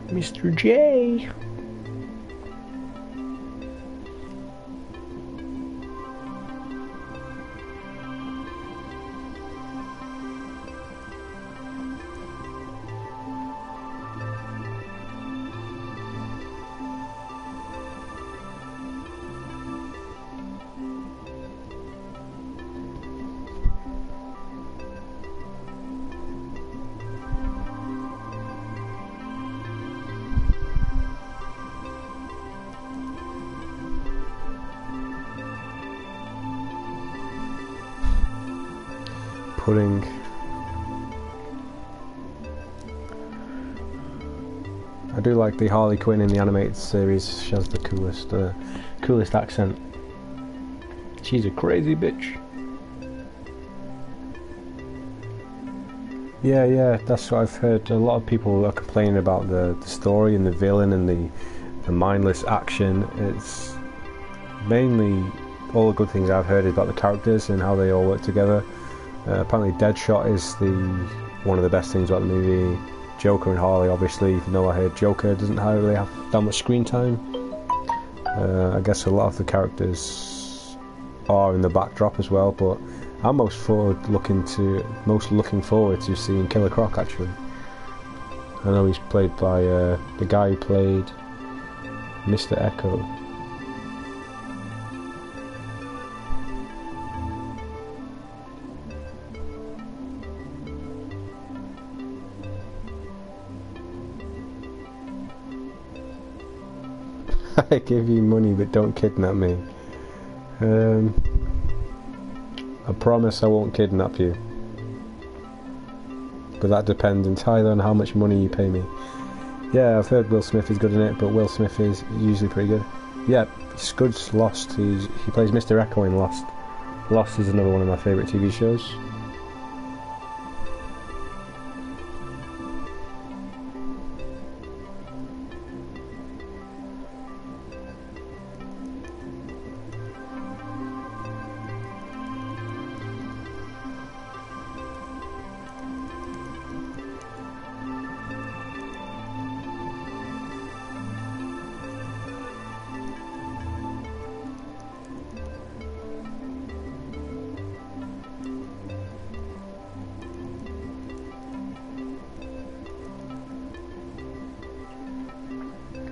Mr. J. Pudding. I do like the Harley Quinn in the animated series. She has the coolest accent. She's a crazy bitch. Yeah, that's what I've heard. A lot of people are complaining about the story and the villain and the mindless action. It's mainly all the good things I've heard about the characters and how they all work together. Apparently Deadshot is one of the best things about the movie. Joker and Harley, obviously, even though I heard Joker doesn't really have that much screen time. I guess a lot of the characters are in the backdrop as well, but I'm most looking forward to seeing Killer Croc, actually. I know he's played by the guy who played Mr. Echo. I give you money, but don't kidnap me. I promise I won't kidnap you. But that depends entirely on how much money you pay me. Yeah, I've heard Will Smith is good in it, but Will Smith is usually pretty good. Yeah, Scud's Lost. He plays Mr. Echo in Lost. Lost is another one of my favourite TV shows.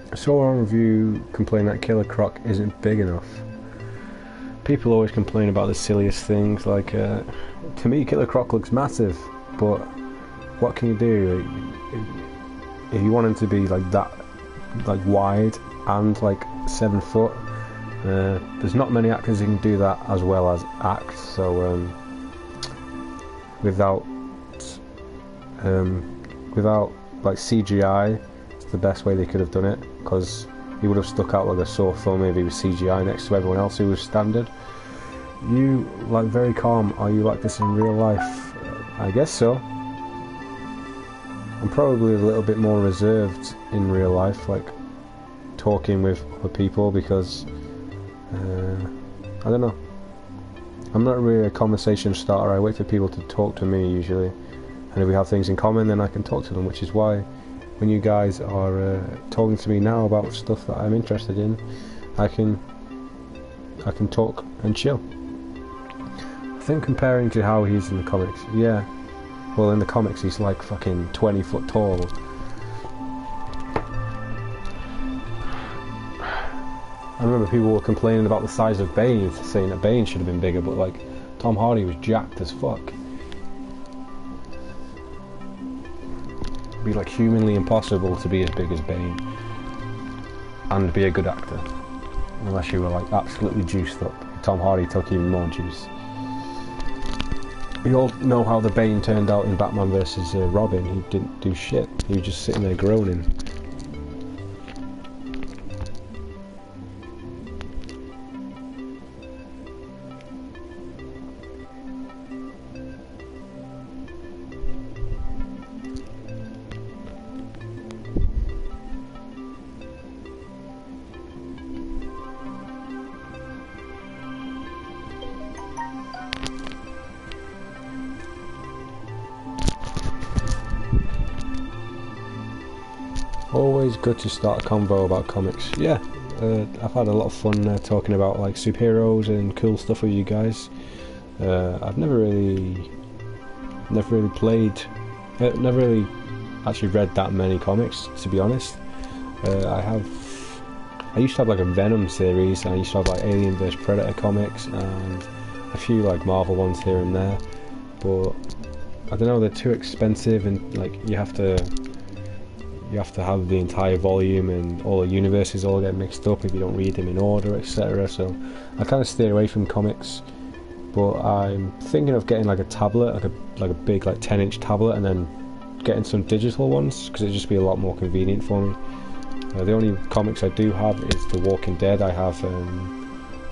I saw a review complain that Killer Croc isn't big enough. People always complain about the silliest things, like, to me Killer Croc looks massive, but what can you do? If you want him to be like that, like wide and like 7 foot, there's not many actors who can do that as well as act, so without like CGI, the best way they could have done it, because he would have stuck out like a sore thumb if he was CGI next to everyone else who was standard. You like very calm. Are you like this in real life? I guess so. I'm probably a little bit more reserved in real life, like talking with other people, because I don't know. I'm not really a conversation starter. I wait for people to talk to me usually, and if we have things in common, then I can talk to them, which is why when you guys are talking to me now about stuff that I'm interested in, I can talk and chill. think comparing to how he's in the comics, yeah. Well, in the comics he's like fucking 20 foot tall. I remember people were complaining about the size of Bane, saying that Bane should have been bigger, but like Tom Hardy was jacked as fuck. It'd be like humanly impossible to be as big as Bane and be a good actor, unless you were like absolutely juiced up. Tom Hardy took even more juice. We all know how the Bane turned out in Batman vs Robin. He didn't do shit. He was just sitting there groaning. Always good to start a convo about comics. Yeah, I've had a lot of fun talking about like superheroes and cool stuff with you guys. I've never really actually read that many comics, to be honest. I used to have like a Venom series, and I used to have like Alien vs Predator comics, and a few like Marvel ones here and there. But I don't know, they're too expensive, and like you have to have the entire volume, and all the universes all get mixed up if you don't read them in order, etc. So I kind of stay away from comics, but I'm thinking of getting like a tablet, like a big like 10-inch tablet, and then getting some digital ones, because it'd just be a lot more convenient for me. The only comics I do have is The Walking Dead. I have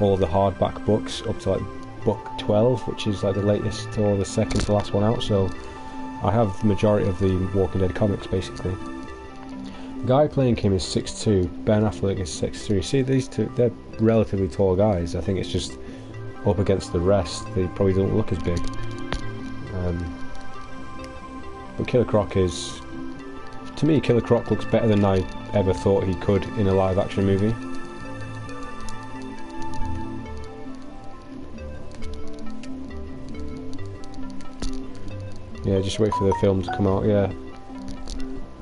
all the hardback books up to like book 12, which is like the latest or the second to last one out, so I have the majority of the Walking Dead comics basically. The guy playing him is 6'2", Ben Affleck is 6'3". See, these two, they're relatively tall guys. I think it's just up against the rest, they probably don't look as big. But Killer Croc is, to me, Killer Croc looks better than I ever thought he could in a live action movie. Yeah, just wait for the film to come out, yeah.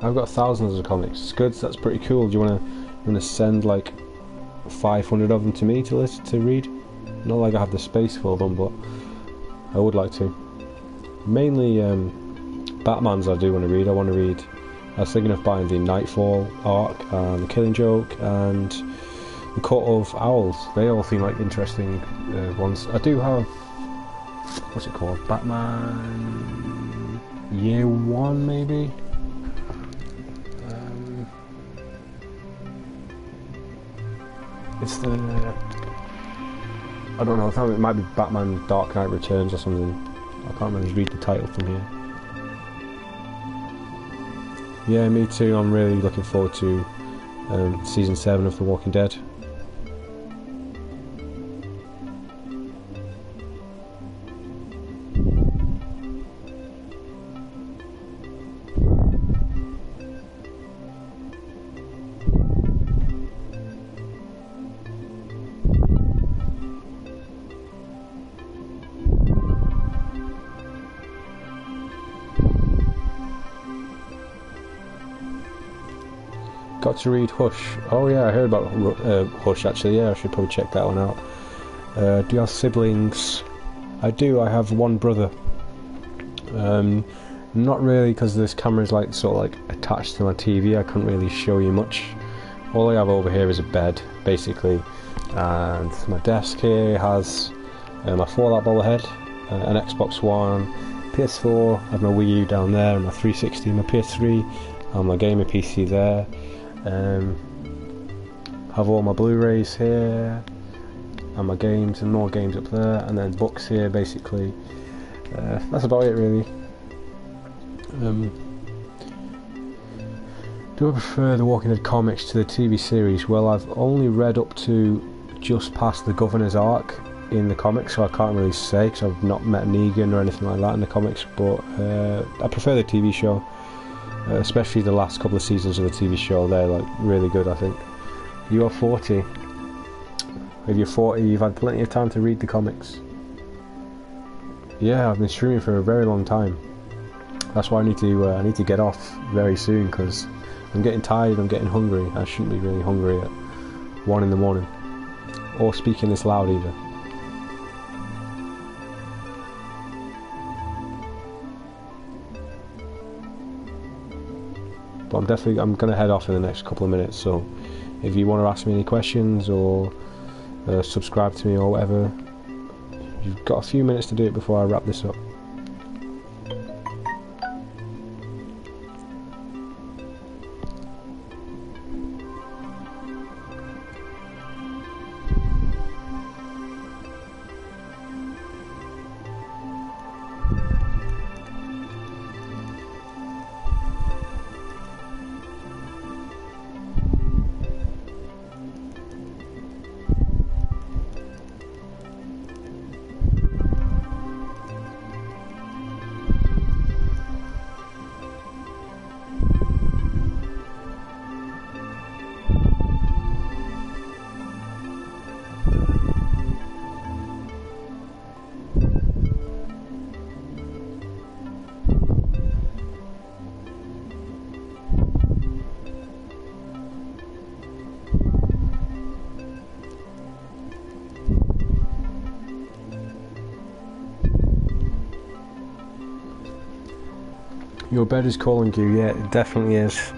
I've got thousands of comics. Scuds, that's pretty cool. Do you wanna send like 500 of them to me to read? Not like I have the space for them, but I would like to. Mainly Batman's I do want to read. I was thinking of buying the Nightfall arc, and the Killing Joke, and the Court of Owls. They all seem like interesting ones. I do have, what's it called? Batman Year One, maybe? It's the, I don't know, I think it might be Batman Dark Knight Returns or something. I can't really read the title from here. Yeah, me too. I'm really looking forward to season 7 of The Walking Dead. Got to read Hush. Oh yeah, I heard about Hush actually. Yeah, I should probably check that one out. Do you have siblings? I do. I have one brother. Not really, because this camera is like sort of like attached to my TV. I couldn't really show you much. All I have over here is a bed, basically, and my desk here has my Fallout bobblehead, an Xbox One, PS4. I have my Wii U down there, and my 360, my PS3, and my gamer PC there. Have all my Blu-rays here, and my games, and more games up there, and then books here basically. That's about it really. Do I prefer the Walking Dead comics to the TV series? Well, I've only read up to just past the Governor's arc in the comics, so I can't really say, because I've not met Negan or anything like that in the comics, but I prefer the TV show. Especially the last couple of seasons of the TV show, they're like really good, I think. You are 40. If you're 40, you've had plenty of time to read the comics. yeah, I've been streaming for a very long time. That's why I need to get off very soon, because I'm getting tired, I'm getting hungry. I shouldn't be really hungry at 1 in the morning, or speaking this loud either. But I'm gonna head off in the next couple of minutes, so if you want to ask me any questions or subscribe to me or whatever, you've got a few minutes to do it before I wrap this up. Your bed is calling you. Yeah, it definitely is.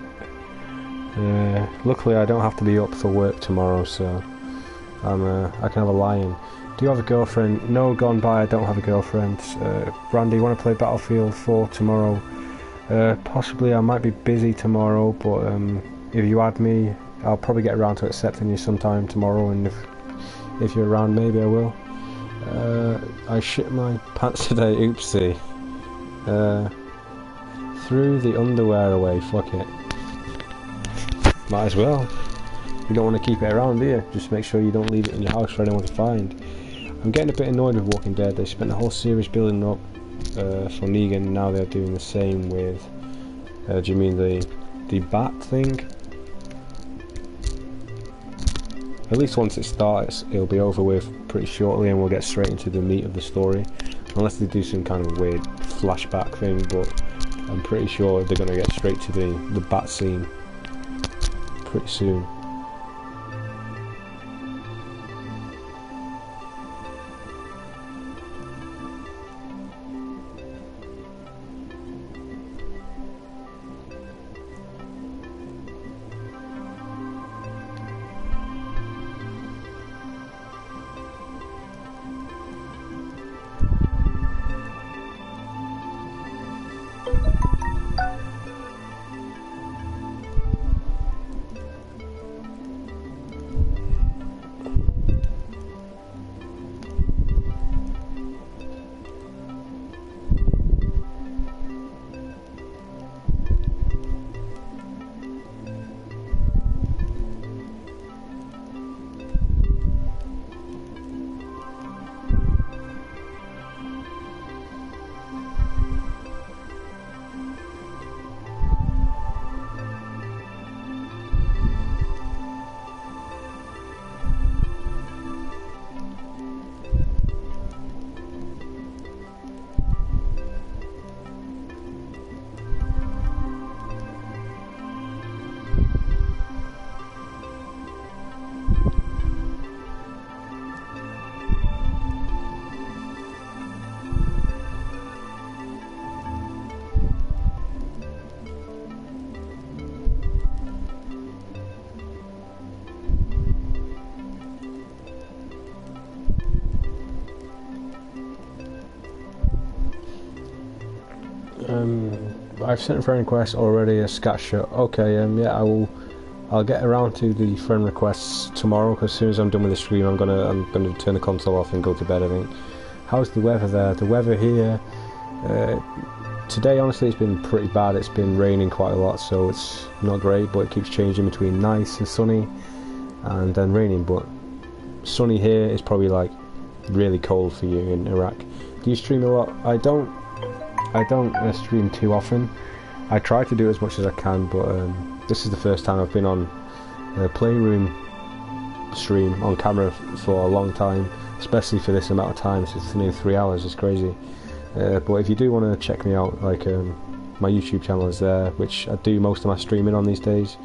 Luckily I don't have to be up for work tomorrow, so I can have a lie-in. Do you have a girlfriend? No, gone by, I don't have a girlfriend. Randy, you want to play Battlefield 4 tomorrow? Possibly, I might be busy tomorrow, but if you add me, I'll probably get around to accepting you sometime tomorrow, and if you're around, maybe I will. I shit my pants today, oopsie. Threw the underwear away, fuck it. Might as well. You don't want to keep it around, do you? Just make sure you don't leave it in your house for anyone to find. I'm getting a bit annoyed with Walking Dead. They spent the whole series building up for Negan, and now they're doing the same with... do you mean the bat thing? At least once it starts, it'll be over with pretty shortly, and we'll get straight into the meat of the story. Unless they do some kind of weird flashback thing, but I'm pretty sure they're going to get straight to the bat scene pretty soon. I've sent a friend request already, a scat shot. Okay, yeah, I'll get around to the friend requests tomorrow, because as soon as I'm done with the stream, I'm gonna turn the console off and go to bed, I think. How's the weather there? The weather here, today honestly it's been pretty bad. It's been raining quite a lot, so it's not great, but it keeps changing between nice and sunny and then raining. But sunny here is probably like really cold for you in Iraq. Do you stream a lot? I don't stream too often. I try to do as much as I can, but this is the first time I've been on a Playroom stream on camera for a long time, especially for this amount of time. So it's nearly 3 hours. It's crazy. But if you do want to check me out, like my YouTube channel is there, which I do most of my streaming on these days.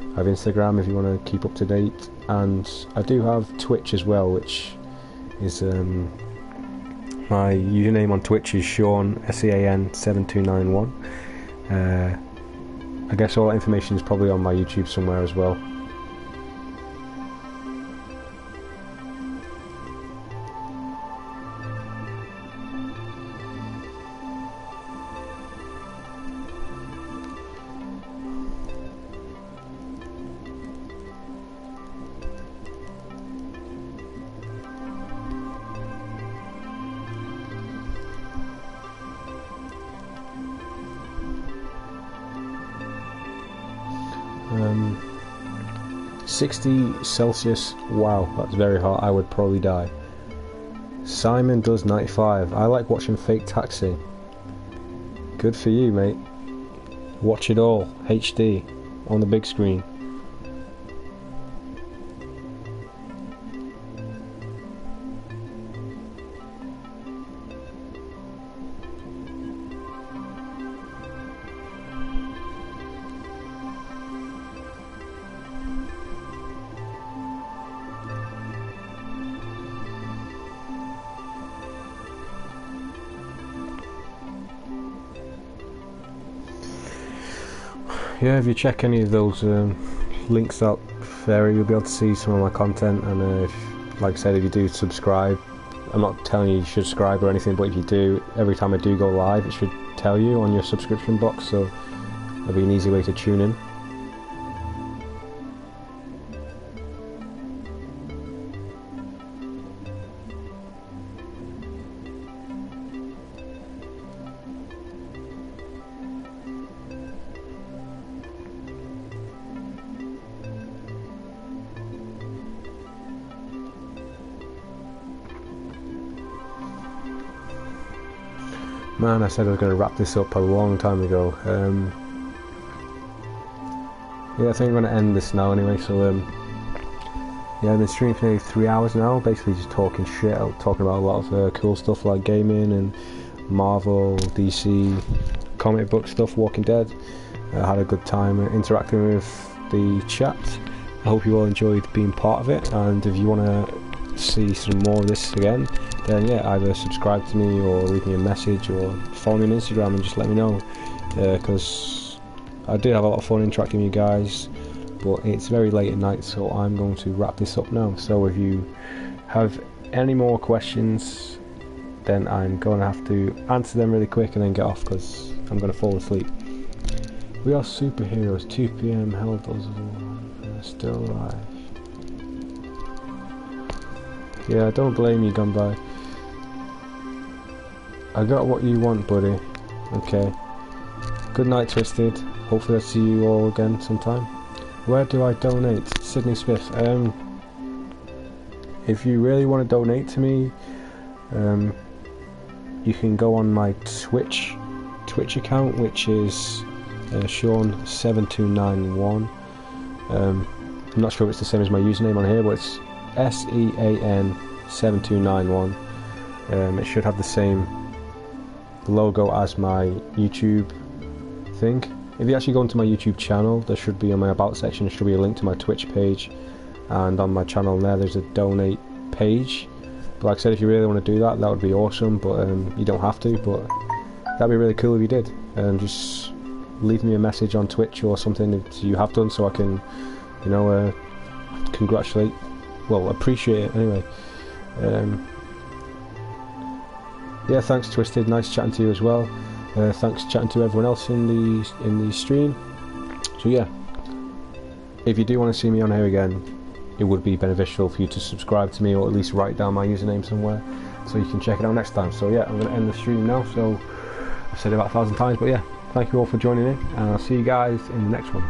I have Instagram if you want to keep up to date, and I do have Twitch as well, which is my username on Twitch is Sean SEAN7291. I guess all that information is probably on my YouTube somewhere as well. Um, 60 Celsius, wow, that's very hot. I would probably die. Simon does 95. I like watching Fake Taxi. Good for you, mate. Watch it all, HD, on the big screen. Yeah, if you check any of those links up there, you'll be able to see some of my content. And if, like I said, if you do subscribe, I'm not telling you should subscribe or anything, but if you do, every time I do go live, it should tell you on your subscription box, so it'll be an easy way to tune in. Man, I said I was going to wrap this up a long time ago. Yeah, I think I'm going to end this now anyway, so yeah, I've been streaming for nearly 3 hours now, basically just talking shit, talking about a lot of cool stuff like gaming and Marvel, DC, comic book stuff, Walking Dead. I had a good time interacting with the chat. I hope you all enjoyed being part of it, and if you want to see some more of this again, then yeah, either subscribe to me or leave me a message or follow me on Instagram and just let me know, because I did have a lot of fun interacting with you guys, but it's very late at night, so I'm going to wrap this up now. So if you have any more questions, then I'm going to have to answer them really quick and then get off, because I'm going to fall asleep. We are superheroes. 2 PM. Hell does still alive. Yeah, don't blame you, Gunby. I got what you want, buddy. Okay. Good night, Twisted. Hopefully I'll see you all again sometime. Where do I donate? Sydney Smith. If you really want to donate to me, you can go on my Twitch account, which is Sean7291. I'm not sure if it's the same as my username on here, but it's SEAN7291. It should have the same logo as my YouTube thing. If you actually go into my YouTube channel, there should be, on my about section, there should be a link to my Twitch page, and on my channel there's a donate page. But like I said, if you really want to do that, that would be awesome, but you don't have to, but that'd be really cool if you did. Just leave me a message on Twitch or something if you have done, so I can, you know, congratulate, well, appreciate it anyway. Yeah, thanks Twisted, nice chatting to you as well. Thanks chatting to everyone else in the stream. So yeah, if you do want to see me on here again, it would be beneficial for you to subscribe to me, or at least write down my username somewhere so you can check it out next time. So yeah, I'm going to end the stream now, so I've said it about 1,000 times, but yeah, thank you all for joining in, and I'll see you guys in the next one.